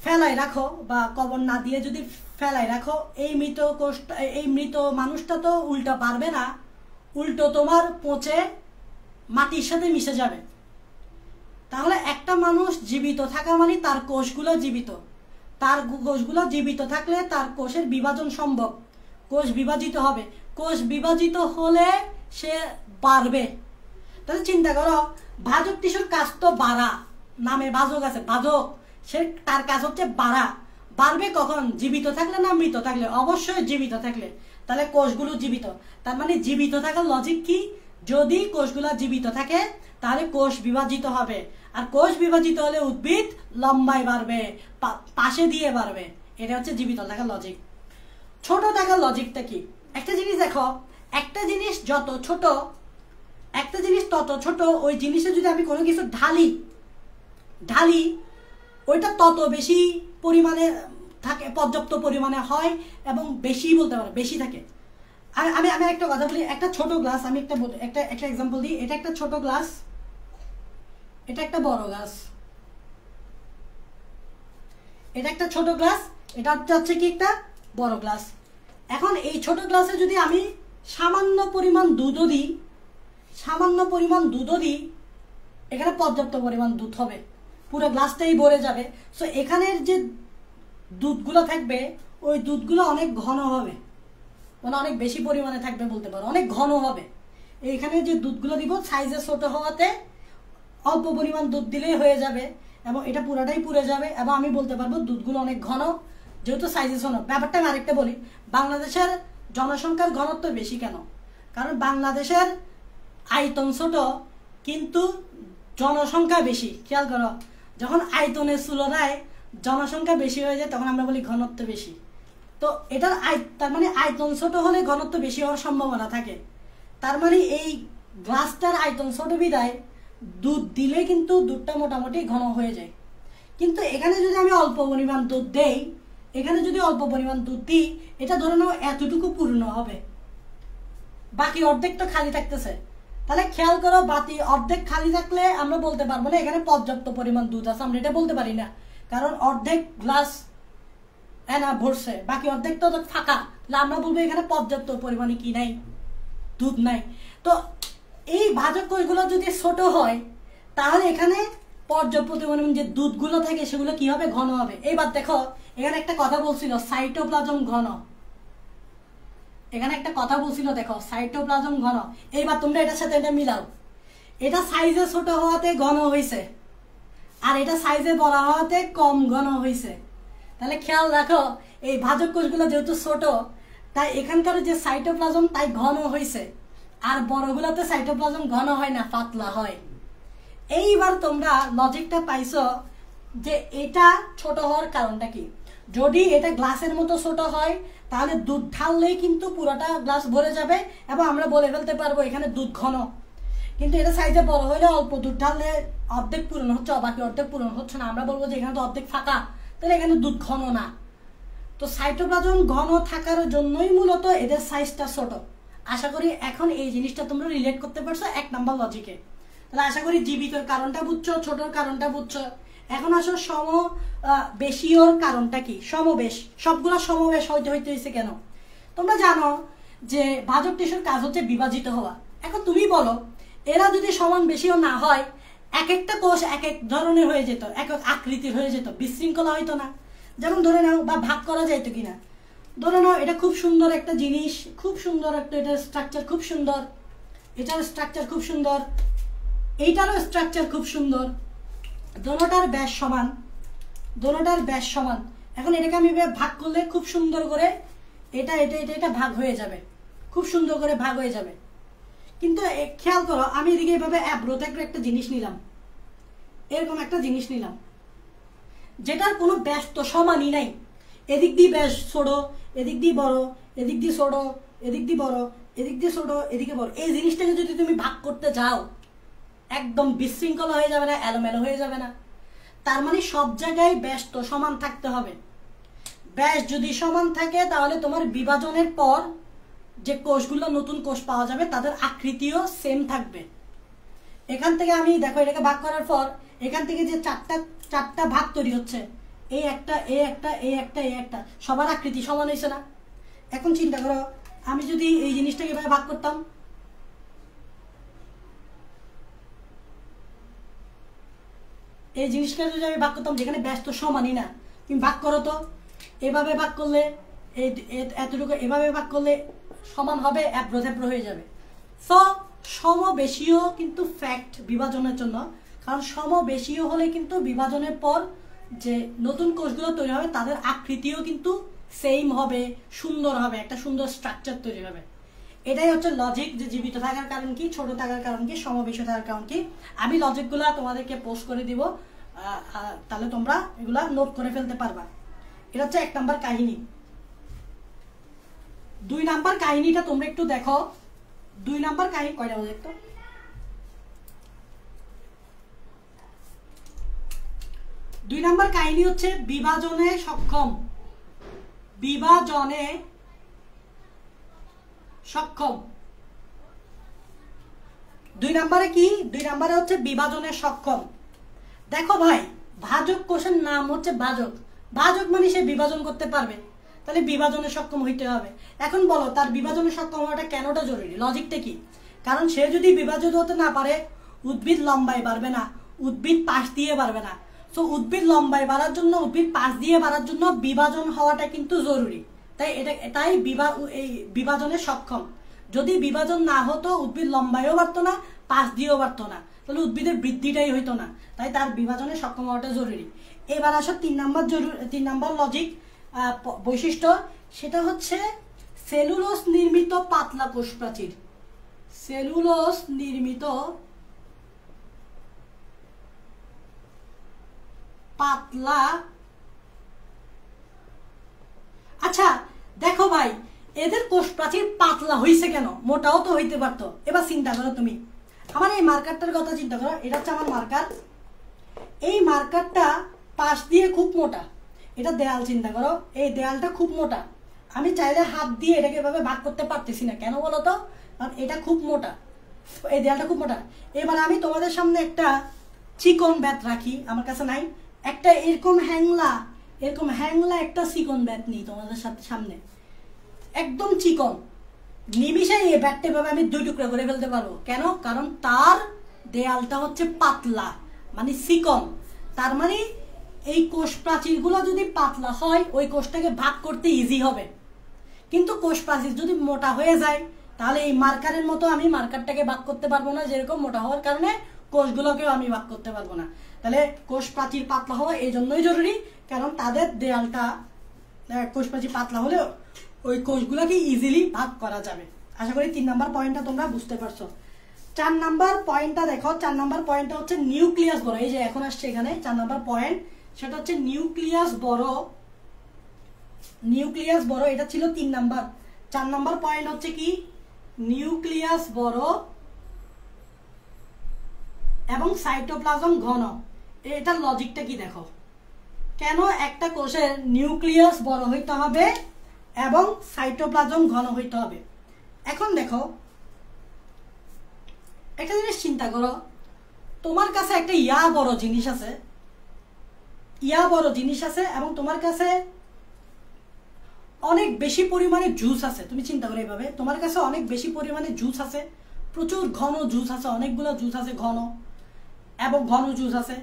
ফেলায় রাখো বা কবর না দিয়ে যদি ফেলায় রাখো, এই মৃত কোষটা, এই মৃত মানুষটা তো উল্টা পারবে না, উল্টো তোমার পচে মাটির সাথে মিশে যাবে। তাহলে একটা মানুষ জীবিত থাকা মানে তার কোষগুলো জীবিত, তার কোষগুলো জীবিত থাকলে তার কোষের বিভাজন সম্ভব, কোষ বিভাজিত হবে, কোষ বিভাজিত হলে সে বাড়বে। তাহলে চিন্তা করো, ভাজক টিস্যুর কাজ তো বাড়া, নামে ভাজক আছে, ভাজক, সে তার কাজ হচ্ছে বাড়া। বাড়বে কখন? জীবিত থাকলে না মৃত থাকলে? অবশ্যই জীবিত থাকলে। তাহলে কোষগুলো জীবিত, তার মানে জীবিত থাকার লজিক কি? যদি কোষগুলো জীবিত থাকে তাহলে কোষ বিভাজিত হবে, আর কোষ বিভাজিত হলে উদ্ভিদ লম্বায় বাড়বে, পাশে দিয়ে বাড়বে। এটা হচ্ছে জীবিত থাকার লজিক। ছোট থাকার লজিকটা কি? একটা জিনিস দেখো, একটা জিনিস যত ছোট, একটা জিনিস তত ছোট, ওই জিনিসে যদি আমি কোনো কিছু ঢালি ওইটা তত বেশি পরিমাণে থাকে, পর্যাপ্ত পরিমাণে হয় এবং বেশি বলতে পারো বেশি থাকে। আমি আমি একটা কথা বলি, একটা ছোট গ্লাস, আমি একটা এক্সাম্পল দিই। এটা একটা ছোট গ্লাস, এটা একটা বড় গ্লাস, এটা একটা ছোট গ্লাস, এটা হচ্ছে কি একটা বড় গ্লাস। এখন এই ছোট গ্লাসে যদি আমি সামান্য পরিমাণ দুধও দিই, এখানে পর্যাপ্ত পরিমাণ দুধ হবে, পুরো গ্লাসটাই ভরে যাবে। সো এখানের যে দুধগুলো থাকবে ওই দুধগুলো অনেক ঘন হবে, মানে অনেক বেশি পরিমাণে থাকবে বলতে পারো, অনেক ঘন হবে। এইখানে যে দুধগুলো দিব সাইজে ছোট হওয়াতে অল্প পরিমাণ দুধ দিলেই হয়ে যাবে এবং এটা পুরাটাই পুড়ে যাবে, এবং আমি বলতে পারবো দুধগুলো অনেক ঘন, যেহেতু সাইজে ছোট। ব্যাপারটা আমি আরেকটা বলি, বাংলাদেশের জনসংখ্যার ঘনত্ব বেশি কেন? কারণ বাংলাদেশের আয়তন ছোট কিন্তু জনসংখ্যা বেশি। খেয়াল করো, যখন আয়তনের তুলনায় জনসংখ্যা বেশি হয়ে যায় তখন আমরা বলি ঘনত্ব বেশি। তো এটার তার মানে আয়তন ছোট হলে ঘনত্ব বেশি হওয়ার সম্ভাবনা থাকে। তার মানে এই গ্লাসটার আয়তন ছোট বিদায় দুধ দিলে কিন্তু দুধটা মোটামুটি ঘন হয়ে যায়। কিন্তু এখানে যদি আমি অল্প পরিমাণ দুধ দেই, এটা ধরে নাও এতটুকু পূর্ণ হবে, বাকি অর্ধেকটা খালি থাকতেছে। তাহলে খেয়াল করো, বাকি অর্ধেক খালি থাকলে আমরা বলতে পারবো না এখানে পর্যাপ্ত পরিমাণ দুধ আছে, আমরা এটা বলতে পারি না, কারণ অর্ধেক গ্লাস না ভরছে, বাকি অর্ধেকটা তো ফাঁকা। তাহলে আমরা বলবো এখানে পর্যাপ্ত পরিমাণে কি নাই, দুধ নাই। তো এই ভাজক কোষগুলো যদি ছোট হয় তাহলে এখানে পর্যাপ্ত পরিমাণ যে দুধগুলো থাকে সেগুলো কি হবে? ঘন হবে। এইবার দেখো, এখানে একটা কথা বলছিল সাইটোপ্লাজম ঘন, এখানে একটা কথা বলছিল দেখো সাইটোপ্লাজম ঘন। এইবার তোমরা এটার সাথে এটা মিলাও, এটা সাইজে ছোট হওয়াতে ঘন হয়েছে আর এটা সাইজে বড় হওয়াতে কম ঘন হয়েছে। তাহলে খেয়াল রাখো, এই ভাজক কোষগুলো যেহেতু ছোট তাই এখানকার যে সাইটোপ্লাজম তাই ঘন হয়েছে, আর বড়গুলোতে সাইটোপ্লাজম ঘন হয় না, পাতলা হয়। এইবার তোমরা লজিকটা পাইছো যে এটা ছোট হওয়ার কারণটা কি। যদি এটা গ্লাসের মতো ছোট হয় তাহলে দুধ ঢাললেই কিন্তু পুরোটা গ্লাস ভরে যাবে এবং আমরা বলে ফেলতে পারবো এখানে দুধ ঘন। কিন্তু এটা সাইজে বড় হলে অল্প দুধ ঢাললে অর্ধেক পূরণ হচ্ছে, বাকি অর্ধেক পূরণ হচ্ছে না, আমরা বলবো যে এখানে তো অর্ধেক ফাঁকা, তাহলে এখানে দুধ ঘন না। তো সাইটোপ্লাজম ঘন থাকার জন্যই মূলত এদের সাইজটা ছোট। আশা করি এখন এই জিনিসটা তোমরা রিলেট করতে পারছো 1 নাম্বার লজিকে। তাহলে আশা করি জীবিতর কারণটা বুঝছো, ছোটর কারণটা বুঝছো। এখন আসো বেশিওর কারণটা কি। সমবেশ, সবগুলো সমবেশ হইতেছে কেন? তোমরা জানো যে ভাজক টিস্যুর কাজ হচ্ছে বিভাজিত হওয়া। এখন তুমি বলো, এরা যদি সমান বেশিও না হয়, এক একটা কোষ এক এক ধরনের হয়ে যেত, এক এক আকৃতির হয়ে যেত, বিশৃঙ্খলা হইতো না। যেমন ধরে নাও, বা ভাগ করা যাইতো কিনা, ধরে নাও এটা খুব সুন্দর একটা জিনিস, খুব সুন্দর একটা, এটার স্ট্রাকচার খুব সুন্দর, এটার স্ট্রাকচার খুব সুন্দর, এইটারও স্ট্রাকচার খুব সুন্দর, দোনোটার ব্যাস সমান। এখন এটাকে আমি ভাগ করলে খুব সুন্দর করে এটা ভাগ হয়ে যাবে, খুব সুন্দর করে ভাগ হয়ে যাবে। কিন্তু খেয়াল করো, আমি এদিকে এভাবে একটা জিনিস নিলাম, এরকম একটা জিনিস নিলাম যেটার কোনো ব্যাস তো সমানই নাই। এদিক দিয়ে ব্যাস ছোট, এদিক দিয়ে বড়, এদিক দিয়ে ছোট, এদিক দিয়ে বড়, এদিক দিয়ে ছোট, এদিকে বড়। এই জিনিসটাকে যদি তুমি ভাগ করতে যাও একদম বিশৃঙ্খলা হয়ে যাবে না, এলোমেলো হয়ে যাবে না? তার মানে সব জায়গায় ব্যাস তো সমান থাকতে হবে। ব্যাস যদি সমান থাকে তাহলে তোমার বিভাজনের পর যে কোষগুলো নতুন কোষ পাওয়া যাবে তাদের আকৃতিও সেম থাকবে। এখান থেকে আমি দেখো এটাকে ভাগ করার পর এখান থেকে যে চারটা ভাগ তৈরি হচ্ছে, এই একটা, এই একটা, এই একটা, এই একটা, সবার আকৃতি সমান হয়েছে না? এখন চিন্তা করো, আমি যদি এই জিনিসটাকে এভাবে ভাগ করতাম, এই জিনিসটা যদি আমি ভাগ করতাম, যেখানে ব্যাস তো সমানই না, তুমি ভাগ করো তো, এভাবে ভাগ করলে এই এতটুকু এভাবে ভাগ করলে সমান হবে, অ্যাব্রো হয়ে যাবে। সো সমবেশীয় কিন্তু ফ্যাক্ট বিভাজনের জন্য, কারণ সমবেশীয় হলে কিন্তু বিভাজনের পর যে নতুন কোষগুলো তৈরি হবে তাদের আকৃতিও কিন্তু সেম হবে, সুন্দর হবে, একটা সুন্দর স্ট্রাকচার তৈরি হবে। এটাই হচ্ছে লজিক, যে জীবিত থাকার কারণ কি, ছোট থাকার কারণ কি, সমবেশীয় থাকার কারণ কি। আমি লজিকগুলো তোমাদেরকে পোস্ট করে দিব, তাহলে তোমরা এগুলা নোট করে ফেলতে পারবা। এটা হচ্ছে 1 নাম্বার কাহিনী। 2 নাম্বার কাহিনীটা তোমরা একটু দেখো। 2 নাম্বার কাহিনী কয়টা বলে একটু? 2 নাম্বার কাহিনী হচ্ছে বিভাজনে সক্ষম। বিভাজনে সক্ষম। 2 নাম্বারে কি? 2 নাম্বারে হচ্ছে বিভাজনে সক্ষম। দেখো ভাই, ভাজক কোষের নাম হচ্ছে ভাজক। ভাজক মানে সে বিভাজন করতে পারবে, তাহলে বিভাজনে সক্ষম হইতে হবে। এখন বলো, তার বিভাজনে সক্ষম হওয়াটা কেনটা জরুরি? লজিকটা কি? কারণ সে যদি বিভাজিত হতে না পারে, উদ্ভিদ লম্বায় বাড়বে না, উদ্ভিদ পাশ দিয়ে বাড়বে না। তো উদ্ভিদ লম্বায় বাড়ার জন্য, উদ্ভিদ পাশ দিয়ে বাড়ার জন্য বিভাজন হওয়াটা কিন্তু জরুরি। তাই এই বিভাজনে সক্ষম। যদি বিভাজন না হতো, উদ্ভিদ লম্বায়ও বাড়তো না, পাশ দিয়েও বাড়তো না, তাহলে উদ্ভিদের বৃদ্ধিটাই হইতো না। তাই তার বিভাজনে সক্ষম হওয়াটা জরুরি। এবার আসো 3 নাম্বার লজিক বৈশিষ্ট্য, সেটা হচ্ছে সেলুলোজ নির্মিত পাতলা কোষ প্রাচীর। সেলুলোজ নির্মিত পাতলা। আচ্ছা দেখো ভাই, এদের কোষ প্রাচীর পাতলা হইছে কেন? মোটাও তো হইতে পারতো। এবার চিন্তা করো তুমি, আমার এই মার্কারটার কথা চিন্তা করো। এটা হচ্ছে আমার মার্কার। এই মার্কারটা পাশ দিয়ে খুব মোটা, এটা দেয়াল চিন্তা করো, এই দেয়ালটা খুব মোটা। আমি চাইলে হাত দিয়ে এটাকে এভাবে ভাগ করতে পারতেছি না, কেন বলো তো? কারণ এটা খুব মোটা, এই দেয়ালটা খুব মোটা। এবার আমি তোমাদের সামনে একটা চিকন ব্যাত রাখি, আমার কাছে নাই, একটা এরকম হ্যাংলা একটা চিকন ব্যাত নিই তোমাদের সামনে, একদম চিকন। নিমিষে এই ব্যাটটা এভাবে আমি 2 টুকরা করে ফেলতে পারবো। কেন? কারণ তার দেয়ালটা হচ্ছে পাতলা, মানে চিকন। তার মানে এই কোষ প্রাচীরগুলো যদি পাতলা হয়, ওই কোষটাকে ভাগ করতে ইজি হবে। কিন্তু কোষ প্রাচীর যদি মোটা হয়ে যায়, তাহলে এই মার্কারের মতো আমি মার্কারটাকে ভাগ করতে পারবো না, যেরকম মোটা হওয়ার কারণে কোষগুলোকেও আমি ভাগ করতে পারবো না। তাহলে কোষ প্রাচীর পাতলা হওয়া এই জন্যই জরুরি, কারণ তাদের দেয়ালটা, কোষ প্রাচীর পাতলা হলেও ওই কোষগুলোকে ইজিলি ভাগ করা যাবে। আশা করি 3 নাম্বার পয়েন্টটা তোমরা বুঝতে পারছো। 4 নাম্বার পয়েন্টটা দেখো। 4 নাম্বার পয়েন্টটা হচ্ছে নিউক্লিয়াস বড়। এই যে এখন আসছে এখানে 4 নাম্বার পয়েন্ট, সেটা হচ্ছে নিউক্লিয়াস বড়। নিউক্লিয়াস বড়, এটা ছিল 3 নাম্বার। 4 নাম্বার পয়েন্ট হচ্ছে কি? নিউক্লিয়াস বড় এবং সাইটোপ্লাজম ঘন। এটার লজিকটা কি দেখো, কেন একটা কোষের নিউক্লিয়াস বড় হইতে হবে এবং সাইটোপ্লাজম ঘন হইতে হবে। এখন দেখো, একটা জিনিস চিন্তা করো, তোমার কাছে একটা বড় জিনিস আছে, এবং তোমার কাছে অনেক বেশি পরিমাণে জুস আছে। তুমি চিন্তা করো এইভাবে, তোমার কাছে অনেক বেশি পরিমাণে জুস আছে, প্রচুর ঘন জুস আছে, অনেকগুলো জুস আছে ঘন জুস আছে,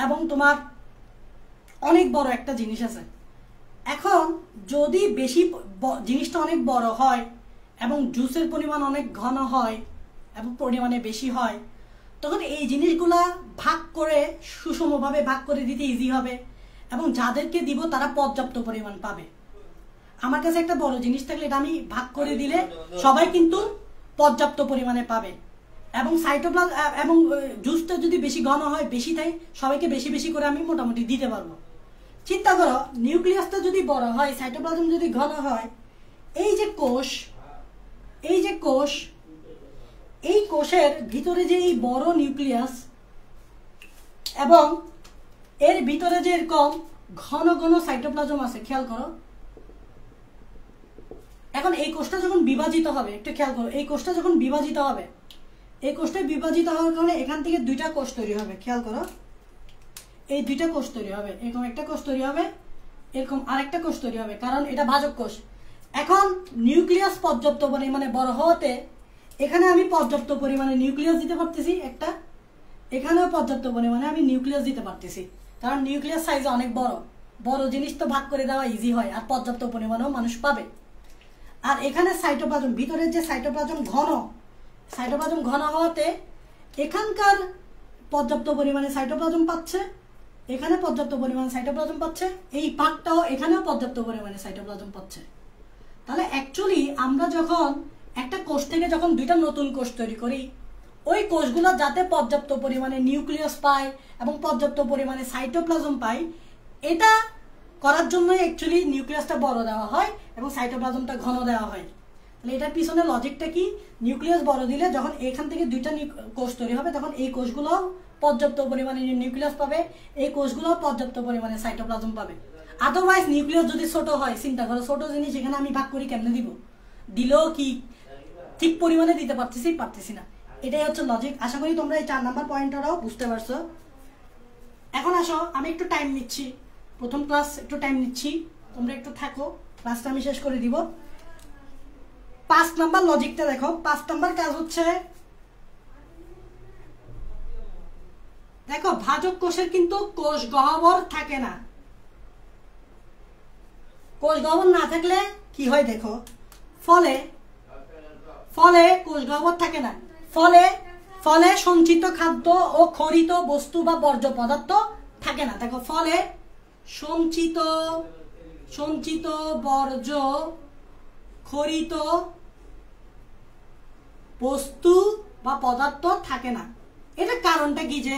এবং তোমার অনেক বড় একটা জিনিস আছে। এখন যদি জিনিসটা অনেক বড় হয় এবং জুসের পরিমাণ অনেক ঘন হয় এবং পরিমাণে বেশি হয়, তখন এই জিনিসগুলা ভাগ করে সুষমভাবে ভাগ করে দিতে ইজি হবে, এবং যাদেরকে দিব তারা পর্যাপ্ত পরিমাণ পাবে। আমার কাছে একটা বড় জিনিস থাকলে এটা আমি ভাগ করে দিলে সবাই কিন্তু পর্যাপ্ত পরিমাণে পাবে, এবং সাইটোপ্লাজম এবং জুসটা যদি বেশি ঘন হয়, বেশি থাকে, সবাইকে বেশি বেশি করে আমি মোটামুটি দিতে পারবো। চিন্তা করো, নিউক্লিয়াসটা যদি বড় হয়, সাইটোপ্লাজম যদি ঘন হয়, এই যে কোষ, এই কোষের ভিতরে যে এই বড় নিউক্লিয়াস এবং এর ভিতরে যে এরকম ঘন ঘন সাইটোপ্লাজম আছে, খেয়াল করো। এখন এই কোষটা যখন বিভাজিত হবে, একটু খেয়াল করো, এই কোষটা যখন বিভাজিত হবে, এই কোষটা বিভাজিত হওয়ার কারণে এখান থেকে 2টা কোষ তৈরি হবে। খেয়াল করো, এই 2টা কোষ তৈরি হবে, এরকম একটা কোষ তৈরি হবে, এরকম আরেকটা কোষ তৈরি হবে, কারণ এটা ভাজক কোষ। এখন নিউক্লিয়াস পর্যাপ্ত পরিমাণে বড় হওয়াতে এখানে আমি পর্যাপ্ত পরিমাণে নিউক্লিয়াস দিতে পারতেছি একটা, এখানেও পর্যাপ্ত পরিমাণে আমি নিউক্লিয়াস দিতে পারতেছি, কারণ নিউক্লিয়াস সাইজ অনেক বড়, বড় জিনিস তো ভাগ করে দেওয়া ইজি হয়, আর পর্যাপ্ত পরিমাণেও মানুষ পাবে। আর এখানে সাইটোপ্লাজম, ভিতরের যে সাইটোপ্লাজম ঘন হওয়াতে এখানকার পর্যাপ্ত পরিমাণে সাইটোপ্লাজম পাচ্ছে, এখানে পর্যাপ্ত পরিমাণে সাইটোপ্লাজম পাচ্ছে, এই পার্টটাও এখানেও পর্যাপ্ত পরিমাণে সাইটোপ্লাজম পাচ্ছে। তাহলে অ্যাকচুয়ালি আমরা যখন একটা কোষ থেকে যখন দুইটা নতুন কোষ তৈরি করি, ওই কোষগুলো যাতে পর্যাপ্ত পরিমাণে নিউক্লিয়াস পায় এবং পর্যাপ্ত পরিমাণে সাইটোপ্লাজম পায়, এটা করার জন্য অ্যাকচুয়ালি নিউক্লিয়াসটা বড় দেওয়া হয় এবং সাইটোপ্লাজমটা ঘন দেওয়া হয়। তাহলে এটার পিছনে লজিকটা কি? নিউক্লিয়াস বড় দিলে যখন এখান থেকে দুইটা কোষ তৈরি হবে, তখন এই কোষগুলো পর্যাপ্ত পরিমাণে নিউক্লিয়াস পাবে, এই কোষগুলো পর্যাপ্ত পরিমাণে সাইটোপ্লাজম পাবে। আদারওয়াইজ নিউক্লিয়াস যদি ছোট হয়, চিন্তা করো ছোট জিনিস এখানে আমি ভাগ করি কেমনে দিব? দিলেও কি ঠিক পরিমাণে দিতে পারতেছি না। এটাই হচ্ছে লজিক। আশা করি তোমরা এই 4 নাম্বার পয়েন্টটাও বুঝতে পারছো। এখন আসো, আমি একটু টাইম নিচ্ছি, প্রথম ক্লাস একটু টাইম নিচ্ছি, তোমরা একটু থাকো, ক্লাসটা আমি শেষ করে দিব। 5 নাম্বার লজিকটা দেখো। 5 নাম্বার কাজ হচ্ছে, দেখো ভাজক কোষের কিন্তু কোষ গহ্বর থাকে না। কোষ গহ্বর না থাকলে কি হয় দেখো, ফলে কোষ গহ্বর থাকে না, ফলে সঞ্চিত খাদ্য ও খরিত বস্তু বা বর্জ্য পদার্থ থাকে না। দেখো, ফলে সঞ্চিত বর্জ্য খরিত বস্তু বা পদার্থ থাকে না। এটার কারণটা কি? যে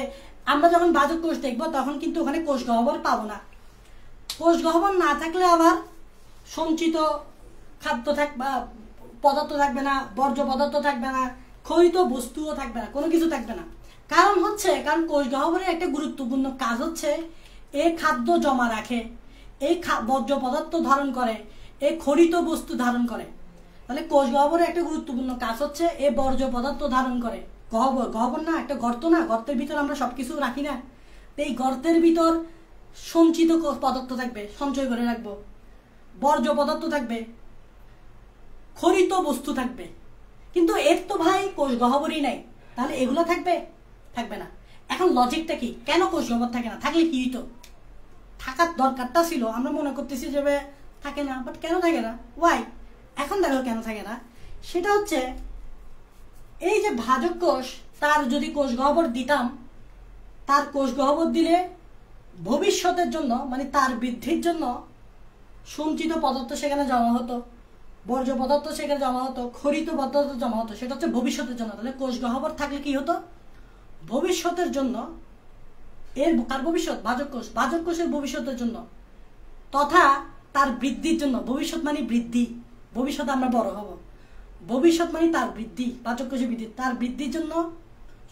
আমরা যখন ভাজক কোষ দেখবো তখন কিন্তু ওখানে কোষ গহ্বর পাবো না। কোষ গহ্বর না থাকলে আবার সঞ্চিত খাদ্য পদার্থ থাকবে না, বর্জ্য পদার্থ থাকবে না, খরিত বস্তুও থাকবে না, কোনো কিছু থাকবে না। কারণ কোষ গহ্বরের একটা গুরুত্বপূর্ণ কাজ হচ্ছে এই খাদ্য জমা রাখে, এই বর্জ্য পদার্থ ধারণ করে, এই খরিত বস্তু ধারণ করে। তাহলে কোষ গহ্বরের একটা গুরুত্বপূর্ণ কাজ হচ্ছে এই বর্জ্য পদার্থ ধারণ করে। গহ্বর না, একটা গর্ত না, গর্তের ভিতর আমরা সবকিছু রাখি না, এই গর্তের ভিতর সঞ্চিত পদার্থ থাকবে, সঞ্চয় করে রাখবো, বর্জ্য পদার্থ থাকবে, খরিত বস্তু থাকবে। কিন্তু এর তো ভাই কোষ গহ্বরই নাই, তাহলে এগুলো থাকবে না। এখন লজিকটা কি? কেন কোষ গহ্বর থাকে না? থাকলে কি হইতো? থাকার দরকারটা ছিল, আমরা মনে করতেছি যে থাকে না, বাট কেন থাকে না? ওয়াই? এখন দেখো কেন থাকে না। সেটা হচ্ছে এই যে ভাজক কোষ, তার যদি কোষ গহ্বর দিতাম, তার কোষ গহ্বর দিলে ভবিষ্যতের জন্য, মানে তার বৃদ্ধির জন্য সঞ্চিত পদার্থ সেখানে জমা হতো, বর্জ্য পদার্থ সেখানে জমা হতো, খরিত পদার্থ জমা হতো, সেটা হচ্ছে ভবিষ্যতের জন্য। তাহলে কোষ গহ্বর থাকলে কি হতো? ভবিষ্যতের জন্য, কার ভবিষ্যৎ? ভাজক কোষের ভবিষ্যতের জন্য, তথা তার বৃদ্ধির জন্য। ভবিষ্যৎ মানে বৃদ্ধি, ভবিষ্যতে আমরা বড় হব, ভবিষ্যৎ মানে তার বৃদ্ধি, ভাজক কোষের বৃদ্ধি, তার বৃদ্ধির জন্য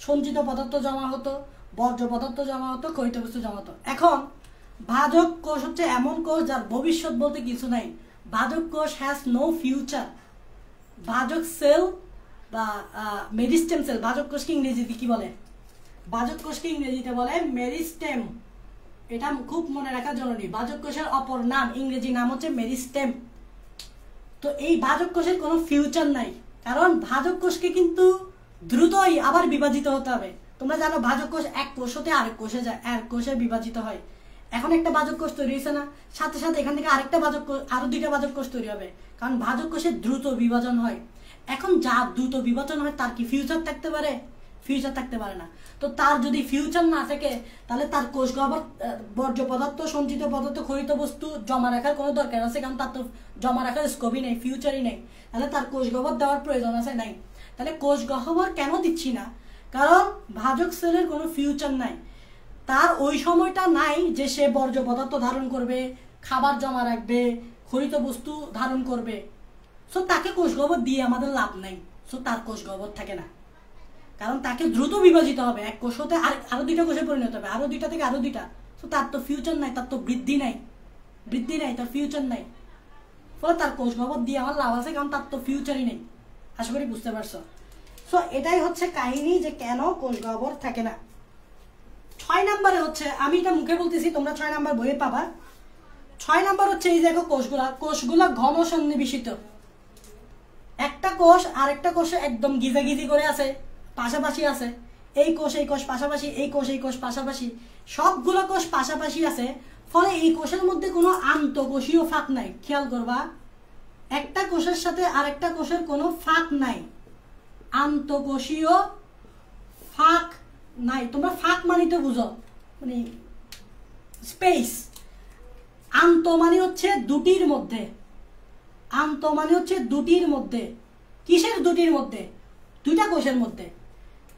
সঞ্চিত পদার্থ জমা হতো, বর্জ্য পদার্থ জমা হতো, খরিত বস্তু জমা হতো। এখন ভাজক কোষ হচ্ছে এমন কোষ যার ভবিষ্যৎ বলতে কিছু নাই। ভাজক কোষ হ্যাজ নো ফিউচার। ভাজক সেল বা মেরিস্টেম সেল, ভাজক কোষকে ইংরেজিতে কি বলে? ভাজক কোষকে ইংরেজিতে বলে মেরিস্টেম। এটা খুব মনে রাখা জরুরি। ভাজক কোষের অপর নাম, ইংরেজি নাম হচ্ছে মেরিস্টেম। তো এই ভাজক কোষের কোনো ফিউচার নাই, কারণ ভাজক কোষকে কিন্তু দ্রুতই আবার বিভাজিত হতে হবে। তোমরা জানো ভাজক কোষ এক কোষ হতে আরেক কোষে যায়, এক কোষে বিভাজিত হয়। এখন একটা ভাজক কোষ তৈরি হয়েছে না, সাথে সাথে এখান থেকে আরেকটা ভাজক কোষ, আরো 2টা ভাজক কোষ তৈরি হবে, কারণ ভাজক কোষের দ্রুত বিভাজন হয়। এখন যা দ্রুত বিভাজন হয় তার কি ফিউচার থাকতে পারে? ফিউচার থাকতে পারে না। তো তার যদি ফিউচার না থাকে, তাহলে তার কোষ গহ্বর বর্জ্য পদার্থ, সঞ্চিত পদার্থ, খরিত বস্তু জমা রাখার কোনো দরকার আছে? কারণ তার তো জমা রাখার স্কোপই নেই, ফিউচারই নেই। তাহলে তার কোষ গহ্বর দেওয়ার প্রয়োজন আছে? নাই। তাহলে কোষ গহ্বর কেন দিচ্ছি না? কারণ ভাজক সেলের কোনো ফিউচার নাই, তার ওই সময়টা নাই যে সে বর্জ্য পদার্থ ধারণ করবে, খাবার জমা রাখবে, খরিত বস্তু ধারণ করবে। সো তাকে কোষ গহ্বর দিয়ে আমাদের লাভ নাই। সো তার কোষ গহ্বর থাকে না, কারণ তাকে দ্রুত বিভাজিত হবে, এক কোষ হতে আরো 2টা কোষে পরিণত হবে, আরো 2টা থেকে আরো 2টা। তো তার তো ফিউচার নাই, তার তো বৃদ্ধি নাই, তার ফিউচার নাই। ফলে তার কোষ গহ্বর দিয়ে আমার লাভ আছে, কারণ তার তো ফিউচারই নেই। আশা করি বুঝতে পারছো। সো এটাই হচ্ছে কাহিনী যে কেন কোষ গহ্বর থাকে না। 6 নম্বরে হচ্ছে, আমি এটা মুখে বলতেছি, তোমরা 6 নম্বর বইয়ে পাবা। 6 নম্বর হচ্ছে এই দেখো কোষগুলা ঘন সন্নিবেশিত। একটা কোষ আরেকটা কোষে একদম গিজাগিজি করে আছে, পাশাপাশি আছে। এই কোষ পাশাপাশি, এই কোষ পাশাপাশি, সবগুলো কোষ পাশাপাশি আছে, ফলে এই কোষের মধ্যে কোনো আন্তঃকোষীয় ফাঁক নাই। খেয়াল করবা, একটা কোষের সাথে আরেকটা কোষের কোনো ফাঁক নাই, আন্তঃকোষীয় ফাঁক নাই। তোমরা ফাঁক মানে তো বুঝো, মানে স্পেস। আন্ত মানে হচ্ছে দুটির মধ্যে, আন্ত মানে হচ্ছে দুটির মধ্যে। কিসের দুটির মধ্যে? দুইটা কোষের মধ্যে।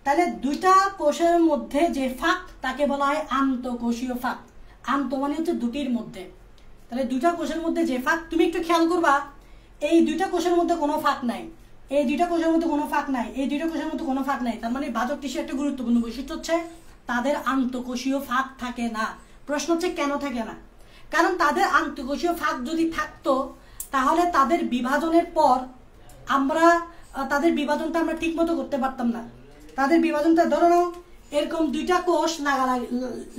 তাহলে দুইটা কোষের মধ্যে যে ফাঁক তাকে বলা হয় আন্তঃকোষীয় ফাঁক। আন্ত মানে হচ্ছে দুটির মধ্যে। তাহলে দুইটা কোষের মধ্যে যে ফাঁক, তুমি একটু খেয়াল করবা, এই দুইটা কোষের মধ্যে কোনো ফাঁক নাই, এই দুইটা কোষের মধ্যে কোনো ফাঁক নাই, এই দুইটা কোষের মধ্যে কোনো ফাঁক নাই। তার মানে ভাজক টিস্যু একটা গুরুত্বপূর্ণ বৈশিষ্ট্য হচ্ছে তাদের আন্তঃকোষীয় ফাঁক থাকে না। প্রশ্ন হচ্ছে কেন থাকে না? কারণ তাদের আন্তঃকোষীয় ফাঁক যদি থাকতো তাহলে তাদের বিভাজনের পর আমরা তাদের বিভাজনটা আমরা ঠিক মতো করতে পারতাম না। তাদের বিভাজনটা ধরো নাও, এরকম দুইটা কোষ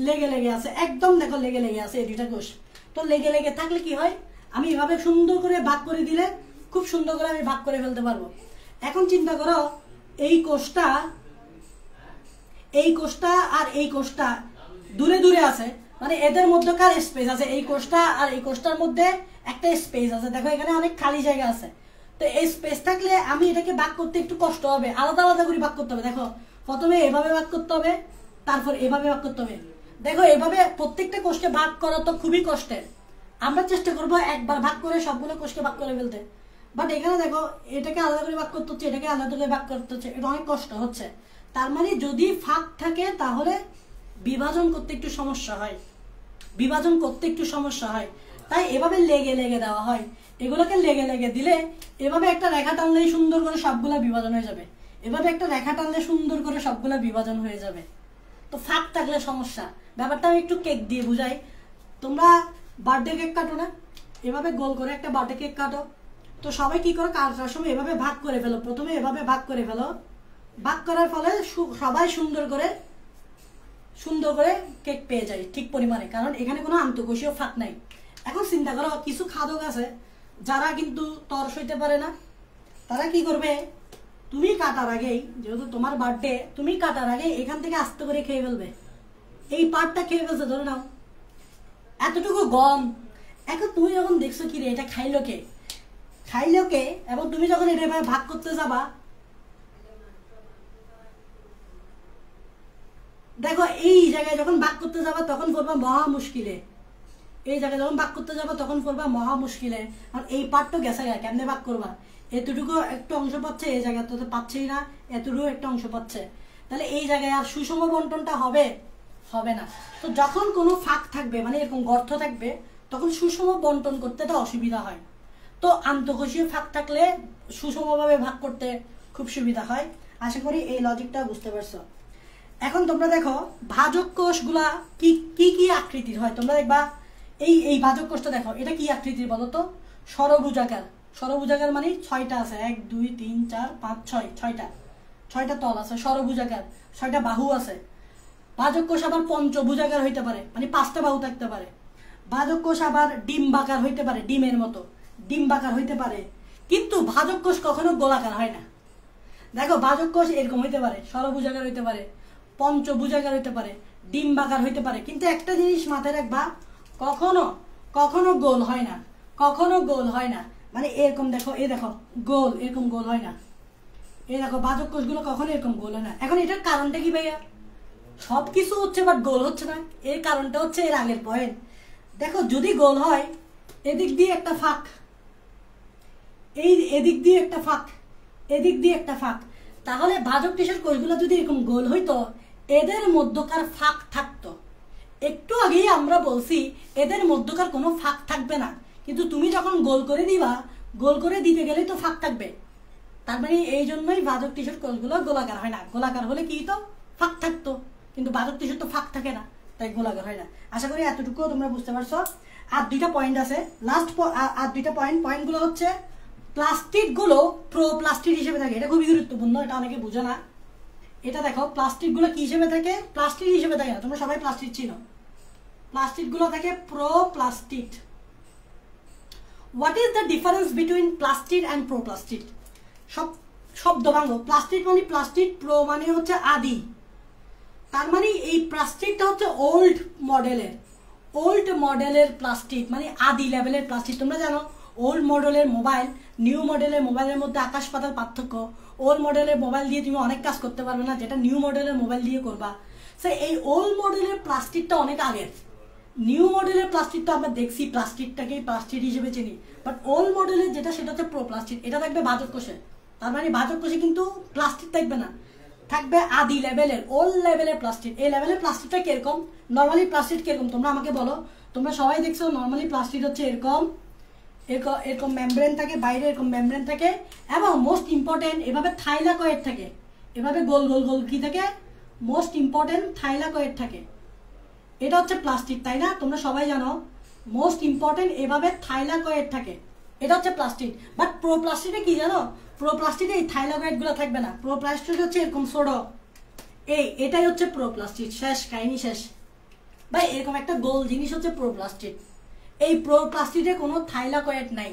লেগে লেগে আছে, একদম দেখো লেগে লেগে আছে এই দুইটা কোষ। তো লেগে লেগে থাকলে কি হয়, আমি এভাবে সুন্দর করে ভাগ করে দিলে খুব সুন্দর করে আমি ভাগ করে ফেলতে পারবো। এখন চিন্তা করো, এই কোষটা আর এই কোষটা দূরে দূরে আছে, মানে এদের মধ্যকার স্পেস আছে, এই কোষটা আর এই কোষটার মধ্যে একটা স্পেস আছে। দেখো এখানে অনেক খালি জায়গা আছে। তো এই স্পেস থাকলে আমি এটাকে ভাগ করতে একটু কষ্ট হবে, আলাদা আলাদা করে ভাগ করতে হবে। দেখো প্রথমে এভাবে ভাগ করতে হবে, তারপর এভাবে ভাগ করতে হবে। দেখো এভাবে প্রত্যেকটা কোষকে ভাগ করা তো খুবই কষ্টের। আমরা চেষ্টা করবো একবার ভাগ করে সবগুলো কোষকে ভাগ করে ফেলতে, বাট এখানে দেখো এটাকে আলাদা করে ভাগ করতে হচ্ছে, এটাকে আলাদা করে ভাগ করতে হচ্ছে, এটা অনেক কষ্ট হচ্ছে। তার মানে যদি ফাঁক থাকে তাহলে বিভাজন করতে একটু সমস্যা হয়, বিভাজন করতে একটু সমস্যা হয়। তাই এভাবে লেগে লেগে দেওয়া হয়। এগুলোকে লেগে লেগে দিলে এভাবে একটা রেখা টানলেই সুন্দর করে সবগুলা বিভাজন হয়ে যাবে, এভাবে একটা রেখা টানলে সুন্দর করে সবগুলা বিভাজন হয়ে যাবে। তো ফাঁক থাকলে সমস্যা। ব্যাপারটা আমি একটু কেক দিয়ে বুঝাই। তোমরা বার্থডে কেক কাটো না, এভাবে গোল করে একটা বার্থডে কেক কাটো। তো সবাই কি করো, কাটার সময় এভাবে ভাগ করে ফেলো, প্রথমে এভাবে ভাগ করে ফেলো। ভাগ করার ফলে সবাই সুন্দর করে কেক পেয়ে যায় ঠিক পরিমাণে, কারণ এখানে কোনো আন্তঃকোষীয় ফাঁক নাই। এখন চিন্তা করো, কিছু খাদক আছে যারা কিন্তু তর সইতে পারে না, তারা কি করবে, তুমি কাটার আগেই, যেহেতু তোমার বার্থডে, তুমি কাটার আগে এখান থেকে আস্তে করে খেয়ে ফেলবে। এই পার্টটা খেয়ে ফেলছে, ধরে নাও এতটুকু গম। এখন তুমি যখন দেখছো কি রে এটা খাইলো কে, এবং তুমি যখন এটা ভাগ করতে যাবা, দেখো এই জায়গায় যখন ভাগ করতে যাবা তখন পড়বা মহা মুশকিলে। এই জায়গায় যখন ভাগ করতে যাবা তখন পড়বা মহা মুশকিলে। আর এই পার্টটা গেছে কেমনে ভাগ করবা? এতটুকু একটা অংশ পাচ্ছে, এই জায়গা তো পাচ্ছেই না, এতটুকু একটা অংশ পাচ্ছে। তাহলে এই জায়গায় আর সুষম বন্টনটা হবে না। তো যখন কোনো ফাঁক থাকবে, মানে এরকম গর্ত থাকবে, তখন সুষম বন্টন করতে তো অসুবিধা হয়। তো আন্তঃকোষীয় ফাঁক থাকলে সুষমভাবে ভাগ করতে খুব সুবিধা হয়। আশা করি এই লজিকটা বুঝতে পারছো। এখন তোমরা দেখো ভাজক কোষগুলা কি কি কি আকৃতির হয়। তোমরা দেখবা এই ভাজক কোষটা দেখো, এটা কি আকৃতির বলো তো? ষড়ভুজাকার। ষড়ভুজাকার মানে 6টা আছে, 1 2 3 4 5 6, 6টা তল আছে, ষড়ভুজাকার, 6টা বাহু আছে। ভাজক কোষ আবার পঞ্চভুজাকার হইতে পারে, মানে 5টা বাহু থাকতে পারে। ভাজক কোষ আবার ডিম্বাকার হইতে পারে, ডিমের মতো ডিম্বাকার হইতে পারে। কিন্তু ভাজক কোষ কখনো গোলাকার হয় না। দেখো ভাজক কোষ এরকম হইতে পারে, ষড়ভুজাকার হইতে পারে, পঞ্চভুজাকার হইতে পারে, ডিম্বাকার হইতে পারে। কিন্তু একটা জিনিস মাথায় রাখবা, কখনো গোল হয় না, কখনো গোল হয় না। মানে এরকম দেখো, এই দেখো গোল, এরকম গোল হয় না। এই দেখো ভাজক কোষগুলো কখনো এরকম গোল হয় না। এখন এটার কারণটা কি ভাইয়া? সবকিছু হচ্ছে বাট গোল হচ্ছে না। এর কারণটা হচ্ছে এর আগের পয়েন্ট। দেখো যদি গোল হয়, এদিক দিয়ে একটা ফাঁক, এদিক দিয়ে একটা ফাঁক, এদিক দিয়ে একটা ফাঁক, তাহলে ভাজক টিস্যুর কোষগুলো যদি এরকম গোল হইতো, এদের মধ্যকার ফাঁক থাকতো। একটু আগেই আমরা বলছি এদের মধ্যকার কোনো ফাঁক থাকবে না, কিন্তু তুমি যখন গোল করে দিবা, গোল করে দিতে গেলেই তো ফাঁক থাকবে। তার মানে এই জন্যই ভাজক টিস্যুর কোষগুলো গোলাকার হয় না। গোলাকার হলে কি তো ফাঁক থাকতো, কিন্তু ভাজক টিস্যুর তো ফাঁক থাকে না, তাই গোলাকার হয় না। আশা করি এতটুকু তোমরা বুঝতে পারছো। আর 2টা পয়েন্ট আছে, লাস্ট আর 2টা পয়েন্টগুলো হচ্ছে প্লাস্টিডগুলো প্রোপ্লাস্টিড হিসেবে থাকে। এটা খুবই গুরুত্বপূর্ণ, এটা অনেকে বুঝে না। এটা দেখো প্লাস্টিডগুলো কি হিসেবে থাকে? প্লাস্টিড হিসেবে থাকে না। তোমরা সবাই প্লাস্টিড চিনো। প্লাস্টিডগুলো থাকে proplastid. What is the difference between plastid and proplastid? শব্দ ভাঙো। প্লাস্টিড মানে প্লাস্টিড, প্রো মানে হচ্ছে আদি, তার মানে এই প্লাস্টিকটা হচ্ছে ওল্ড মডেলের প্লাস্টিক, মানে আদি লেভেলের প্লাস্টিক। তোমরা জানো ওল্ড মডেলের মোবাইল নিউ মডেলের মোবাইলের মধ্যে আকাশ পাতাল পার্থক্য। ওল্ড মডেলের মোবাইল দিয়ে তুমি অনেক কাজ করতে পারবে না যেটা নিউ মডেলের মোবাইল দিয়ে করবা। সো এই ওল্ড মডেলের প্লাস্টিকটা অনেক আগের। নিউ মডেলের প্লাস্টিকটা আমরা দেখছি প্লাস্টিকটাকেই প্লাস্টিক হিসেবে চিনি, বাট ওল্ড মডেলের যেটা সেটা হচ্ছে প্রো প্লাস্টিক। এটা থাকবে ভাজক কোষে, তার মানে ভাজক কোষে কিন্তু প্লাস্টিক থাকবে না, থাকবে আদি লেভেলের ওল্ড লেভেলের প্লাস্টিক। এই লেভেলের প্লাস্টিকটা কিরকম? নর্মালি প্লাস্টিক কিরকম তোমরা আমাকে বলো। তোমরা সবাই দেখছো নর্মালি প্লাস্টিক হচ্ছে এরকম এরকম মেমব্রেন থাকে, বাইরে এরকম মেমব্রেন থাকে, এবং মোস্ট ইম্পর্টেন্ট এভাবে থাইলাকয়েড থাকে, এভাবে গোল গোল গোল কি থাকে, মোস্ট ইম্পর্টেন্ট থাইলাকয়েড থাকে। এটা হচ্ছে প্লাস্টিক, তাই না? তোমরা সবাই জানো মোস্ট ইম্পর্টেন্ট এভাবে থাইলাকয়েড থাকে, এটা হচ্ছে প্লাস্টিক। বাট প্রো প্লাস্টিকে কি জানো? প্রো প্লাস্টিকে এই থাইলাকয়েড গুলো থাকবে না। প্রো প্লাস্টিক হচ্ছে এরকম ছোট, এটাই হচ্ছে প্রো প্লাস্টিক। শেষ, কাহিনী শেষ ভাই। এরকম একটা গোল জিনিস হচ্ছে প্রো প্লাস্টিক। এই প্রো প্লাস্টিকে কোনো থাইলাকয়েড নাই।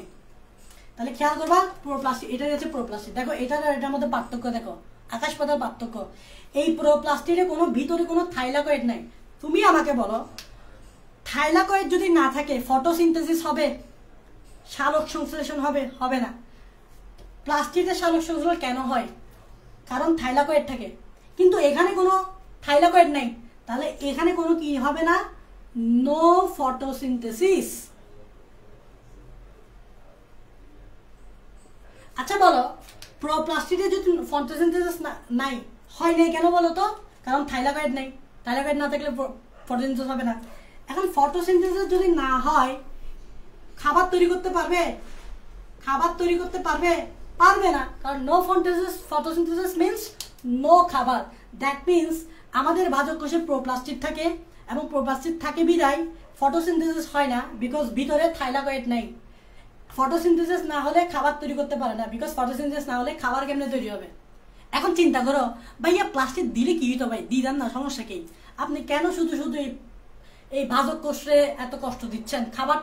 তাহলে খেয়াল করবা প্রো প্লাস্টিক, এটাই হচ্ছে প্রো প্লাস্টিক। দেখো এটার আর এটার মধ্যে পার্থক্য দেখো, আকাশ পাতাল পার্থক্য। এই প্রো প্লাস্টিকে কোনো ভিতরে কোনো থাইলাকয়েড নাই। তুমি আমাকে বলো থাইলাকয়েড যদি না থাকে ফটোসিনথেসিস হবে, সালোক সংশ্লেষণ হবে? হবে না। প্লাস্টিকের সালোক সংশ্লেষণ কেন হয়? কারণ থাইলাকয়েড থাকে, কিন্তু এখানে কোনো থাইলাকয়েড নাই। তাহলে এখানে কোনো কি হবে না? No photosynthesis. আচ্ছা বলো প্রো প্লাস্টিকে যদি ফটোসিনথেসিস নাই, হয় নাই কেন বলো তো? কারণ থাইলাকয়েড নাই। থাইলাকয়েড না থাকলে ফটোসিনথেসিস হবে না। এখন ফটোসিনথেসিস যদি না হয় খাবার তৈরি করতে পারবে? খাবার তৈরি করতে পারবে? পারবে না, কারণ নো ফটোসিনথেসিস মিন্স নো খাবার। দ্যাট মিন্স আমাদের ভাজক কোষে প্রোপ্লাস্টিক থাকে, এবং প্রোপ্লাস্টিক থাকে বিদায় ফটোসিনথেসিস হয় না, বিকজ ভিতরে থাইলাকয়েড নাই। ফটোসিনথেসিস না হলে খাবার তৈরি করতে পারে না, বিকজ ফটোসিনথেসিস না হলে খাবার কেমনে তৈরি হবে? এখন চিন্তা করো ভাইয়া প্লাস্টিক দিলে কি হতো? ভাই দিদান না, সমস্যা কি? আপনি কেন শুধু শুধু এই ভাজক কোষে এত কষ্ট দিচ্ছেন? খাবার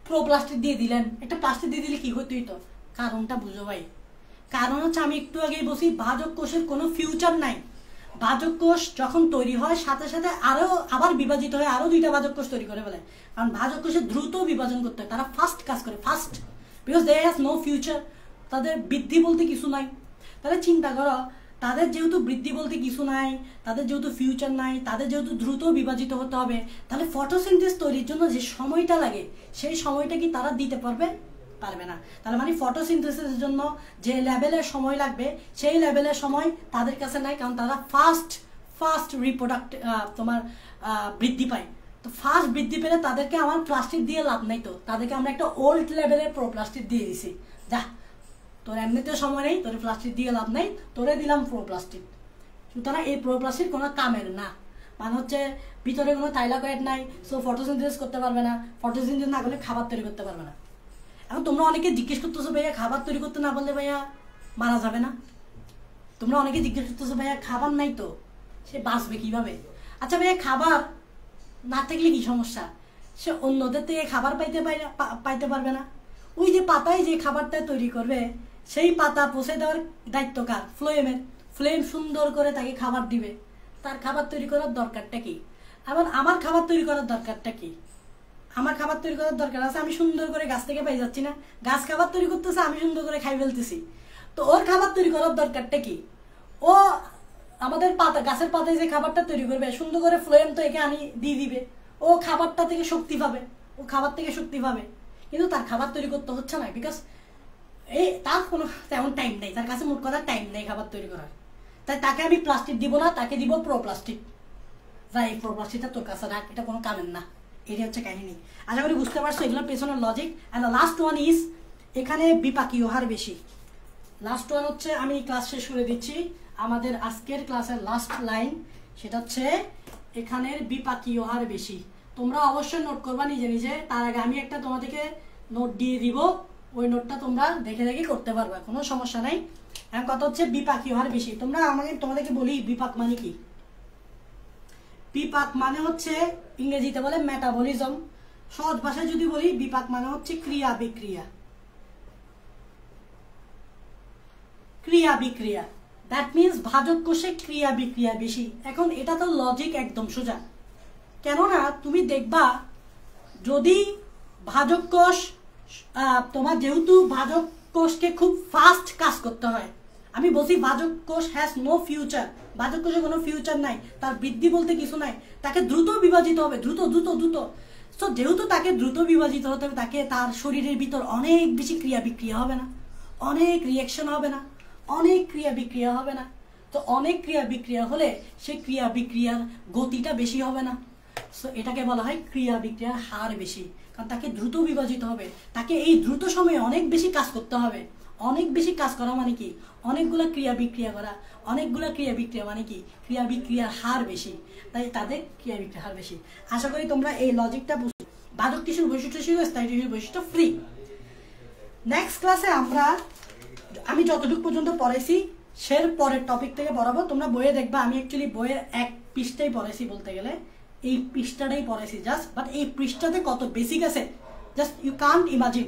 প্রো প্লাস্টিক দিয়ে দিলেন, একটা প্লাস্টিক দিয়ে দিলে কি হতো? কারণটা বুঝো ভাই। কারণ হচ্ছে আমি একটু আগেই বলছি ভাজক কোষের কোনো ফিউচার নাই। ভাজক কোষ যখন তৈরি হয় সাথে সাথে আবার বিভাজিত হয়ে আরো দুইটা ভাজক কোষ তৈরি করে ফেলে, কারণ ভাজক কোষে দ্রুত বিভাজন করতে হয়। তারা ফাস্ট কাজ করে, fast, because they has no future. তাদের বৃদ্ধি বলতে কিছু নাই। তাহলে চিন্তা করো তাদের যেহেতু বৃদ্ধি বলতে কিছু নাই, তাদের যেহেতু ফিউচার নাই, তাদের যেহেতু দ্রুত বিভাজিত হতে হবে, তাহলে ফটোসিনথেসিস তৈরির জন্য যে সময়টা লাগে সেই সময়টা কি তারা দিতে পারবে? পারবে না। তাহলে মানে ফটোসিনথেসিসের জন্য যে লেভেলের সময় লাগবে সেই লেভেলের সময় তাদের কাছে নাই, কারণ তারা ফাস্ট রিপ্রোডাক্ট তোমার বৃদ্ধি পায়। তো ফাস্ট বৃদ্ধি পেলে তাদেরকে আমার প্লাস্টিক দিয়ে লাভ নাই, তো তাদেরকে আমরা একটা ওল্ড লেভেলের প্রো প্লাস্টিক দিয়ে দিছি। যা তোর এমনিতে সময় নেই, তোর প্লাস্টিক দিয়ে লাভ নাই, তোরে দিলাম প্রো প্লাস্টিক। সুতরাং এই প্রো প্লাস্টিক কোনো কামের না। মানে হচ্ছে ভিতরে কোনো থাইলাকয়েড নাই, সো ফটোসিনথেসিস করতে পারবে না। ফটোসিনথেসিস না করলে খাবার তৈরি করতে পারবে না। এখন তোমরা অনেকে জিজ্ঞেস করতেছো ভাইয়া খাবার তৈরি করতে না পারলে ভাইয়া মারা যাবে না? তোমরা অনেকে জিজ্ঞেস করতেছো ভাইয়া খাবার নাই তো সে বাঁচবে কিভাবে? আচ্ছা ভাইয়া খাবার না থাকলে কি সমস্যা? সে অন্যদের থেকে খাবার পাইতে পারবে না। ওই যে পাতায় যে খাবারটা তৈরি করবে সেই পাতা পচে দেওয়ার দায়িত্ব কার? ফ্লেম সুন্দর করে তাকে খাবার দিবে। তার খাবার তৈরি করার দরকারটা কি? এবার আমার খাবার তৈরি করার দরকারটা কি? আমার খাবার তৈরি করার দরকার আছে, আমি সুন্দর করে গাছ থেকে পাই যাচ্ছি না, গাছ খাবার তৈরি করতেছে, আমি সুন্দর করে খাই ফেলতেছি। তো ওর খাবার তৈরি করার দরকারটা কি? ও আমাদের গাছের পাতায় যে খাবারটা তৈরি করবে সুন্দর করে ফ্লেম তো একে আনি দিয়ে দিবে, ও খাবারটা থেকে শক্তি পাবে, ও খাবার থেকে শক্তি পাবে। কিন্তু তার খাবার তৈরি করতে হচ্ছে না, বিকজ তার কোনো তেমন টাইম নেই, তার কাছে মোট কথা টাইম নেই খাবার তৈরি করার। তাই তাকে আমি প্লাস্টিক দিব না, তাকে দিব প্রো প্লাস্টিক। ভাই এই প্রো প্লাস্টিকটা তোর কাছে রাখ, এটা কোনো কামের না। এটাই হচ্ছে কাহিনী। আশা করি বুঝতে পারছো এগুলোর পেছনের logic. And last one is এখানে বিপাকীয় হার বেশি। লাস্ট ওয়ান হচ্ছে আমি ক্লাস শেষ করে দিচ্ছি, আমাদের আজকের ক্লাসের লাস্ট লাইন, সেটা হচ্ছে এখানের বিপাকীয় হার বেশি। তোমরা অবশ্যই নোট করবা নিজে নিজে। তার আগে আমি একটা তোমাদেরকে নোট দিয়ে দিব, ওই নোটটা তোমরা দেখে দেখে করতে পারবা, কোনো সমস্যা নাই। এখন কথা হচ্ছে বিপাকীয় হার বেশি। তোমাদেরকে বলি বিপাক মানে কি? বিপাক মানে হচ্ছে ইংরেজিতে বলে মেটাবলিজম। সহজ ভাষায় যদি বলি বিপাক মানে হচ্ছে ক্রিয়া বিক্রিয়া। দ্যাট মিনস ভাজক কোষে ক্রিয়া বিক্রিয়া বেশি। এখন এটা তো লজিক একদম সোজা, কেননা তুমি দেখবা যদি ভাজক কোষ তোমার যেহেতু ভাজক কোষকে খুব ফাস্ট কাজ করতে হয়, আমি বলছি ভাজক কোষ হ্যাজ নো ফিউচার, ভাজক কোষে কোনো ফিউচার নাই, তার বৃদ্ধি বলতে কিছু নাই, তাকে দ্রুত বিভাজিত হবে, দ্রুত দ্রুত দ্রুত। সো যেহেতু তাকে দ্রুত বিভাজিত হতে হবে, তাকে তার শরীরের ভিতর অনেক বেশি ক্রিয়া বিক্রিয়া হবে না, অনেক রিয়াকশন হবে না, অনেক ক্রিয়া বিক্রিয়া হবে না। তো অনেক ক্রিয়া বিক্রিয়া হলে সেই ক্রিয়া বিক্রিয়ার গতিটা বেশি হবে না। সো এটাকে বলা হয় ক্রিয়া বিক্রিয়ার হার বেশি, কারণ তাকে দ্রুত বিভাজিত হবে, তাকে এই দ্রুত সময়ে অনেক বেশি কাজ করতে হবে। অনেক বেশি কাজ করা মানে কি? অনেকগুলো ক্রিয়া বিক্রিয়া করা, অনেকগুলো ক্রিয়া বিক্রিয়া মানে কি? ক্রিয়া বিক্রিয়ার হার বেশি, তাই তাদের ক্রিয়া বিক্রিয়ার হার বেশি। আশা করি তোমরা এই লজিকটা বুঝছো। বাদক টিস্যুর বৈশিষ্ট্য ছিল, স্থায়ী টিস্যুর বৈশিষ্ট্য ফ্রি। নেক্সট ক্লাসে আমি যতটুকু পর্যন্ত পড়েছি সের পরের টপিক থেকে পড়াবো। তোমরা বইয়ে দেখবা, আমি অ্যাকচুয়ালি বইয়ের এক পৃষ্ঠাই পড়েছি, বলতে গেলে এই পৃষ্ঠাটাই পড়েছি জাস্ট, বাট এই পৃষ্ঠাতে কত বেসিক আছে জাস্ট ইউ কান্ট ইমাজিন।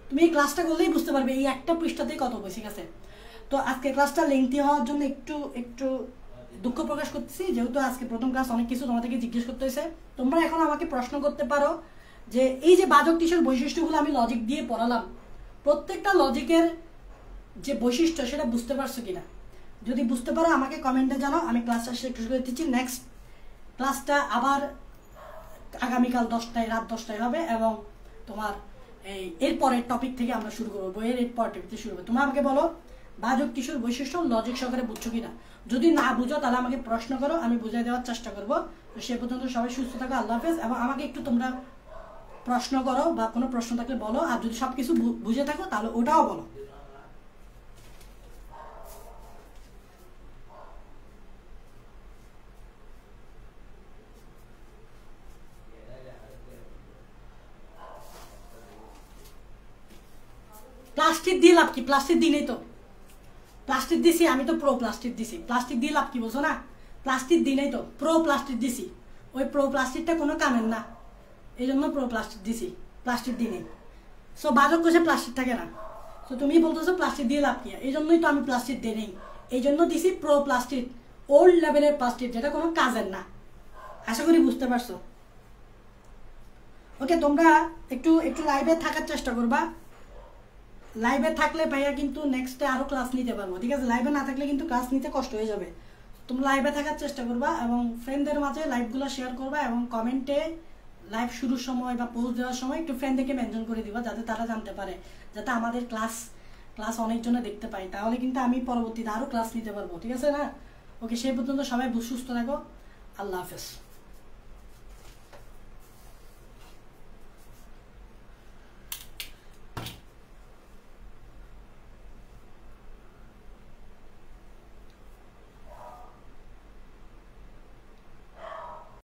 তুমি এই ক্লাসটা করলেই বুঝতে পারবে এই একটা পৃষ্ঠাতেই কত বেসিক আছে। তো আজকে ক্লাসটা লেংথি হওয়ার জন্য একটু দুঃখ প্রকাশ করতেছি, যেহেতু আজকে প্রথম ক্লাস অনেক কিছু তোমাদেরকে জিজ্ঞেস করতে হয়েছে। তোমরা এখন আমাকে প্রশ্ন করতে পারো যে এই যে বাজক টিস্যুর বৈশিষ্ট্যগুলো আমি লজিক দিয়ে পড়ালাম, প্রত্যেকটা লজিকের যে বৈশিষ্ট্য সেটা বুঝতে পারছো কিনা। যদি বুঝতে পারো আমাকে কমেন্টে জানাও, আমি ক্লাসটা শেষ করে দিচ্ছি। নেক্সট ক্লাসটা আবার আগামীকাল 10টায়, রাত 10টায় হবে, এবং তোমার এরপরের টপিক থেকে আমরা শুরু করবো, বইয়ের এরপর টপিক থেকে শুরু করবো। তোমরা আমাকে বলো বাজক টিস্যুর বৈশিষ্ট্য লজিক সহকারে বুঝছো কিনা। যদি না বুঝো তাহলে আমাকে প্রশ্ন করো, আমি বুঝিয়ে দেওয়ার চেষ্টা করবো। তো সে পর্যন্ত সবাই সুস্থ থাকো, আল্লাহ হাফেজ। এবং আমাকে একটু তোমরা প্রশ্ন করো, বা কোনো প্রশ্ন থাকলে বলো, আর যদি সবকিছু বুঝে থাকো তাহলে ওটাও বলো। প্লাস্টিক দিয়ে লাভ কি? প্লাস্টিক দিই তো, প্লাস্টিক দিছি আমি তো, প্রো প্লাস্টিক দিছি। প্লাস্টিক দিয়ে লাভ কি বলছো না? প্লাস্টিক দিই তো, প্রো প্লাস্টিক দিছি। ওই প্রো প্লাস্টিকটা কোনো কামের না, এই জন্য প্রো প্লাস্টিক দিছি, প্লাস্টিক দিই নেই। সো বাজক কোষে প্লাস্টিক থাকে না। সো তুমি বলতেছো প্লাস্টিক দিয়ে লাভ কি, এই জন্যই তো আমি প্লাস্টিক দিই নেই, এই জন্য দিছি প্রো প্লাস্টিক, ওল্ড লেভেলের প্লাস্টিক, যেটা কোনো কাজের না। আশা করি বুঝতে পারছো। ওকে, তোমরা একটু লাইভে থাকার চেষ্টা করবা। লাইভে থাকলে ভাইয়া কিন্তু নেক্সটে আরো ক্লাস নিতে পারবো, ঠিক আছে? লাইভে না থাকলে কিন্তু ক্লাস নিতে কষ্ট হয়ে যাবে। তোমরা লাইভে থাকার চেষ্টা করবা এবং ফ্রেন্ডদের মাঝে লাইভগুলো শেয়ার করবা, এবং কমেন্টে লাইভ শুরুর সময় বা পোস্ট দেওয়ার সময় একটু ফ্রেন্ডদেরকে মেনশন করে দিবা, যাতে তারা জানতে পারে, যাতে আমাদের ক্লাস অনেকজনে দেখতে পাই, তাহলে কিন্তু আমি পরবর্তীতে আরো ক্লাস নিতে পারবো, ঠিক আছে না? ওকে, সেই পর্যন্ত সবাই সুস্থ থাকো, আল্লাহ হাফেজ।